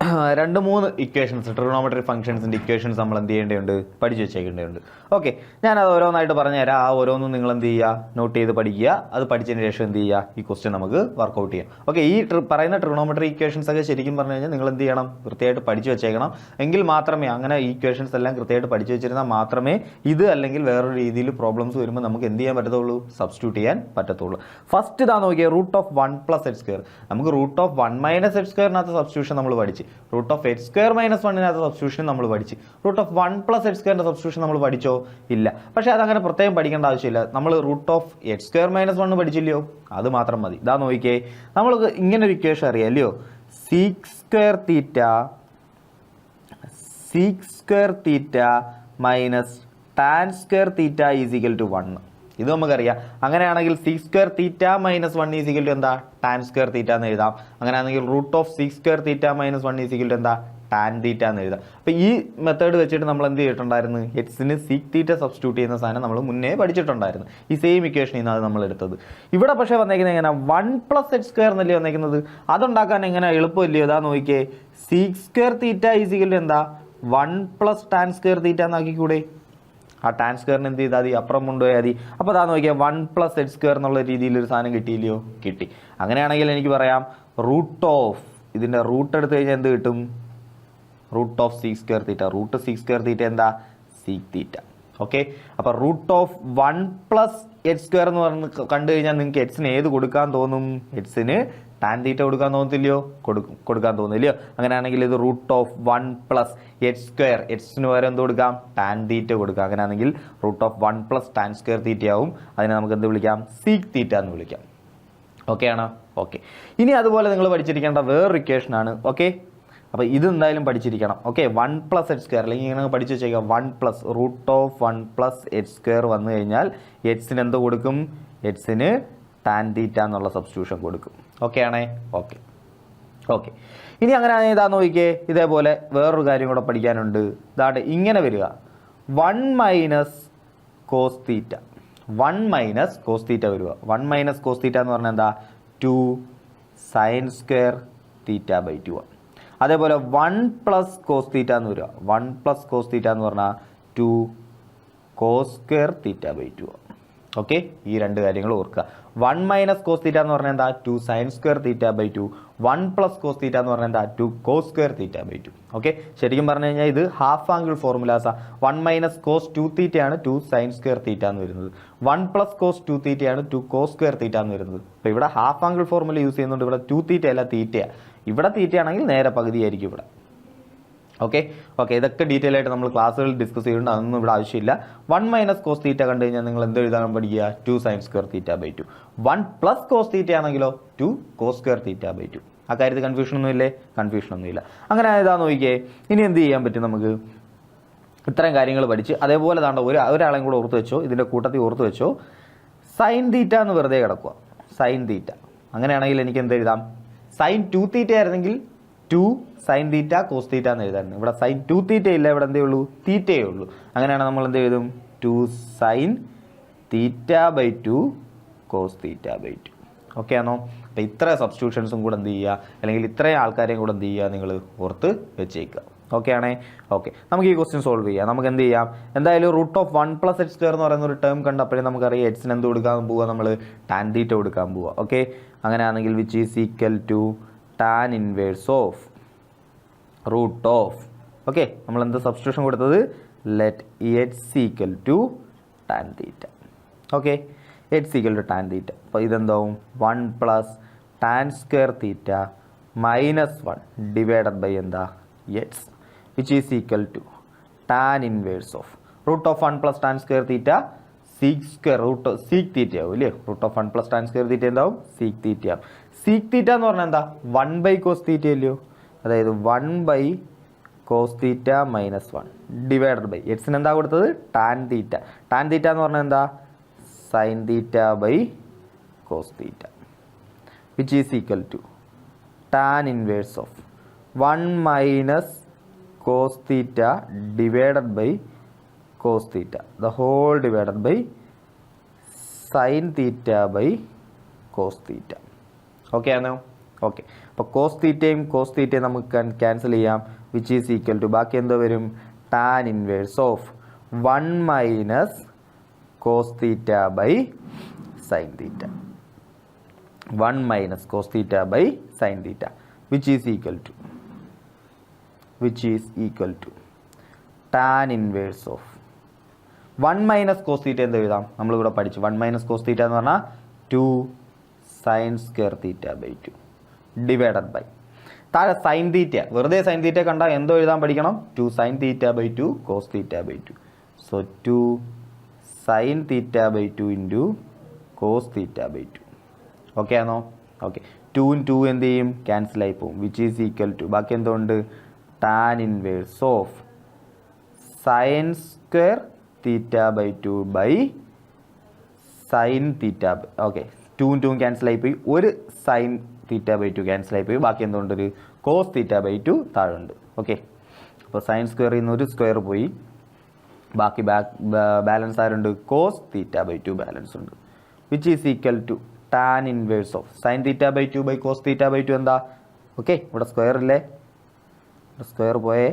Speaker 1: 2-3 ഇക്വേഷൻസ്, ട്രിഗണോമെട്രി ഫംഗ്ഷൻസിൻ്റെ ഇക്വേഷൻസ് നമ്മൾ എന്ത് ചെയ്യേണ്ടതുണ്ട്? പഠിച്ചു വെച്ചേക്കേണ്ടതുണ്ട്. ഓക്കെ, ഞാനത് ഓരോന്നായിട്ട് പറഞ്ഞുതരാം. ആ ഓരോന്നും നിങ്ങൾ എന്ത് ചെയ്യുക? നോട്ട് ചെയ്ത് പഠിക്കുക. അത് പഠിച്ചതിന് ശേഷം എന്ത് ചെയ്യുക? ഈ ക്വസ്റ്റ്യൻ നമുക്ക് വർക്കൗട്ട് ചെയ്യാം. ഓക്കെ, ഈ പറയുന്ന ട്രിഗണോമെട്രി ഇക്വേഷൻസ് ഒക്കെ ശരിക്കും പറഞ്ഞു കഴിഞ്ഞാൽ നിങ്ങൾ എന്ത് ചെയ്യണം? കൃത്യമായിട്ട് പഠിച്ചു വെച്ചേക്കണം. എങ്കിൽ മാത്രമേ, അങ്ങനെ ഈ ഇക്വേഷൻസ് എല്ലാം കൃത്യമായിട്ട് പഠിച്ചു വെച്ചിരുന്നാൽ മാത്രമേ ഇത് അല്ലെങ്കിൽ വേറൊരു രീതിയിൽ പ്രോബ്ലംസ് വരുമ്പോൾ നമുക്ക് എന്ത് ചെയ്യാൻ പറ്റത്തുള്ളൂ? സബ്സ്റ്റിറ്റ്യൂട്ട് ചെയ്യാൻ പറ്റത്തുള്ളൂ. ഫസ്റ്റ് ഇതാ നോക്കിയാൽ root of 1 plus h square. നമുക്ക് റൂട്ട് ഓഫ് 1 മൈനസ് എച്ച് സ്ക്വയറിനകത്ത് സബ്സ്റ്റിറ്റ്യൂഷൻ നമ്മൾ പഠിച്ചു. Root of H square minus 1 substitution നമ്മൾ പഠിച്ചു. റൂട്ട് ഓഫ് 1 പ്ലസ് എച്ച് സ്ക്വയറിന്റെ സബ്സ്റ്റിറ്റ്യൂഷൻ നമ്മൾ പഠിച്ചോ? ഇല്ല. പക്ഷേ അതങ്ങനെ പ്രത്യേകം പഠിക്കേണ്ട ആവശ്യമില്ല. നമ്മൾ root of H square minus 1 പഠിച്ചില്ലയോ? അത് മാത്രം മതി. ഇതാ നോക്കിയേ, നമ്മൾക്ക് ഇങ്ങനെ ഒരു ഇക്വേഷൻ അറിയാം അല്ലയോ? Sec square theta minus tan square theta is equal to 1. ഇത് നമുക്കറിയാം. അങ്ങനെയാണെങ്കിൽ sec square theta minus 1 is equal to എന്താ? ടാൻ സ്ക്വയർ തീറ്റ എന്ന് എഴുതാം. അങ്ങനെയാണെങ്കിൽ root of sec square theta minus 1 is equal to എന്താ? ടാൻ തീറ്റ എന്ന് എഴുതാം. അപ്പോൾ ഈ മെത്തേഡ് വെച്ചിട്ട് നമ്മൾ എന്ത് ചെയ്തിട്ടുണ്ടായിരുന്നു? എക്സിന് സീക്ക് തീറ്റ സബ്സ്റ്റിറ്റ്യൂട്ട് ചെയ്യുന്ന സാധനം നമ്മൾ മുന്നേ പഠിച്ചിട്ടുണ്ടായിരുന്നു. ഈ സെയിം ഇക്വേഷനിൽ നിന്ന് അത് നമ്മൾ എടുത്തത്. ഇവിടെ പക്ഷേ വന്നേക്കുന്നത് എങ്ങനെ? 1 പ്ലസ് എച്ച് സ്ക്വയർ എന്നല്ലേ വന്നേക്കുന്നത്? അതുണ്ടാക്കാൻ എങ്ങനെ എളുപ്പമില്ലയോ? ഇതാ നോക്കിയേ, sec square theta is equal to എന്താ? 1 പ്ലസ് ടാൻ സ്ക്വയർ തീറ്റ എന്നാക്കിക്കൂടെ? ആ ടാൻ സ്ക്വയറിന് എന്ത് ചെയ്താൽ മതി? അപ്പുറം കൊണ്ടുപോയാൽ മതി. അപ്പോൾ അതാ നോക്കിയാൽ 1 പ്ലസ് എച്ച് സ്ക്വയർ എന്നുള്ള രീതിയിൽ ഒരു സാധനം കിട്ടിയില്ലയോ? കിട്ടി. അങ്ങനെയാണെങ്കിൽ എനിക്ക് പറയാം റൂട്ട് ഓഫ്, ഇതിൻ്റെ റൂട്ട് എടുത്തു കഴിഞ്ഞാൽ എന്ത് കിട്ടും? Root of sec square theta. Root sec square theta എന്താ? Sec theta. ഓക്കെ, അപ്പോൾ root of 1 plus h square എന്ന് പറഞ്ഞ് കണ്ടു കഴിഞ്ഞാൽ നിങ്ങൾക്ക് എക്സിന് ഏത് കൊടുക്കാൻ തോന്നും? എക്സിന് ടാൻ തീറ്റ കൊടുക്കാൻ തോന്നത്തില്ലയോ? കൊടുക്കാൻ തോന്നില്ലയോ? അങ്ങനെയാണെങ്കിൽ ഇത് root of 1 plus h square, എക്സിന് പകരം എന്ത് കൊടുക്കാം? ടാൻ തീറ്റ കൊടുക്കാം. അങ്ങനെയാണെങ്കിൽ root of 1 plus tan square theta ആവും. അതിനെ നമുക്ക് എന്ത് വിളിക്കാം? സീക്ക് തീറ്റ എന്ന് വിളിക്കാം. ഓക്കെ ആണോ? ഓക്കെ, ഇനി അതുപോലെ നിങ്ങൾ പഠിച്ചിരിക്കേണ്ട വേറൊരു ഇക്വേഷനാണ്. ഓക്കെ, അപ്പോൾ ഇത് എന്തായാലും പഠിച്ചിരിക്കണം. ഓക്കെ, 1 പ്ലസ് എച്ച് സ്ക്വയർ അല്ലെങ്കിൽ ഇങ്ങനെ പഠിച്ചു വെച്ചേക്കാം. 1 plus root of 1 plus h square വന്നു കഴിഞ്ഞാൽ എക്സിന് എന്ത് കൊടുക്കും? എക്സിന് ടാൻ തീറ്റ എന്നുള്ള സബ്സ്റ്റിറ്റ്യൂഷൻ കൊടുക്കും. ഓക്കെ ആണേ? ഓക്കെ ഓക്കെ, ഇനി അങ്ങനെ ഇതാ നോക്കിയേ, ഇതേപോലെ വേറൊരു കാര്യം കൂടെ പഠിക്കാനുണ്ട്. ഇതാട്ടെ ഇങ്ങനെ വരിക, 1 minus cos theta. 1 minus cos theta വരിക. 1 മൈനസ് കോസ് തീറ്റ എന്ന് പറഞ്ഞാൽ എന്താ? 2 സൈൻ സ്ക്വയർ തീറ്റ ബൈ 2 ആണ്. അതേപോലെ 1 പ്ലസ് കോസ് തീറ്റ എന്ന് വരിക. 1 പ്ലസ് കോസ് തീറ്റ എന്ന് പറഞ്ഞാൽ 2 കോസ് സ്ക്വയർ തീറ്റ ബൈ 2 ആണ്. ഓക്കെ, ഈ രണ്ട് കാര്യങ്ങൾ ഓർക്കുക. 1 മൈനസ് കോസ് തീറ്റ എന്ന് പറഞ്ഞാൽ എന്താ? 2 sine square theta by 2. 1 plus cos theta എന്ന് പറഞ്ഞാൽ എന്താ? 2 cos square theta by 2. Okay, ശരിക്കും പറഞ്ഞു കഴിഞ്ഞാൽ ഇത് ഹാഫ് ആംഗിൾ ഫോർമുലാസാണ്. 1 മൈനസ് കോസ് 2 തീറ്റയാണ് 2 സൈൻ സ്ക്വയർ തീറ്റ എന്ന് വരുന്നത്. 1 പ്ലസ് കോസ് 2 തീറ്റയാണ് 2 കോസ് സ്ക്വയർ തീറ്റ എന്ന് വരുന്നത്. അപ്പോൾ ഇവിടെ ഹാഫ് ആംഗിൾ ഫോർമുല യൂസ് ചെയ്യുന്നുണ്ട്. ഇവിടെ 2 തീറ്റ അല്ല തീറ്റയാണ്. ഇവിടെ തീറ്റയാണെങ്കിൽ നേരെ പകുതിയായിരിക്കും ഇവിടെ. ഓക്കെ ഓക്കെ, ഇതൊക്കെ ഡീറ്റെയിൽ ആയിട്ട് നമ്മൾ ക്ലാസ്സുകളിൽ ഡിസ്കസ് ചെയ്യുന്നുണ്ട്. അതൊന്നും ഇവിടെ ആവശ്യമില്ല. 1 മൈനസ് കോസ് തീറ്റ കണ്ടു കഴിഞ്ഞാൽ നിങ്ങൾ എന്ത് എഴുതാൻ പഠിക്കുക? 2 sine square theta by 2. 1 plus cos theta ആണെങ്കിലോ 2 കോസ് സ്ക്വയർ തീറ്റ ബൈ 2. ആ കാര്യത്തിൽ കൺഫ്യൂഷനൊന്നും ഇല്ലേ? കൺഫ്യൂഷനൊന്നും ഇല്ല. അങ്ങനെ ഇതാ നോക്കിയേ, ഇനി എന്ത് ചെയ്യാൻ പറ്റും നമുക്ക്? ഇത്രയും കാര്യങ്ങൾ പഠിച്ച് അതേപോലെ താണ്ട ഒരാളെയും കൂടെ ഓർത്ത് വെച്ചോ, ഇതിൻ്റെ കൂട്ടത്തിൽ ഓർത്ത് വെച്ചോ, സൈൻ തീറ്റ എന്ന് വെറുതെ കിടക്കുക. Sine theta. അങ്ങനെയാണെങ്കിൽ എനിക്ക് എന്ത് എഴുതാം? സൈൻ 2 തീറ്റ ആയിരുന്നെങ്കിൽ 2 സൈൻ തീറ്റ കോസ് തീറ്റ എന്ന് എഴുതായിരുന്നു. ഇവിടെ സൈൻ 2 തീറ്റ ഇല്ല, ഇവിടെ എന്തേ ഉള്ളൂ? തീറ്റയേ ഉള്ളൂ. അങ്ങനെയാണ് നമ്മൾ എന്ത് എഴുതും? 2 sine theta by 2 cos theta by 2. Okay ആണോ? അപ്പോൾ ഇത്ര സബ്സ്റ്റിറ്റ്യൂഷൻസും കൂടെ എന്ത് ചെയ്യുക, അല്ലെങ്കിൽ ഇത്രയും ആൾക്കാരെയും കൂടെ എന്ത് ചെയ്യുക, നിങ്ങൾ ഓർത്ത് വെച്ചേക്കുക. ഓക്കെ ആണേ. ഓക്കെ, നമുക്ക് ഈ ക്വസ്റ്റ്യൻ സോൾവ് ചെയ്യാം. നമുക്ക് എന്ത് ചെയ്യാം, എന്തായാലും റൂട്ട് ഓഫ് 1+h² എന്ന് പറയുന്ന ഒരു ടേം കണ്ടപ്പോഴേ നമുക്കറിയാം എക്സിന് എന്ത് കൊടുക്കാൻ പോവുക, നമ്മൾ ടാൻ തീറ്റ കൊടുക്കാൻ പോവുക. ഓക്കെ, അങ്ങനെയാണെങ്കിൽ which is equal to tan inverse of root of, okay, നമ്മൾ എന്ത് സബ്സ്റ്റിറ്റ്യൂഷൻ കൊടുത്തത്, let h equal to tan theta. Okay, h equal to tan theta. അപ്പോൾ ഇതെന്താവും, 1 + tan² തീറ്റ -1 ഡിവൈഡഡ് ബൈ എന്താ, h, which is equal to tan inverse of root of 1 + tan² theta sec² root sec theta ആവും അല്ലേ. Root of 1 + tan² തീറ്റ എന്താവും, seek theta ആവും. Sec theta എന്ന് പറഞ്ഞാൽ എന്താ, 1/cos തീറ്റ അല്ലയോ, അതായത് 1/cos തീറ്റ -1 ഡിവൈഡഡ് ബൈ എക്സിന് എന്താ കൊടുത്തത്, ടാൻ തീറ്റ. ടാൻ തീറ്റ എന്ന് പറഞ്ഞാൽ എന്താ, sine theta by cos theta, which is equal to tan inverse of 1 - cos theta divided by cos theta the whole divided by sine theta by cos theta. Okay ആണോ. Okay, അപ്പോൾ cos തീറ്റയും cos തീറ്റയും നമുക്ക് cancel ചെയ്യാം, which is equal to ബാക്കി എന്തോ വരും, tan inverse of 1 - cos theta by sine theta, 1 - cos theta by sine theta, which is equal to tan inverse of 1 - cos തീറ്റ എന്ത് എഴുതാം, നമ്മളിവിടെ പഠിച്ചു. 1 - cos തീറ്റ എന്ന് പറഞ്ഞാൽ 2 sin² theta by 2 divided by താഴെ സൈൻ തീറ്റ, വെറുതെ സൈൻ തീറ്റ കണ്ടാൽ എന്തോ എഴുതാൻ പഠിക്കണം, 2 sin theta by 2 cos theta by 2. So 2 sin theta by 2 into cos theta by 2. Okay ആണോ. ഓക്കെ, 2 2 എന്ത് ചെയ്യും, ക്യാൻസൽ ആയി പോകും, വിച്ച് ഈസ് ഈക്വൽ ടു ബാക്കി എന്തുകൊണ്ട്, tan inverse of sin² theta by 2 by sine theta. Okay, 2 2 cancel ആയി പോയി, ഒരു സൈൻ തീറ്റ ബൈ 2 ക്യാൻസൽ ആയി പോയി, ബാക്കി എന്തുകൊണ്ട്, ഒരു കോസ് തീറ്റ ബൈ 2 താഴെയുണ്ട്. ഓക്കെ, അപ്പോൾ sin² നിന്ന് ഒരു സ്ക്വയർ പോയി, ബാക്കി ബാലൻസ് ആരുണ്ട്, കോസ് തീറ്റ ബൈ 2 ബാലൻസ് ഉണ്ട്, which is equal to tan inverse of sine theta by 2 by cos theta by 2 എന്താ. ഓക്കെ, ഇവിടെ സ്ക്വയർ ഇല്ലേ, സ്ക്വയർ പോയേ,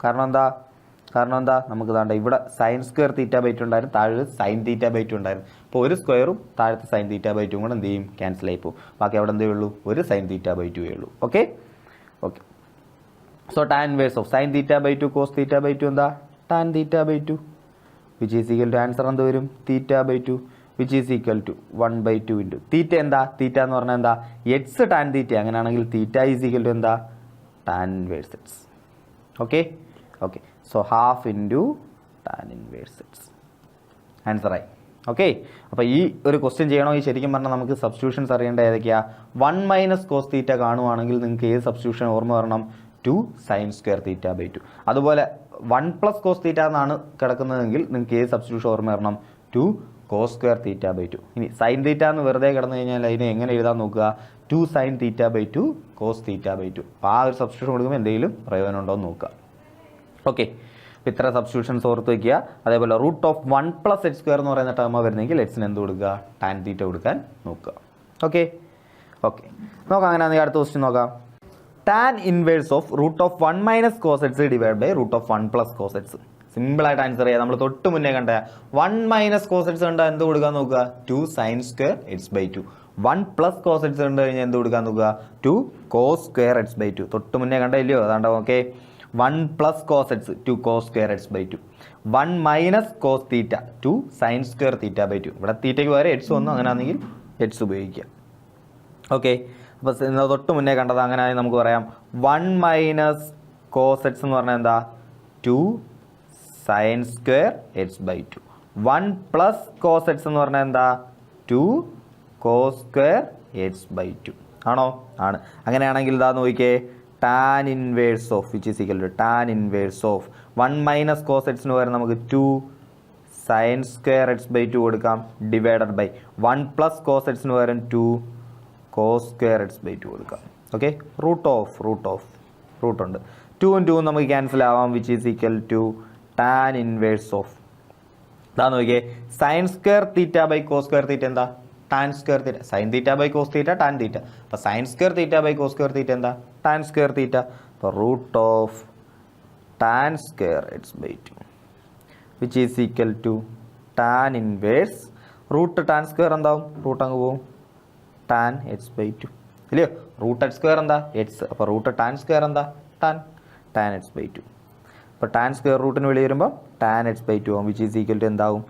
Speaker 1: കാരണം എന്താ നമുക്ക് താണ്ട ഇവിടെ sin² തീറ്റ ബൈ 2 ഉണ്ടായിരുന്നു, താഴെ സൈൻ തീറ്റ ബൈ 2 ഉണ്ടായിരുന്നു. അപ്പോൾ ഒരു സ്ക്വയറും താഴത്തെ സൈൻ തീറ്റ ബൈ 2 കൂടെ എന്ത് ചെയ്യും, ക്യാൻസൽ ആയി പോകും, ബാക്കി അവിടെ എന്തേ ഉള്ളൂ, ഒരു സൈൻ തീറ്റ ബൈ 2 ഉള്ളൂ. Okay, okay, so tan inverse of sine theta by 2 cos theta by 2 എന്താ, tan theta by 2, which is equal to answer എന്ത് വരും, theta by 2, which is equal to 1/2 into theta എന്താ, തീറ്റ എന്ന് പറഞ്ഞാൽ എന്താ, x tan theta, അങ്ങനെയാണെങ്കിൽ theta is equal to എന്താ, tan inverse x. Okay, okay, so half into tan inverse x ആൻസറായി. Okay, അപ്പോൾ ഈ ഒരു ക്വസ്റ്റ്യൻ ചെയ്യണമെങ്കിൽ ശരിക്കും പറഞ്ഞാൽ നമുക്ക് സബ്സ്റ്റിറ്റ്യൂഷൻസ് അറിയേണ്ട ഏതൊക്കെയാണ്, 1 - cos തീറ്റ കാണുവാണെങ്കിൽ നിങ്ങൾക്ക് ഏത് സബ്സ്റ്റിറ്റ്യൂഷൻ ഓർമ്മ വരണം, 2 sin² തീറ്റ ബൈ 2. അതുപോലെ 1 + cos തീറ്റ എന്നാണ് കിടക്കുന്നതെങ്കിൽ നിങ്ങൾക്ക് ഏത് സബ്സ്റ്റിറ്റ്യൂഷൻ ഓർമ്മ വരണം, 2 cos² തീറ്റ ബൈ 2. ഇനി സൈൻ തീറ്റ എന്ന് വെറുതെ കിടന്നു കഴിഞ്ഞാൽ അതിനെ എങ്ങനെ എഴുതാൻ നോക്കുക, 2 sin theta by 2 cos theta by 2. അപ്പോൾ ആ ഒരു സബ്സ്റ്റിറ്റ്യൂഷൻ കൊടുക്കുമ്പോൾ എന്തെങ്കിലും പ്രയോജനം ഉണ്ടോ എന്ന് നോക്കുക. ഓക്കെ, അപ്പോൾ ഇത്ര സബ്സ്റ്റിറ്റ്യൂഷൻസ് ഓർത്ത് വയ്ക്കുക. അതേപോലെ റൂട്ട് ഓഫ് 1 + h² എന്ന് പറയുന്ന ടേമ വരുന്നെങ്കിൽ എക്സിന് എന്ത് കൊടുക്കുക, ടാൻ തീറ്റ കൊടുക്കാൻ നോക്കുക. ഓക്കെ, ഓക്കെ, നോക്കാം. അങ്ങനെയാണെങ്കിൽ അടുത്ത ക്വസ്റ്റ്യൻ നോക്കാം. Tan inverse of root of 1 - cos h divide by root of 1 + cos h. സിമ്പിളായിട്ട് ആൻസർ ചെയ്യാം. നമ്മൾ തൊട്ട് മുന്നേ കണ്ട 1 - cos h കണ്ടാൽ എന്ത് കൊടുക്കാൻ നോക്കുക, 2 sin² h by 2. 1 + cos h കണ്ടു കഴിഞ്ഞാൽ എന്ത് കൊടുക്കാൻ നോക്കുക, 2 cos² h ബൈ 2. തൊട്ട് മുന്നേ കണ്ട ഇല്ലയോ, അതാണ്ടോ. Okay, 1 + cos h 2 cos² h by 2. 1 - cos theta 2 sin² theta by 2. ഇവിടെ തീറ്റയ്ക്ക് വരെ എക്സ് വന്നു, അങ്ങനെയാണെങ്കിൽ എക്സ് ഉപയോഗിക്കുക. ഓക്കെ, അപ്പോൾ തൊട്ട് മുന്നേ കണ്ടത് അങ്ങനെയാണെങ്കിൽ നമുക്ക് പറയാം 1 - cos h എന്ന് പറഞ്ഞാൽ എന്താ, 2 sin² h by 2. 1 + cos h എന്ന് പറഞ്ഞാൽ എന്താ, 2 cos² h ബൈ 2. ആണോ, ആണ്. അങ്ങനെയാണെങ്കിൽ ഇതാ നോക്കിക്കേ, tan inverse of which is equal to tan inverse of 1 - cos h ന് പകരം നമുക്ക് 2 sin² h ബൈ 2 കൊടുക്കാം, ഡിവൈഡഡ് ബൈ 1 + cos h ന് പകരം 2 cos² h ബൈ 2 കൊടുക്കാം. ഓക്കെ, റൂട്ട് ഉണ്ട്, 2 2 നമുക്ക് ക്യാൻസൽ ആവാം, which is equal to tan inverse of ഇതാ നോക്കിയേ, sin² theta by cos² theta എന്താ, tan² theta. Sine theta by cos theta tan theta. അപ്പോൾ sin² theta by cos² theta എന്താ, tan² theta. അപ്പോൾ root of tan square h by two which is equal to tan inverse root tan square എന്താവും, root അങ്ങ് പോവും, tan h by two ഇല്ലയോ. Root h square എന്താ h, അപ്പോൾ root tan square എന്താ tan h by two. അപ്പോൾ tan square റൂട്ടിന് വെളി വരുമ്പോൾ ടാൻ എച്ച് ബൈ ടു ആവും വിച്ച് ഈസ് ഈക്വൽ ടു എന്താവും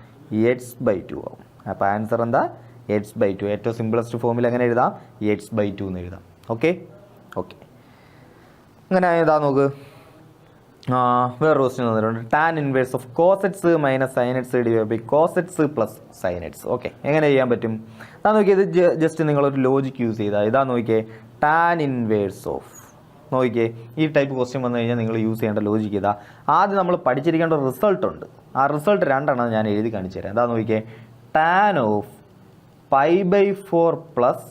Speaker 1: എച്ച് ബൈ ടു ആവും. അപ്പോൾ ആൻസർ എന്താ എച്ച് ബൈ ടു. ഏറ്റവും സിമ്പിളസ്റ്റ് ഫോമിൽ എങ്ങനെ എഴുതാം, എച്ച് ബൈ ടു എന്ന് എഴുതാം. ഓക്കെ ഓക്കെ അങ്ങനെ ഏതാ നോക്ക്. വേറെ ക്വസ്റ്റ്യൻ തന്നിട്ടുണ്ട്. Tan inverse of cos x minus sine x divide by cos x plus sine x. Okay എങ്ങനെ ചെയ്യാൻ പറ്റും, അതാ നോക്കിയത്. ജസ്റ്റ് നിങ്ങളൊരു ലോജിക്ക് യൂസ് ചെയ്താൽ ഇതാ നോക്കിയേ, ടാൻ ഇൻവേഴ്സ് ഓഫ് നോക്കിയേ. ഈ ടൈപ്പ് ക്വസ്റ്റ്യൻ വന്നു കഴിഞ്ഞാൽ നിങ്ങൾ യൂസ് ചെയ്യേണ്ട ലോജിക്ക് ഇതാ. ആദ്യം നമ്മൾ പഠിച്ചിരിക്കേണ്ട റിസൾട്ട് ഉണ്ട്. ആ റിസൾട്ട് രണ്ടെണ്ണം ഞാൻ എഴുതി കാണിച്ചു തരാം. എന്താ നോക്കിയേ, tan of pi by 4 plus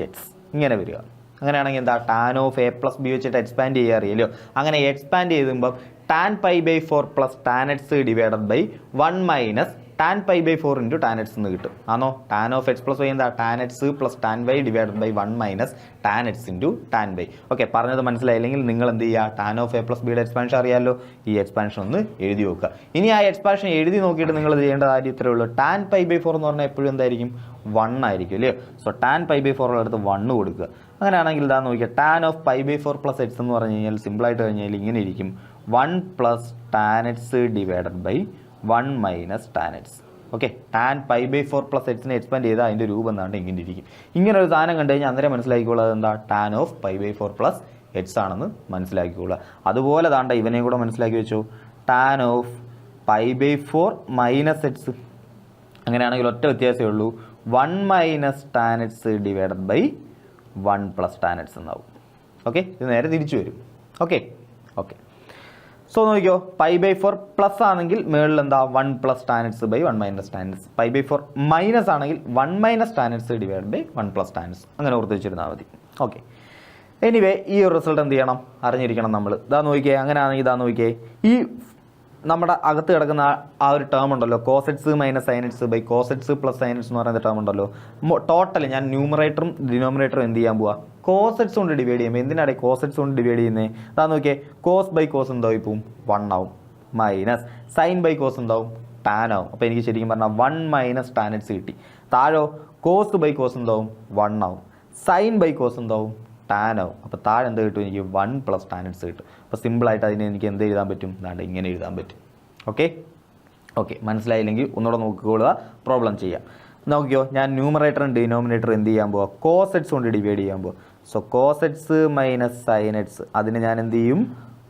Speaker 1: x ഇങ്ങനെ വരിക. അങ്ങനെയാണെങ്കിൽ എന്താ, tan of a plus b വെച്ചിട്ട് എക്സ്പാൻഡ് ചെയ്യാൻ അറിയില്ലോ. അങ്ങനെ എക്സ്പാൻഡ് ചെയ്തുമ്പോൾ tan pi by 4 plus tan x divided by 1 minus tan pi by 4 into tan x എന്ന് കിട്ടും. ആണോ, tan of x plus y എന്താ, tan x plus tan y divided by 1 minus tan x into tan y. Okay, പറഞ്ഞത് മനസ്സിലായില്ലെങ്കിൽ നിങ്ങൾ എന്ത് ചെയ്യുക, tan of a plus ബിയുടെ എക്സ്പാൻഷൻ അറിയാമല്ലോ, ഈ എക്സ്പാൻഷൻ ഒന്ന് എഴുതി നോക്കുക. ഇനി ആ എക്സ്പാൻഷൻ എഴുതി നോക്കിയിട്ട് നിങ്ങൾ ചെയ്യേണ്ട കാര്യം ഇത്രയേ ഉള്ളൂ. ടാൻ പൈ ബൈ 4 എന്ന് പറഞ്ഞാൽ എപ്പോഴും എന്തായിരിക്കും, 1 ആയിരിക്കും അല്ലയോ. സോ ടാൻ പൈ ബൈ 4 അടുത്ത് 1 കൊടുക്കുക. അങ്ങനെയാണെങ്കിൽ ഇതാ നോക്കിയാൽ tan of pi by 4 plus x എന്ന് പറഞ്ഞു കഴിഞ്ഞാൽ സിമ്പിളായിട്ട് കഴിഞ്ഞാൽ ഇങ്ങനെ ഇരിക്കും, 1 plus tan x divided by 1 minus tan x. Okay, tan pi by 4 plus എക്സിനെ എക്സ്പാൻഡ് ചെയ്താൽ അതിൻ്റെ രൂപം എന്താണ്ട് ഇങ്ങനെ ഇരിക്കും. ഇങ്ങനെ ഒരു സാധനം കണ്ടു കഴിഞ്ഞാൽ അന്നേരം മനസ്സിലാക്കിക്കോളൂ എന്താ, tan of pi by 4 plus x ആണെന്ന് മനസ്സിലാക്കിക്കോളുക. അതുപോലെ താണ്ട ഇവനെയും കൂടെ മനസ്സിലാക്കി വെച്ചു, tan of pi by 4 minus x. അങ്ങനെയാണെങ്കിൽ ഒറ്റ വ്യത്യാസമേ ഉള്ളൂ, 1 minus tan x divided by 1 plus tan x എന്നാവും. ഓക്കെ, ഇത് നേരെ തിരിച്ചു വരും. ഓക്കെ ഓക്കെ സോ നോക്കിയോ, പൈ ബൈ 4 പ്ലസ് ആണെങ്കിൽ മുകളിൽ എന്താ 1 plus tan x by 1 minus tan x. Pi by 4 minus ആണെങ്കിൽ 1 minus tan x divide by 1 plus tan x. അങ്ങനെ ഓർത്ത് വെച്ചിരുന്നാൽ മതി. ഓക്കെ, എനിവേ ഈ ഒരു റിസൾട്ട് എന്ത് ചെയ്യണം, അറിഞ്ഞിരിക്കണം നമ്മൾ. ഇതാ നോക്കിയേ, അങ്ങനെയാണെങ്കിൽ ഇതാ നോക്കിയേ, ഈ നമ്മുടെ അകത്ത് കിടക്കുന്ന ആ ഒരു ടേം ഉണ്ടല്ലോ, cosets minus സൈനറ്റ്സ് by cos x plus സൈനറ്റ്സ് എന്ന് പറയുന്ന ടേം ഉണ്ടല്ലോ, ടോട്ടൽ ഞാൻ ന്യൂമറേറ്ററും ഡിനോമിനേറ്ററും എന്ത് ചെയ്യാൻ പോവാ, കോസെറ്റ്സ് കൊണ്ട് ഡിവൈഡ് ചെയ്യുമ്പോൾ. എന്തിനാണ് കോസെറ്റ്സ് കൊണ്ട് ഡിവൈഡ് ചെയ്യുന്നത്, അതാ നോക്കിയേ, കോസ് ബൈ കോസ് എന്താവും, ഇപ്പം 1 ആവും, മൈനസ് സൈൻ ബൈ കോസ് എന്താവും, ടാൻ ആവും. അപ്പോൾ എനിക്ക് ശരിക്കും പറഞ്ഞാൽ 1 മൈനസ് ടാൻ എക്സ് കിട്ടി. താഴോ കോസ് ബൈ കോസ് എന്താവും, 1 ആവും, സൈൻ ബൈ കോസ് എന്താവും, ടാൻ ആവും. അപ്പോൾ താഴെ എന്ത് കിട്ടും, എനിക്ക് 1 പ്ലസ് ടാൻ എക്സ് കിട്ടും. അപ്പോൾ സിമ്പിളായിട്ട് അതിനെ എനിക്ക് എന്ത് എഴുതാൻ പറ്റും, അതാണ്ട് ഇങ്ങനെ എഴുതാൻ പറ്റും. ഓക്കെ ഓക്കെ മനസ്സിലായില്ലെങ്കിൽ ഒന്നുകൂടെ നോക്കിക്കൊള്ളുക, പ്രോബ്ലം ചെയ്യാം. നോക്കിയോ, ഞാൻ ന്യൂമറേറ്ററും ഡിനോമിനേറ്ററും എന്ത് ചെയ്യാൻ പോവാം, കോസെറ്റ്സ് കൊണ്ട് ഡിവൈഡ് ചെയ്യാൻ പോവാം. സോ കോസെറ്റ്സ് മൈനസ് സൈനറ്റ്സ്, അതിന് ഞാൻ എന്ത് ചെയ്യും,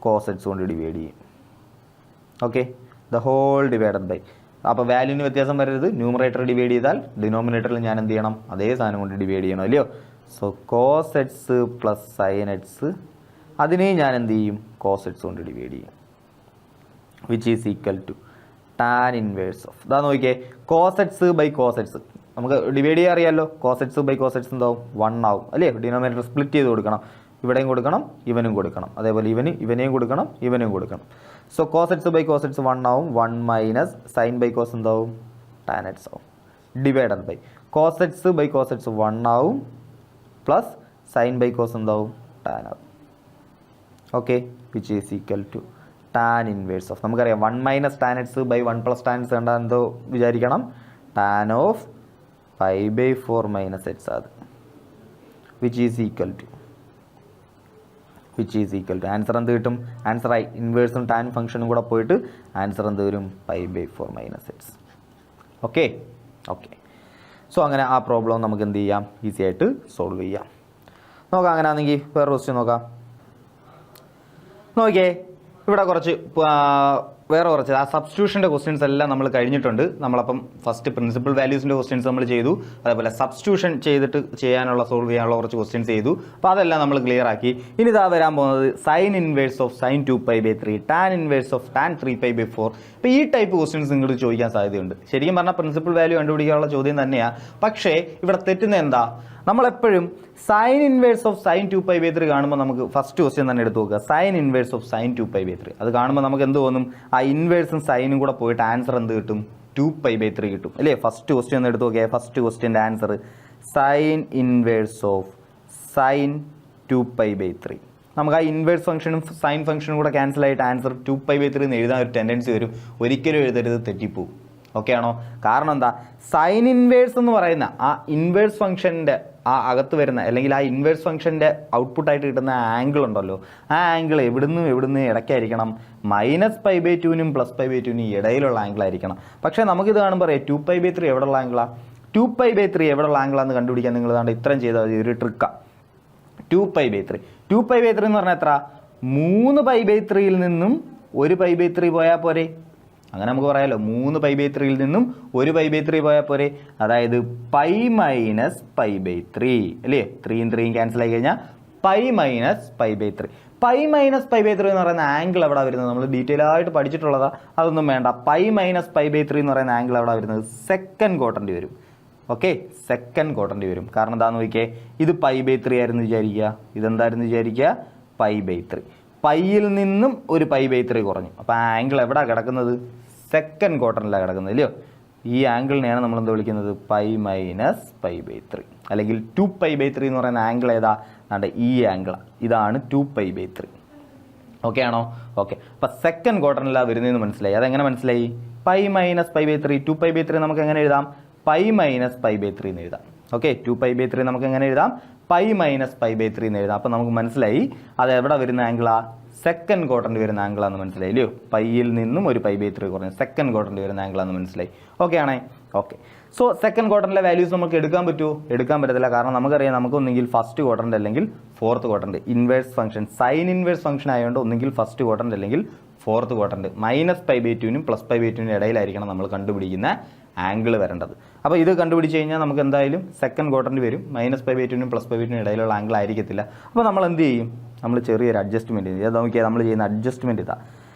Speaker 1: കോസെറ്റ്സ് കൊണ്ട് ഡിവൈഡ് ചെയ്യും. ഓക്കെ, ദ ഹോൾ ഡിവൈഡഡ് ബൈ. അപ്പോൾ വാല്യൂവിന് വ്യത്യാസം വരരുത്, ന്യൂമറേറ്റർ ഡിവൈഡ് ചെയ്താൽ ഡിനോമിനേറ്ററിൽ ഞാൻ എന്ത് ചെയ്യണം, അതേ സാധനം കൊണ്ട് ഡിവൈഡ് ചെയ്യണം അല്ലയോ. സോ കോസെറ്റ്സ് പ്ലസ് സൈനറ്റ്സ്, അതിനെ ഞാൻ എന്ത് ചെയ്യും, കോസെറ്റ്സ് കൊണ്ട് ഡിവൈഡ് ചെയ്യും, which is equal to tan inverse of. ഇതാ നോക്കിയേ, കോസെറ്റ്സ് ബൈ കോസെറ്റ്സ് നമുക്ക് ഡിവൈഡ് ചെയ്യാൻ അറിയാമല്ലോ, കോസെറ്റ്സ് ബൈ കോസെറ്റ്സ് എന്താവും, 1 ആവും അല്ലേ. ഡിനോമിനേറ്റർ സ്പ്ലിറ്റ് ചെയ്ത് കൊടുക്കണം, ഇവിടെയും കൊടുക്കണം ഇവനും കൊടുക്കണം, അതേപോലെ ഇവനെയും കൊടുക്കണം ഇവനെയും കൊടുക്കണം. സോ കോസെറ്റ്സ് ബൈ കോസെറ്റ്സ് 1 ആവും, 1 മൈനസ് സൈൻ ബൈ കോസ് എന്താവും, ടാൻ എക്സ് ആവും, divided by cos x by cos x 1 ആവും പ്ലസ് സൈൻ ബൈ കോസ് എന്താവും, ടാൻ ആവും. Okay, which is equal to tan inverse of. നമുക്കറിയാം 1 minus tan x by 1 plus tan x കണ്ടാൽ എന്തോ വിചാരിക്കണം, tan of pi by 4 minus x അത്, which is equal to answer എന്ത് കിട്ടും, answer ആയി ഇൻവേഴ്സും ടാൻ ഫംഗ്ഷനും കൂടെ പോയിട്ട് ആൻസർ എന്ത് വരും, pi by 4 minus x. Okay okay so അങ്ങനെ ആ പ്രോബ്ലം നമുക്ക് എന്ത് ചെയ്യാം, ഈസി ആയിട്ട് സോൾവ് ചെയ്യാം. നോക്കാം, അങ്ങനെ ആണെങ്കിൽ വേറെ ക്വസ്റ്റ്യൻ നോക്കാം. നോക്കിയേ, ഇവിടെ വേറെ കുറച്ച് ആ സബ്സ്റ്റിറ്റ്യൂഷൻ്റെ ക്വസ്റ്റ്യൻസ് എല്ലാം നമ്മൾ കഴിഞ്ഞിട്ടുണ്ട്. നമ്മളപ്പം ഫസ്റ്റ് പ്രിൻസിപ്പൽ വാല്യൂസിൻ്റെ ക്വസ്റ്റ്യൻസ് നമ്മൾ ചെയ്തു, അതേപോലെ സബ്സ്റ്റിറ്റ്യൂഷൻ ചെയ്തിട്ട് സോൾവ് ചെയ്യാനുള്ള കുറച്ച് ക്വസ്റ്റ്യൻസ് ചെയ്തു. അപ്പോൾ അതെല്ലാം നമ്മൾ ക്ലിയർ ആക്കി. ഇനി ഇതാ വരാൻ പോകുന്നത് sine inverse of sine 2π/3, tan inverse of tan 3π/4. ഇപ്പോൾ ഈ ടൈപ്പ് ക്വസ്റ്റ്യൻസ് നിങ്ങൾക്ക് ചോദിക്കാൻ സാധ്യതയുണ്ട്. ശരിക്കും പറഞ്ഞാൽ പ്രിൻസിപ്പൽ വാല്യൂ കണ്ടുപിടിക്കാനുള്ള ചോദ്യം തന്നെയാണ്. പക്ഷേ ഇവിടെ തെറ്റുന്ന എന്താ, നമ്മളെപ്പോഴും സൈൻ ഇൻവേഴ്സ് ഓഫ് സൈൻ 2π/3 കാണുമ്പോൾ നമുക്ക് ഫസ്റ്റ് ക്വസ്റ്റ്യൻ തന്നെ എടുത്ത് നോക്കുക, സൈൻ ഇൻവേഴ്സ് ഓഫ് സൈൻ 2π/3. അത് കാണുമ്പോൾ നമുക്ക് എന്ത് തോന്നും, ആ ഇൻവേഴ്സും സൈനും കൂടെ പോയിട്ട് ആൻസർ എന്ത് കിട്ടും, 2π/3 കിട്ടും അല്ലേ. ഫസ്റ്റ് ക്വസ്റ്റ്യൻ ഒന്ന് എടുത്ത് നോക്കിയാൽ ഫസ്റ്റ് ക്വസ്റ്റ്യൻ്റെ answer sine inverse of sine 2π/3. നമുക്ക് ആ ഇൻവേഴ്സ് ഫംഗ്ഷനും സൈൻ ഫംഗ്ഷനും കൂടെ ക്യാൻസൽ ആയിട്ട് ആൻസർ 2π/3 എന്ന് എഴുതാൻ ഒരു ടെൻഡൻസി വരും. ഒരിക്കലും എഴുതരുത്, തെറ്റിപ്പോവും. ഓക്കെ ആണോ? കാരണം എന്താ, സൈൻ ഇൻവേഴ്സ് എന്ന് പറയുന്ന ആ ഇൻവേഴ്സ് ഫംഗ്ഷൻ്റെ ആ അകത്ത് വരുന്ന അല്ലെങ്കിൽ ആ ഇൻവേഴ്സ് ഫംഗ്ഷൻ്റെ ഔട്ട്പുട്ടായിട്ട് കിട്ടുന്ന ആംഗിൾ ഉണ്ടല്ലോ, ആ ആംഗിൾ എവിടുന്ന് ഇടയ്ക്കായിരിക്കണം, -π/2നും +π/2നും ഇടയിലുള്ള ആംഗിൾ ആയിരിക്കണം. പക്ഷേ നമുക്കിത് കാണുമ്പോൾ പറയാം 2π/3 എവിടെയുള്ള ആംഗിളാണ്, 2π/3 എവിടെയുള്ള ആംഗിളാണെന്ന് കണ്ടുപിടിക്കാൻ നിങ്ങൾ ഏതാണ്ട് ഇത്രയും ചെയ്താൽ മതി, ഒരു ട്രിക്കാണ്. 2π/3 എന്ന് പറഞ്ഞാൽ എത്ര, 3π/3യിൽ നിന്നും 1π/3 പോയാൽ പോരെ. അങ്ങനെ നമുക്ക് പറയാമല്ലോ, 3π/3യിൽ നിന്നും 1π/3 പോയാൽ പോരെ. അതായത് π-π/3 അല്ലേ, 3യും 3യും ക്യാൻസൽ ആയി കഴിഞ്ഞാൽ π-π/3. π-π/3 എന്ന് പറയുന്ന ആംഗിൾ എവിടെ വരുന്നത്, നമ്മൾ ഡീറ്റെയിൽ ആയിട്ട് പഠിച്ചിട്ടുള്ളതാണ്, അതൊന്നും വേണ്ട. π-π/3 എന്ന് പറയുന്ന ആംഗിൾ എവിടെ വരുന്നത്, സെക്കൻഡ് ക്വാഡ്രന്റ് വരും. ഓക്കെ, സെക്കൻഡ് ക്വാഡ്രന്റ് വരും. കാരണം എന്താണെന്ന് നോക്കിയേ, ഇത് π/3 ആയിരുന്നു വിചാരിക്കുക, ഇതെന്തായിരുന്നു വിചാരിക്കുക, π/3. പൈയിൽ നിന്നും ഒരു π/3 കുറഞ്ഞു. അപ്പോൾ ആ ആംഗിൾ എവിടെയാണ് കിടക്കുന്നത്, സെക്കൻഡ് ക്വാഡ്രന്റിലാണ് കിടക്കുന്നത്, ഇല്ലയോ? ഈ ആംഗിളിനെയാണ് നമ്മൾ എന്താ വിളിക്കുന്നത്, π-π/3 അല്ലെങ്കിൽ 2π/3 എന്ന് പറയുന്ന ആംഗിൾ ഏതാ, അതെ ഈ ആംഗിളാണ്, ഇതാണ് 2π/3. ഓക്കെ ആണോ? ഓക്കെ, അപ്പോൾ സെക്കൻഡ് ക്വാഡ്രന്റിലാണ് വരുന്നതെന്ന് മനസ്സിലായി. അതെങ്ങനെ മനസ്സിലായി, π-π/3, 2π/3 നമുക്ക് എങ്ങനെ എഴുതാം, π-π/3 എന്ന് എഴുതാം. ഓക്കെ, 2π/3 നമുക്ക് എങ്ങനെ എഴുതാം, π-π/3 എന്ന് എഴുതാം. അപ്പോൾ നമുക്ക് മനസ്സിലായി അത് എവിടെ വരുന്ന ആംഗിളാ, സെക്കൻഡ് ക്വാഡ്രന്റ് വരുന്ന ആംഗിളാന്ന് മനസ്സിലായി, ഇല്ലയോ? പൈയിൽ നിന്നും ഒരു π/3 കുറഞ്ഞു, സെക്കൻഡ് ക്വാഡ്രന്റ് വരുന്ന ആംഗിളാന്ന് മനസ്സിലായി. ഓക്കെ ആണേ? ഓക്കെ. സോ സെക്കൻഡ് ക്വാഡ്രന്റിലെ വാല്യൂസ് നമുക്ക് എടുക്കാൻ പറ്റുമോ, എടുക്കാൻ പറ്റത്തില്ല. കാരണം നമുക്കറിയാം, നമുക്ക് ഒന്നെങ്കിൽ ഫസ്റ്റ് ക്വാഡ്രന്റ് അല്ലെങ്കിൽ fourth quadrant. Inverse function, sine inverse function ആയതുകൊണ്ട് ഒന്നെങ്കിൽ ഫസ്റ്റ് ക്വാഡ്രന്റ് അല്ലെങ്കിൽ ഫോർത്ത് ക്വാഡ്രന്റ്. -π/2നും +π/2നും ഇടയിലായിരിക്കണം നമ്മൾ കണ്ടുപിടിക്കുന്ന ആംഗിൾ വരേണ്ടത്. അപ്പോൾ ഇത് കണ്ടുപിടിച്ച് കഴിഞ്ഞാൽ നമുക്ക് എന്തായാലും സെക്കൻഡ് ക്വാഡ്രന്റ് വരും. -π/2നും +π/2നും ഇടയിലുള്ള ആംഗിൾ ആയിരിക്കത്തില്ല. അപ്പോൾ നമ്മൾ എന്ത് ചെയ്യും, നമ്മൾ ചെറിയൊരു അഡ്ജസ്റ്റ്മെൻറ്റ് ചെയ്യും. അത് നോക്കിയാൽ നമ്മൾ ചെയ്യുന്ന അഡ്ജസ്റ്റ്മെൻറ്റ് ഇതാ,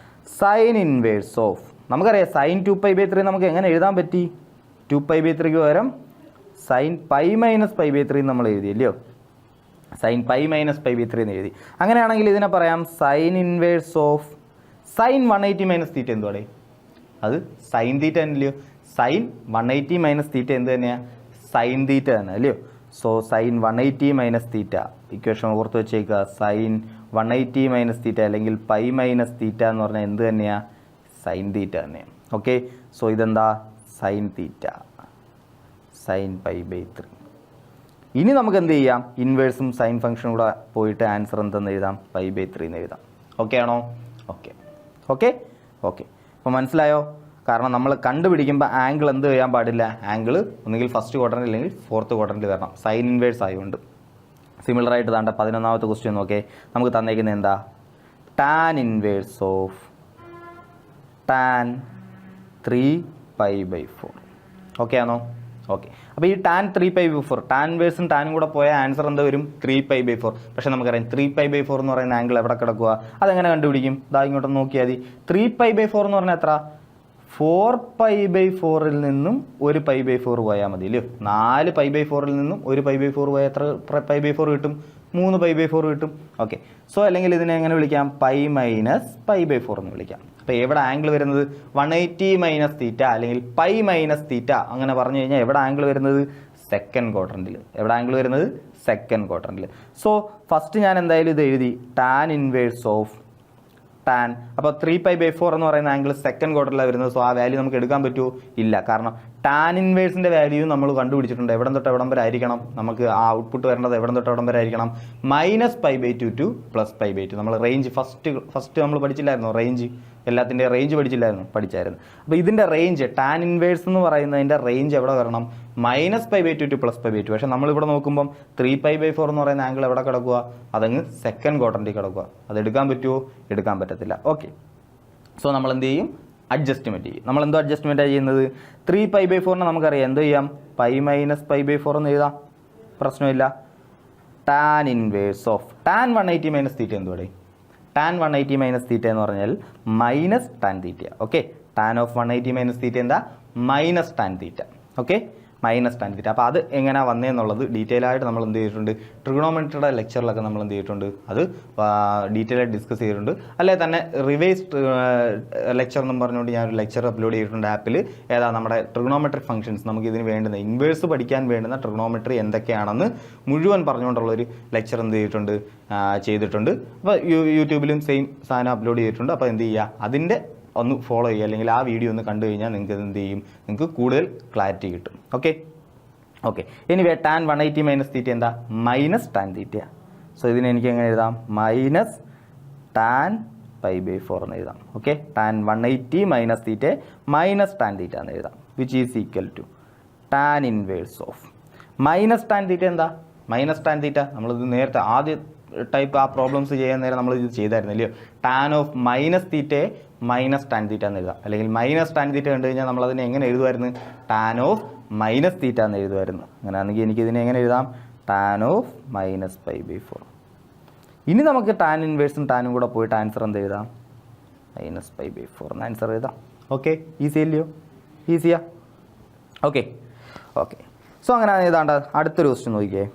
Speaker 1: സൈൻ ഇൻവേഴ്സ് ഓഫ്, നമുക്കറിയാം സൈൻ 2π/3 നമുക്ക് എങ്ങനെ എഴുതാൻ പറ്റി, 2π/3ക്ക് പകരം സൈൻ π-π/3 നമ്മൾ എഴുതി, ഇല്ലയോ? സൈൻ π-π/3 എന്ന് എഴുതി. അങ്ങനെയാണെങ്കിൽ ഇതിനെ പറയാം സൈൻ ഇൻവേഴ്സ് ഓഫ് സൈൻ 180 - എന്തുവാടേ, അത് സൈൻ തീറ്റ തന്നെയല്ലയോ. സൈൻ 180 - എന്ത് തന്നെയാണ്, സൈൻ തീറ്റ തന്നെ, അല്ലയോ? സോ സൈൻ 180 - ഇക്വേഷൻ ഓർത്ത് വെച്ചേക്കുക. സൈൻ 180 - അല്ലെങ്കിൽ π - എന്ന് പറഞ്ഞാൽ എന്ത് തന്നെയാണ്, സൈൻ തീറ്റ തന്നെയാണ്. ഓക്കെ, സോ ഇതെന്താ, സൈൻ തീറ്റ, സൈൻ π/3. ഇനി നമുക്ക് എന്ത് ചെയ്യാം, ഇൻവേഴ്സും സൈൻ ഫംഗ്ഷനും കൂടെ പോയിട്ട് ആൻസർ എന്തെന്ന് എഴുതാം, π/3 എന്ന് എഴുതാം. ഓക്കെ ആണോ? ഓക്കെ ഓക്കെ ഓക്കെ അപ്പോൾ മനസ്സിലായോ? കാരണം നമ്മൾ കണ്ടുപിടിക്കുമ്പോൾ ആംഗിൾ എന്ത് ചെയ്യാൻ പാടില്ല, ആംഗിൾ ഒന്നുകിൽ ഫസ്റ്റ് ക്വാഡ്രന്റ് അല്ലെങ്കിൽ ഫോർത്ത് ക്വാഡ്രന്റ് വരണം, സൈൻ ഇൻവേഴ്സ് ആയതുകൊണ്ട്. സിമിലറായിട്ട് താണ്ട 11ാമത്തെ ക്വസ്റ്റ്യൻ നോക്കേ, നമുക്ക് തന്നേക്കുന്നത് എന്താ, tan inverse of tan 3π/4. Okay ആണോ? ഓക്കെ, അപ്പോൾ ഈ ടാൻ 3π/4, ടാൻ ഇൻവേഴ്സും ടാനും കൂടെ പോയ ആൻസർ എന്താ വരും, 3π/4. പക്ഷേ നമുക്കറിയാം 3π/4 എന്ന് പറയുന്ന ആംഗിൾ എവിടെ കിടക്കുക, അതെങ്ങനെ കണ്ടുപിടിക്കും, ഇതാ ഇങ്ങോട്ട് നോക്കിയാൽ മതി. 3π/4 എന്ന് പറഞ്ഞാൽ എത്ര, 4π/4ൽ നിന്നും ഒരു π/4 പോയാൽ മതി, ഇല്ലയോ? 4π/4ൽ നിന്നും ഒരു π/4 പോയാൽ എത്ര π/4 കിട്ടും, 3π/4 കിട്ടും. ഓക്കെ, സോ അല്ലെങ്കിൽ ഇതിനെ എങ്ങനെ വിളിക്കാം, π - π/4 എന്ന് വിളിക്കാം. അപ്പോൾ എവിടെ ആംഗിൾ വരുന്നത്, 180 - അല്ലെങ്കിൽ π - അങ്ങനെ പറഞ്ഞു കഴിഞ്ഞാൽ എവിടെ ആംഗിൾ വരുന്നത്, സെക്കൻഡ് ക്വാഡ്രന്റിൽ. എവിടെ ആംഗിൾ വരുന്നത്, സെക്കൻഡ് ക്വാഡ്രന്റിൽ. സോ ഫസ്റ്റ് ഞാൻ എന്തായാലും ഇത് എഴുതി, ടാൻ ഇൻവേഴ്സ് ഓഫ് ടാൻ. അപ്പോൾ 3π/4 എന്ന് പറയുന്ന ആംഗിൾ സെക്കൻഡ് ക്വാഡ്രന്റിലാണ് വരുന്നത്. സോ ആ വാല്യൂ നമുക്ക് എടുക്കാൻ പറ്റുമോ, ഇല്ല. കാരണം ടാൻ ഇൻവേഴ്സിൻ്റെ വാല്യൂ നമ്മൾ കണ്ടുപിടിച്ചിട്ടുണ്ട്. എവിടെ തൊട്ട് എവിടം വരെ ആയിരിക്കണം, നമുക്ക് ആ ഔട്ട്പുട്ട് വരേണ്ടത് എവിടെ തൊട്ട് എവിടം വരെ ആയിരിക്കണം, -π/2 to +π/2. നമ്മൾ റേഞ്ച് ഫസ്റ്റ് നമ്മൾ പഠിച്ചില്ലായിരുന്നോ, റേഞ്ച്, എല്ലാത്തിൻ്റെ റേഞ്ച് പഠിച്ചായിരുന്നു. അപ്പോൾ ഇതിൻ്റെ റേഞ്ച്, ടാൻ ഇൻവേഴ്സ് എന്ന് പറയുന്നതിൻ്റെ റേഞ്ച് എവിടെ വരണം, -π/2 to +π/2. പക്ഷേ നമ്മളിവിടെ നോക്കുമ്പം 3π/4 എന്ന് പറയുന്ന ആംഗിൾ എവിടെ കിടക്കുക, അതങ്ങ് സെക്കൻഡ് ക്വാഡ്രന്റിൽ കിടക്കുക. അത് എടുക്കാൻ പറ്റുമോ, എടുക്കാൻ പറ്റത്തില്ല. ഓക്കെ, സോ നമ്മൾ എന്ത് ചെയ്യും, അഡ്ജസ്റ്റ്മെൻറ്റ് ചെയ്യും. നമ്മൾ എന്തോ അഡ്ജസ്റ്റ്മെൻറ്റാണ് ചെയ്യുന്നത്, 3π/4നെ നമുക്കറിയാം എന്ത് ചെയ്യാം, π - π/4 എന്ന് എഴുതാം, പ്രശ്നമില്ല. ടാൻ ഇൻവേഴ്സ് ഓഫ് ടാൻ 180 - എന്തുവാടേ, ടാൻ 180 - എന്ന് പറഞ്ഞാൽ minus tan theta. Okay, tan of 180 - എന്താ, -tan theta. Okay, minus tan theta. അപ്പോൾ അത് എങ്ങനെയാണ് വന്നതെന്നുള്ളത് ഡീറ്റെയിൽ ആയിട്ട് നമ്മൾ എന്ത് ചെയ്തിട്ടുണ്ട്, ട്രിഗണോമെട്രിയുടെ ലെക്ചറിലൊക്കെ നമ്മൾ എന്ത് ചെയ്തിട്ടുണ്ട്, അത് ഡീറ്റെയിൽ ആയിട്ട് ഡിസ്കസ് ചെയ്തിട്ടുണ്ട്. അല്ലെങ്കിൽ തന്നെ റിവൈസ്ഡ് ലെക്ചർ എന്നും പറഞ്ഞുകൊണ്ട് ഞാനൊരു ലെക്ചർ അപ്ലോഡ് ചെയ്തിട്ടുണ്ട് ആപ്പിൽ. ഏതാ നമ്മുടെ ട്രിഗണോമെട്രിക് ഫംഗ്ഷൻസ്, നമുക്ക് ഇതിന് വേണ്ടുന്ന ഇൻവേഴ്സ് പഠിക്കാൻ വേണ്ടുന്ന ട്രിഗണോമെട്രി എന്തൊക്കെയാണെന്ന് മുഴുവൻ പറഞ്ഞുകൊണ്ടുള്ളൊരു ലെക്ചർ എന്ത് ചെയ്തിട്ടുണ്ട്. അപ്പോൾ യൂട്യൂബിലും സെയിം സാധനം അപ്ലോഡ് ചെയ്തിട്ടുണ്ട്. അപ്പോൾ എന്ത് ചെയ്യുക, അതിൻ്റെ ഒന്ന് ഫോളോ ചെയ്യുക, അല്ലെങ്കിൽ ആ വീഡിയോ ഒന്ന് കണ്ടു കഴിഞ്ഞാൽ നിങ്ങൾക്ക് എന്ത് ചെയ്യും, നിങ്ങൾക്ക് കൂടുതൽ ക്ലാരിറ്റി കിട്ടും. Okay anyway tan 180 minus theta എന്താ, മൈനസ് ടാൻ തീറ്റ. സോ ഇതിന് എനിക്ക് എങ്ങനെ എഴുതാം, മൈനസ് ടാൻ π/4 എന്ന് എഴുതാം. Okay, tan 180 minus theta minus tan theta എന്ന് എഴുതാം, which is equal to tan inverse of minus tan theta എന്താ, മൈനസ് ടാൻ തീറ്റ. നമ്മളിത് നേരത്തെ ആദ്യ ടൈപ്പ് ആ പ്രോബ്ലംസ് ചെയ്യാൻ നേരം നമ്മൾ ഇത് ചെയ്തായിരുന്നു അല്ലയോ, ടാൻ ഓഫ് മൈനസ് തീറ്റയെ മൈനസ് ടാൻ തീറ്റ എന്ന് എഴുതാം. അല്ലെങ്കിൽ മൈനസ് ടാൻ തീറ്റ കണ്ടു കഴിഞ്ഞാൽ നമ്മളതിനെ എങ്ങനെ എഴുതുമായിരുന്നു, ടാൻ ഓഫ് മൈനസ് തീറ്റ എന്ന് എഴുതുമായിരുന്നു. അങ്ങനെയാണെങ്കിൽ എനിക്കിതിനെ എങ്ങനെ എഴുതാം, ടാൻ ഓഫ് മൈനസ് π/4. ഇനി നമുക്ക് ടാൻ ഇൻവേഴ്സും ടാനും കൂടെ പോയിട്ട് ആൻസർ എന്ത് എഴുതാം, മൈനസ് π/4 എന്ന് ആൻസർ എഴുതാം. ഓക്കെ, ഈസി അല്ലയോ, ഈസിയാ. ഓക്കെ സോ അങ്ങനെ ഏതാണ്ട് അടുത്തൊരു ക്വസ്റ്റ്യൻ നോക്കിയേ.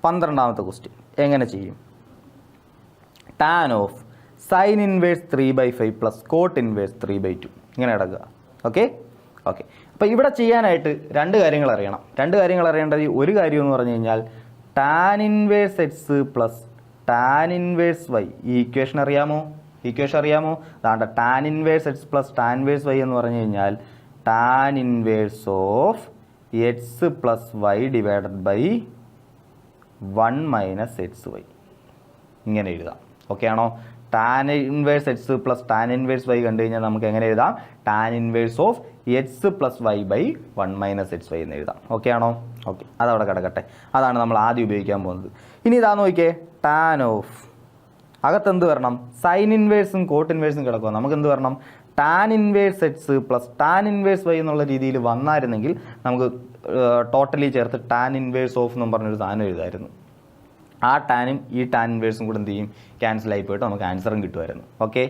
Speaker 1: 12ാമത്തെ ക്വസ്റ്റ്യൻ എങ്ങനെ ചെയ്യും, tan of sine inverse 3/5 plus cot inverse 3/2 ഇങ്ങനെ കിടക്കുക. ഓക്കെ അപ്പോൾ ഇവിടെ ചെയ്യാനായിട്ട് രണ്ട് കാര്യങ്ങൾ അറിയേണ്ടത്. ഒരു കാര്യം എന്ന് പറഞ്ഞു കഴിഞ്ഞാൽ tan inverse x plus tan inverse y, ഈ ഇക്വേഷൻ അറിയാമോ, അതാണ്ട് tan inverse x plus tan inverse y എന്ന് പറഞ്ഞു കഴിഞ്ഞാൽ tan inverse of x plus y divided by 1 minus x y ഇങ്ങനെ എഴുതാം. ഓക്കെ ആണോ, tan inverse x plus tan inverse y കണ്ടു കഴിഞ്ഞാൽ നമുക്ക് എങ്ങനെ എഴുതാം, tan inverse of x plus y by 1 minus x y എന്ന് എഴുതാം. ഓക്കെ ആണോ, ഓക്കെ അതവിടെ കിടക്കട്ടെ. അതാണ് നമ്മൾ ആദ്യം ഉപയോഗിക്കാൻ പോകുന്നത്. ഇനി ഇതാ നോക്കിയേ, ടാൻ ഓഫ് അകത്തെന്ത് വരണം, സൈൻ ഇൻവേഴ്സും കോട്ട് ഇൻവേഴ്സും കിടക്കുക. നമുക്ക് എന്ത് വരണം, tan inverse x plus tan inverse y എന്നുള്ള രീതിയിൽ വന്നായിരുന്നെങ്കിൽ നമുക്ക് ടോട്ടലി ചേർത്ത് ടാൻ ഇൻവേഴ്സ് ഓഫ് എന്നും പറഞ്ഞൊരു സാധനം എഴുതായിരുന്നു. ആ ടാനും ഈ ടാൻ ഇൻവേഴ്സും കൂടെ എന്ത് ചെയ്യും, ക്യാൻസൽ ആയി പോയിട്ട് നമുക്ക് ആൻസറും കിട്ടുമായിരുന്നു. ഓക്കെ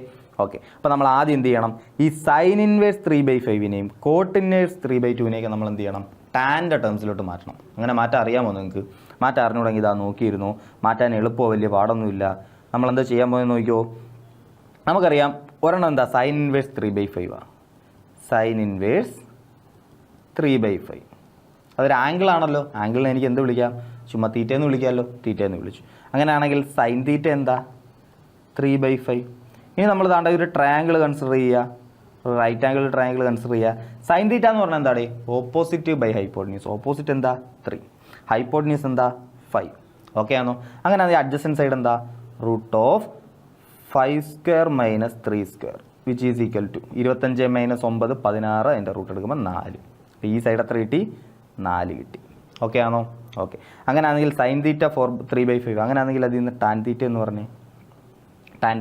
Speaker 1: അപ്പോൾ നമ്മൾ ആദ്യം എന്ത് ചെയ്യണം, ഈ സൈൻ ഇൻവേഴ്സ് 3/5നെയും കോട്ട് ഇൻവേഴ്സ് 3/2നെയൊക്കെ നമ്മൾ എന്ത് ചെയ്യണം, ടാൻ്റെ ടേംസിലോട്ട് മാറ്റണം. അങ്ങനെ മാറ്റാൻ അറിയാമോ നിങ്ങൾക്ക്, മാറ്റാൻ അറിഞ്ഞുകൂടെങ്കിൽ ഇതാ നോക്കിയിരുന്നു, മാറ്റാൻ എളുപ്പമോ വലിയ പാടൊന്നുമില്ല. നമ്മളെന്താ ചെയ്യാൻ പോകുന്നത് നോക്കിയോ, നമുക്കറിയാം ഒരെണ്ണം എന്താ, സൈൻ ഇൻവേഴ്സ് 3/5 സൈൻ ഇൻവേഴ്സ് 3/5 അതൊരു ആംഗിൾ ആണല്ലോ. ആംഗിളിനെ എനിക്ക് എന്ത് വിളിക്കാം, ചുമ്മാ തീറ്റയെന്ന് വിളിക്കാമല്ലോ, തീറ്റയെന്ന് വിളിച്ചു. അങ്ങനെയാണെങ്കിൽ സൈൻ തീറ്റ എന്താ, 3/5. ഇനി നമ്മൾ താണ്ട ഒരു ട്രയാങ്കിൾ കൺസിഡർ ചെയ്യുക, റൈറ്റ് ആംഗിൾ ട്രയാങ്കിൾ കൺസിഡർ ചെയ്യുക. സൈൻ തീറ്റ എന്ന് പറഞ്ഞാൽ എന്താണ്, ഓപ്പോസിറ്റ് ബൈ ഹൈപ്പോട്ടനീസ്. ഓപ്പോസിറ്റ് എന്താ 3, ഹൈപ്പോട്ടനീസ് എന്താ 5. ഓക്കെ ആണോ, അങ്ങനെ അത് അഡ്ജസൻറ്റ് സൈഡ് എന്താ, √5² minus 3² which is equal to 25 minus 9 16, അതിൻ്റെ റൂട്ട് എടുക്കുമ്പോൾ 4. ഈ സൈഡ് എത്ര കിട്ടി, 4 കിട്ടി. ഓക്കെ ആണോ, ഓക്കെ. അങ്ങനെയാണെങ്കിൽ സൈൻ തീറ്റ 3/5. അങ്ങനെയാണെങ്കിൽ അതിൽ നിന്ന് ടാൻ തീറ്റ എന്ന് പറഞ്ഞേ, tan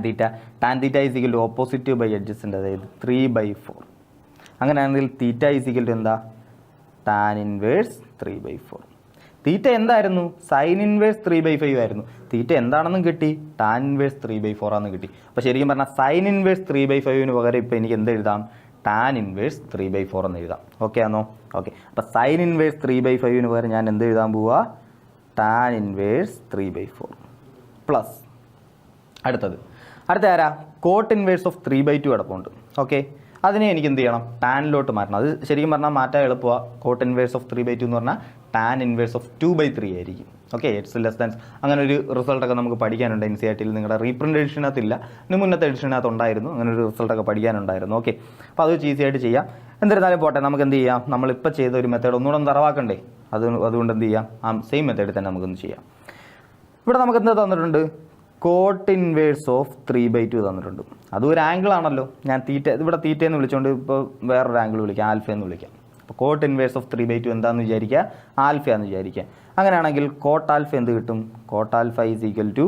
Speaker 1: theta is equal to opposite by adjacent, അതായത് 3/4. അങ്ങനെയാണെങ്കിൽ തീറ്റ ഈസ് ഈക്വൽ ടു എന്താ, ടാൻ ഇൻവേഴ്സ് 3/4. തീറ്റ എന്തായിരുന്നു, സൈൻ ഇൻവേഴ്സ് 3/5 ആയിരുന്നു. തീറ്റ എന്താണെന്നും കിട്ടി, ടാൻ ഇൻവേഴ്സ് 3/4 ആണെന്ന് കിട്ടി. അപ്പോൾ ശരിക്കും പറഞ്ഞാൽ സൈൻ ഇൻവേഴ്സ് 3/5ന് പകരം ഇപ്പോൾ എനിക്ക് എന്ത് എഴുതാം, ടാൻ ഇൻവേഴ്സ് 3/4 എന്ന് എഴുതാം. ഓക്കെ ആണോ, ഓക്കെ. അപ്പോൾ സൈൻ ഇൻവേഴ്സ് 3/5ന് പകരം ഞാൻ എന്ത് എഴുതാൻ പോവുക, ടാൻ ഇൻവേഴ്സ് 3/4 പ്ലസ് അടുത്ത ആരാ, കോട്ട് ഇൻവേഴ്സ് ഓഫ് 3/2 കിടപ്പുണ്ട്. ഓക്കെ, അതിനെ എനിക്ക് എന്ത് ചെയ്യണം, ടാനിലോട്ട് മാറ്റണം. അത് ശരിക്കും പറഞ്ഞാൽ മാറ്റാൻ എളുപ്പമാണ്. കോട്ട് ഇൻവേഴ്സ് ഓഫ് 3/2 എന്ന് പറഞ്ഞാൽ ടാൻ ഇൻവേഴ്സ് ഓഫ് 2/3 ആയിരിക്കും. ഓക്കെ, എക്സ് ലെസ് ദാൻ അങ്ങനെ ഒരു റിസൾട്ടൊക്കെ നമുക്ക് പഠിക്കാനുണ്ട് NCERT-ൽ. നിങ്ങളുടെ റീപ്രിൻ്റ് എഡിഷനകത്തില്ല, ഇനി മുന്നത്തെ എഡിഷനകത്ത് ഉണ്ടായിരുന്നു, അങ്ങനെ ഒരു റിസൾട്ടൊക്കെ പഠിക്കാനുണ്ടായിരുന്നു. ഓക്കെ, അപ്പോൾ അത് ഈസി ആയിട്ട് ചെയ്യാം. എന്നിരുന്നാലും പോട്ടെ, നമുക്ക് എന്ത് ചെയ്യാം, നമ്മളിപ്പോൾ ചെയ്ത ഒരു മെത്തേഡ് ഒന്നുകൂടെ തറവാക്കണ്ടേ, അതുകൊണ്ട് എന്ത് ചെയ്യാം, ആ സെയിം മെത്തേഡിൽ തന്നെ നമുക്കൊന്ന് ചെയ്യാം. ഇവിടെ നമുക്ക് എന്താ തന്നിട്ടുണ്ട്, കോട്ട് ഇൻവേഴ്സ് ഓഫ് 3/2 തന്നിട്ടുണ്ട്. അതും ഒരു ആംഗിൾ ആണല്ലോ. ഞാൻ ഇവിടെ തീറ്റ എന്ന് വിളിച്ചുകൊണ്ട് ഇപ്പോൾ വേറൊരു ആംഗിൾ വിളിക്കാം, ആൽഫ എന്ന് വിളിക്കാം. അപ്പോൾ കോട്ട് ഇൻവേഴ്സ് ഓഫ് 3/2 എന്താണെന്ന് വിചാരിക്കുക, ആൽഫ എന്ന് വിചാരിക്കുക. അങ്ങനെയാണെങ്കിൽ കോട്ട് ആൽഫ എന്ത് കിട്ടും, cot alpha is equal to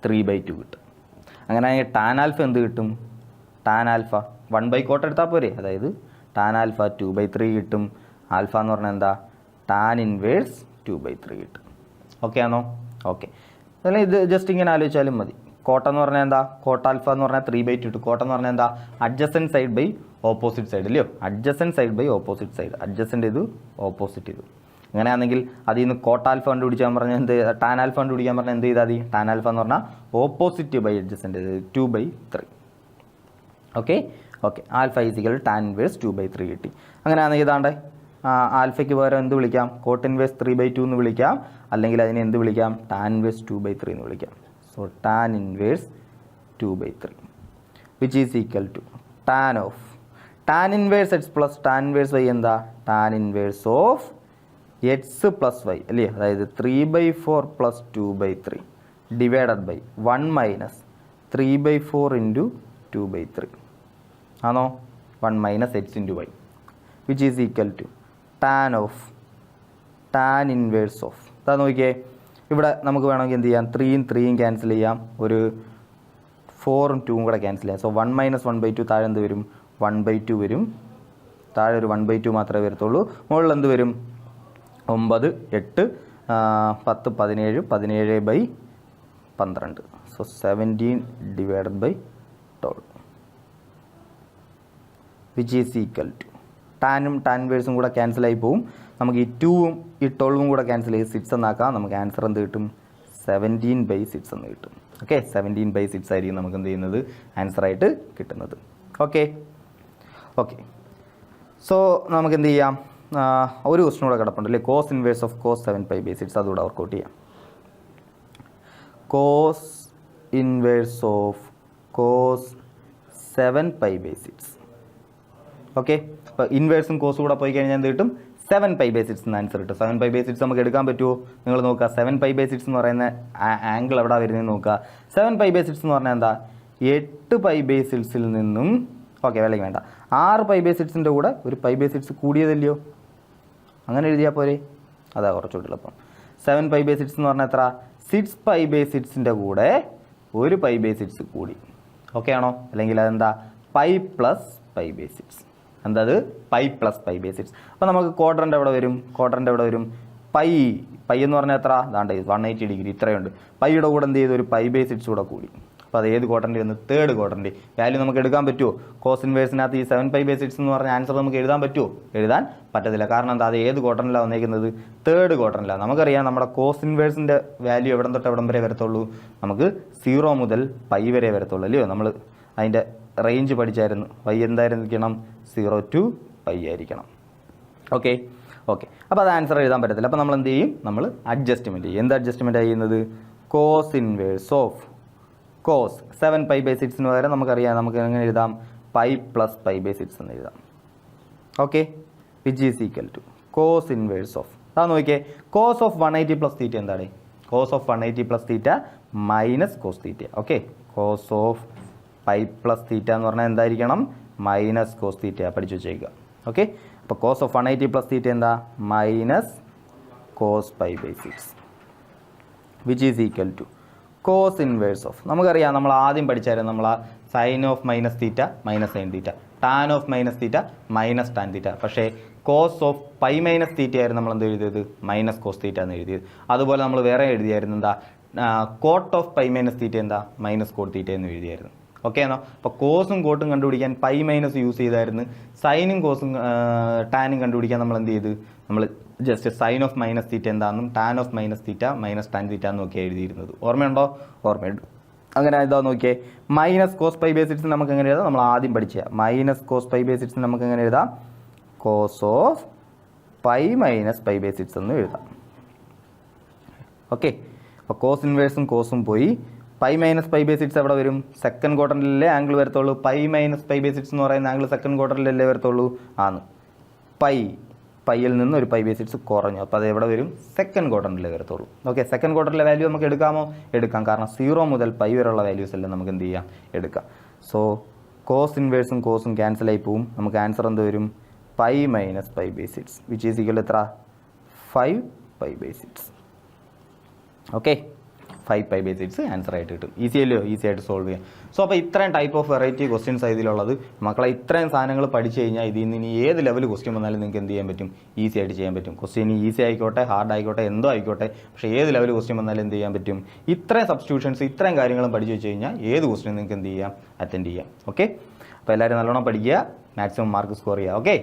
Speaker 1: 3/2 കിട്ടും. അങ്ങനെയാണെങ്കിൽ ടാൻ ആൽഫ എന്ത് കിട്ടും, ടാൻ ആൽഫ 1/കോട്ട് എടുത്താൽ പോരെ, അതായത് ടാൻ ആൽഫ 2/3 കിട്ടും. ആൽഫ എന്ന് പറഞ്ഞാൽ എന്താ, ടാൻ ഇൻവേഴ്സ് 2/3 കിട്ടും. ഓക്കെ ആണോ, ഓക്കെ. അതല്ല ഇത് ജസ്റ്റ് ഇങ്ങനെ ആലോചിച്ചാലും മതി. കോട്ട എന്ന് പറഞ്ഞാൽ എന്താ, കോട്ട ആൽഫ എന്ന് പറഞ്ഞാൽ 3/2 കോട്ട എന്ന് പറഞ്ഞാൽ എന്താ, adjacent side by opposite side അല്ലയോ, adjacent side by opposite side, adjacent ഇത് ഓപ്പോസിറ്റ് ഇത്. അങ്ങനെയാണെങ്കിൽ അതിൽ നിന്ന് കോട്ട ആൽഫ കണ്ടുപിടിക്കാൻ പറഞ്ഞാൽ എന്ത്, ടാൻ ആൽഫ കണ്ടുപിടിക്കാൻ പറഞ്ഞാൽ എന്ത് ചെയ്താൽ മതി, ടാൻ ആൽഫ എന്ന് പറഞ്ഞാൽ opposite by adjacent 2/3. Okay okay, alpha is equal tan inverse 2/3 കിട്ടി. അങ്ങനെയാണെങ്കിൽ ഇതാണ്ടേ ആൽഫയ്ക്ക് പകരം എന്ത് വിളിക്കാം, കോട്ട് ഇൻവേഴ്സ് 3/2 എന്ന് വിളിക്കാം, അല്ലെങ്കിൽ അതിനെ എന്ത് വിളിക്കാം, ടാൻ ഇൻവേഴ്സ് 2/3 എന്ന് വിളിക്കാം. So tan inverse 2/3 which is equal to tan of tan inverse x plus tan inverse y എന്താ, tan inverse of x plus y അല്ലേ, അതായത് 3/4 plus 2/3 divided by 1 minus 3/4 into 2/3 ആണോ, 1 minus x into y which is equal to tan of tan inverse of. അതാ നോക്കിയേ, ഇവിടെ നമുക്ക് വേണമെങ്കിൽ എന്ത് ചെയ്യാം, 3യും 3യും ക്യാൻസൽ ചെയ്യാം, ഒരു 4ഉം 2ഉം കൂടെ ക്യാൻസൽ ചെയ്യാം. സോ 1 മൈനസ് 1/2 താഴെ എന്ത് വരും, 1/2 വരും, താഴെ ഒരു 1/2 മാത്രമേ വരത്തുള്ളൂ, മുകളിൽ എന്ത് വരും, 9, 8, 10, 17, 17/12. So 17 divided by 12 which is equal to ടാനും ടാൻ ഇൻവേഴ്സും കൂടെ ക്യാൻസലായി പോവും, നമുക്ക് ഈ 2ഉം ഈ 12ഉം കൂടെ ക്യാൻസൽ ചെയ്ത് 6 എന്നാക്കാം, നമുക്ക് ആൻസർ എന്ത് കിട്ടും, 17/6 എന്ന് കിട്ടും. ഓക്കെ, 17/6 ആയിരിക്കും നമുക്ക് എന്ത് ചെയ്യുന്നത്, ആൻസറായിട്ട് കിട്ടുന്നത്. ഓക്കെ ഓക്കെ, സോ നമുക്ക് എന്ത് ചെയ്യാം, ഒരു ക്വസ്റ്റൻ കൂടെ കിടപ്പുണ്ട് അല്ലേ, കോസ് ഇൻവേഴ്സ് ഓഫ് കോസ് 7π/6, അതുകൂടെ വർക്കൗട്ട് ചെയ്യാം. Cos inverse of cos 7π/6. Okay, അപ്പോൾ ഇൻവേഴ്സും കോസും കൂടെ പോയി കഴിഞ്ഞാൽ എന്ത് കിട്ടും, 7π/6 എന്ന് ആൻസർ കിട്ടും. 7π/6 നമുക്ക് എടുക്കാൻ പറ്റുമോ, നിങ്ങൾ നോക്കുക, 7π/6 എന്ന് പറയുന്ന ആംഗിൾ എവിടെ വരുന്നത് നോക്കുക. 7π/6 എന്ന് പറഞ്ഞാൽ എന്താ, 8π/6 നിന്നും, ഓക്കെ വേണമെങ്കിൽ വേണ്ട, 6π/6 കൂടെ ഒരു π/6 കൂടിയതല്ലയോ, അങ്ങനെ എഴുതിയാൽ പോരെ, അതാ കുറച്ചുകൂടി എളുപ്പം. 7π/6 എന്ന് പറഞ്ഞാൽ എത്ര, 6π/6 കൂടെ ഒരു π/6 കൂടി. ഓക്കെ ആണോ, അല്ലെങ്കിൽ അതെന്താ, പൈ പ്ലസ് π/6, എന്താ അത്, പൈ പ്ലസ് π/6. അപ്പോൾ നമുക്ക് ക്വാഡ്രൻ്റ് എവിടെ വരും, ക്വാഡ്രൻ്റ് എവിടെ വരും, പൈ എന്ന് പറഞ്ഞാൽ എത്ര, അതാണ്ട് 180 ഡിഗ്രി ഇത്രയുണ്ട്, പൈയുടെ കൂടെ എന്ത് ചെയ്തു, ഒരു π/6 കൂടെ കൂടി. അപ്പോൾ അത് ഏത് ക്വാഡ്രൻ്റ് വന്ന്, തേർഡ് ക്വാഡ്രൻ്റ്. വാല്യൂ നമുക്ക് എടുക്കാൻ പറ്റുമോ, കോസ് ഇൻവേഴ്സിനകത്ത് ഈ 7π/6 എന്ന് പറഞ്ഞ ആൻസർ നമുക്ക് എഴുതാൻ പറ്റുമോ, എഴുതാൻ പറ്റത്തില്ല. കാരണം എന്താ, അത് ഏത് ക്വാഡ്രൻ്റിലാണ് വന്നേക്കുന്നത്, തേർഡ് ക്വാഡ്രൻ്റിലാണ്. നമുക്കറിയാം നമ്മുടെ കോസ് ഇൻവേഴ്സിൻ്റെ വാല്യൂ എവിടം തൊട്ട് എവിടം വരെ വരത്തുള്ളൂ, നമുക്ക് 0 മുതൽ പൈ വരെ വരത്തുള്ളൂ അല്ലയോ, നമ്മൾ അതിൻ്റെ റേഞ്ച് പഠിച്ചായിരുന്നു. y എന്തായിരിക്കണം, 0 to π ആയിരിക്കണം. ഓക്കെ ഓക്കെ, അപ്പോൾ അത് ആൻസർ എഴുതാൻ പറ്റത്തില്ല. അപ്പോൾ നമ്മൾ എന്ത് ചെയ്യും, നമ്മൾ അഡ്ജസ്റ്റ്മെൻറ്റ് ചെയ്യും. എന്ത് അഡ്ജസ്റ്റ്മെൻറ്റ് ചെയ്യുന്നത്, കോസ് ഇൻവേഴ്സ് ഓഫ് കോസ് 7π/6 പകരം നമുക്കറിയാം, നമുക്ക് എങ്ങനെ എഴുതാം, പൈ പ്ലസ് π/6 എന്ന് എഴുതാം. Okay, which is equal to cos inverse of, അതാ നോക്കിയേ, കോസ് ഓഫ് 180 + θ എന്താണ്, cos of 180 + θ minus cos θ. Okay, cos of pi plus θ എന്ന് പറഞ്ഞാൽ എന്തായിരിക്കണം, മൈനസ് കോസ് θ പഠിച്ചു വെച്ചേക്കുക. ഓക്കെ, അപ്പോൾ കോസ് ഓഫ് 180 + θ എന്താ, minus cos π/6 which is equal to cos inverse of, നമുക്കറിയാം നമ്മൾ ആദ്യം പഠിച്ചായിരുന്നു, നമ്മൾ ആ sine of minus θ minus sine θ, tan of minus θ minus tan θ. പക്ഷേ കോസ് ഓഫ് π - θ ആയിരുന്നു നമ്മൾ എന്ത് എഴുതിയത്, മൈനസ് കോസ് θ എന്ന് എഴുതിയത്. അതുപോലെ നമ്മൾ വേറെ എഴുതിയായിരുന്നു എന്താ, കോട്ട് ഓഫ് π - θ എന്താ, മൈനസ് കോട്ട് θ എന്ന് എഴുതിയായിരുന്നു. ഓക്കെ ആണോ, അപ്പോൾ കോസും കോട്ടും കണ്ടുപിടിക്കാൻ π - യൂസ് ചെയ്തായിരുന്നു, സൈനും കോസും ടാനും കണ്ടുപിടിക്കാൻ നമ്മൾ എന്ത് ചെയ്ത്, നമ്മൾ ജസ്റ്റ് സൈൻ ഓഫ് മൈനസ് θ എന്താണെന്നും tan of minus θ minus tan θ എന്നൊക്കെ എഴുതിയിരുന്നത്. ഓർമ്മയുണ്ടോ, ഓർമ്മയുണ്ട്. അങ്ങനെ ഇതാ നോക്കിയേ, മൈനസ് കോസ് π/6 നമുക്ക് എങ്ങനെ എഴുതാം, നമ്മൾ ആദ്യം പഠിച്ച മൈനസ് കോസ് π/6 നമുക്ക് എങ്ങനെ എഴുതാം, കോസ് ഓഫ് π - π/6 എന്ന് എഴുതാം. ഓക്കെ, അപ്പോൾ കോസ് ഇൻവേഴ്സും കോസും പോയി, π - π/6 എവിടെ വരും, സെക്കൻഡ് ക്വാർട്ടറിലല്ലേ ആംഗിൾ വരത്തുള്ളൂ. π - π/6 എന്ന് പറയുന്ന ആംഗിൾ സെക്കൻഡ് ക്വാർട്ടറിലല്ലേ വരത്തുള്ളൂ, ആണ്. പൈയിൽ നിന്ന് ഒരു π/6 കുറഞ്ഞു, അപ്പോൾ അത് എവിടെ വരും, സെക്കൻഡ് ക്വാർട്ടറിലേ വരത്തുള്ളൂ. ഓക്കെ, സെക്കൻഡ് ക്വാർട്ടറിലെ വാല്യൂ നമുക്ക് എടുക്കാമോ, എടുക്കാം, കാരണം 0 മുതൽ π വരെയുള്ള വാല്യൂസ് എല്ലാം നമുക്ക് എന്ത് ചെയ്യാം, എടുക്കാം. സോ കോസ് ഇൻവേഴ്സും കോസും ക്യാൻസലായി പോവും, നമുക്ക് ആൻസർ എന്ത് വരും, π - π/6 വിച്ച് ഈസ് ഈക്വൽ എത്ര, 5π/6. ഓക്കെ, 5π/6 ആൻസർ ആയിട്ട് കിട്ടും. ഈസി അല്ലയോ? ഈസി ആയിട്ട് സോൾവ് ചെയ്യാം. സോ അപ്പോൾ ഇത്രയും ടൈപ്പ് ഓഫ് വെറൈറ്റി ക്വസ്റ്റ്യൻസ് ഇതിലുള്ളത്. മക്കളെ ഇത്രയും സാധനങ്ങൾ പഠിച്ചു കഴിഞ്ഞാൽ ഇതിൽ നിന്ന് ഇനി ഏത് ലെവൽ ക്വസ്റ്റ്യൻ വന്നാലും നിങ്ങൾക്ക് എന്ത് ചെയ്യാൻ പറ്റും? ഈസി ആയിട്ട് ചെയ്യാൻ പറ്റും. ക്വസ്റ്റ്യൻ ഈസി ആയിക്കോട്ടെ, ഹാർഡ് ആയിക്കോട്ടെ, എന്തോ ആയിക്കോട്ടെ, പക്ഷേ ഏത് ലെവൽ ക്വസ്റ്റ്യൻ വന്നാലും എന്ത് ചെയ്യാൻ പറ്റും? ഇത്രയും സബ്സ്റ്റിറ്റ്യൂഷൻസ് ഇത്രയും കാര്യങ്ങളും പഠിച്ചു വെച്ച് കഴിഞ്ഞാൽ ഏത് ക്വസ്റ്റ്യൻ നിങ്ങൾക്ക് എന്ത് ചെയ്യാം? അറ്റൻഡ് ചെയ്യാം. ഓക്കെ, അപ്പോൾ എല്ലാവരും നല്ലോണം പഠിക്കുക, മാക്സിമം മാർക്ക് സ്കോർ ചെയ്യുക. ഓക്കെ.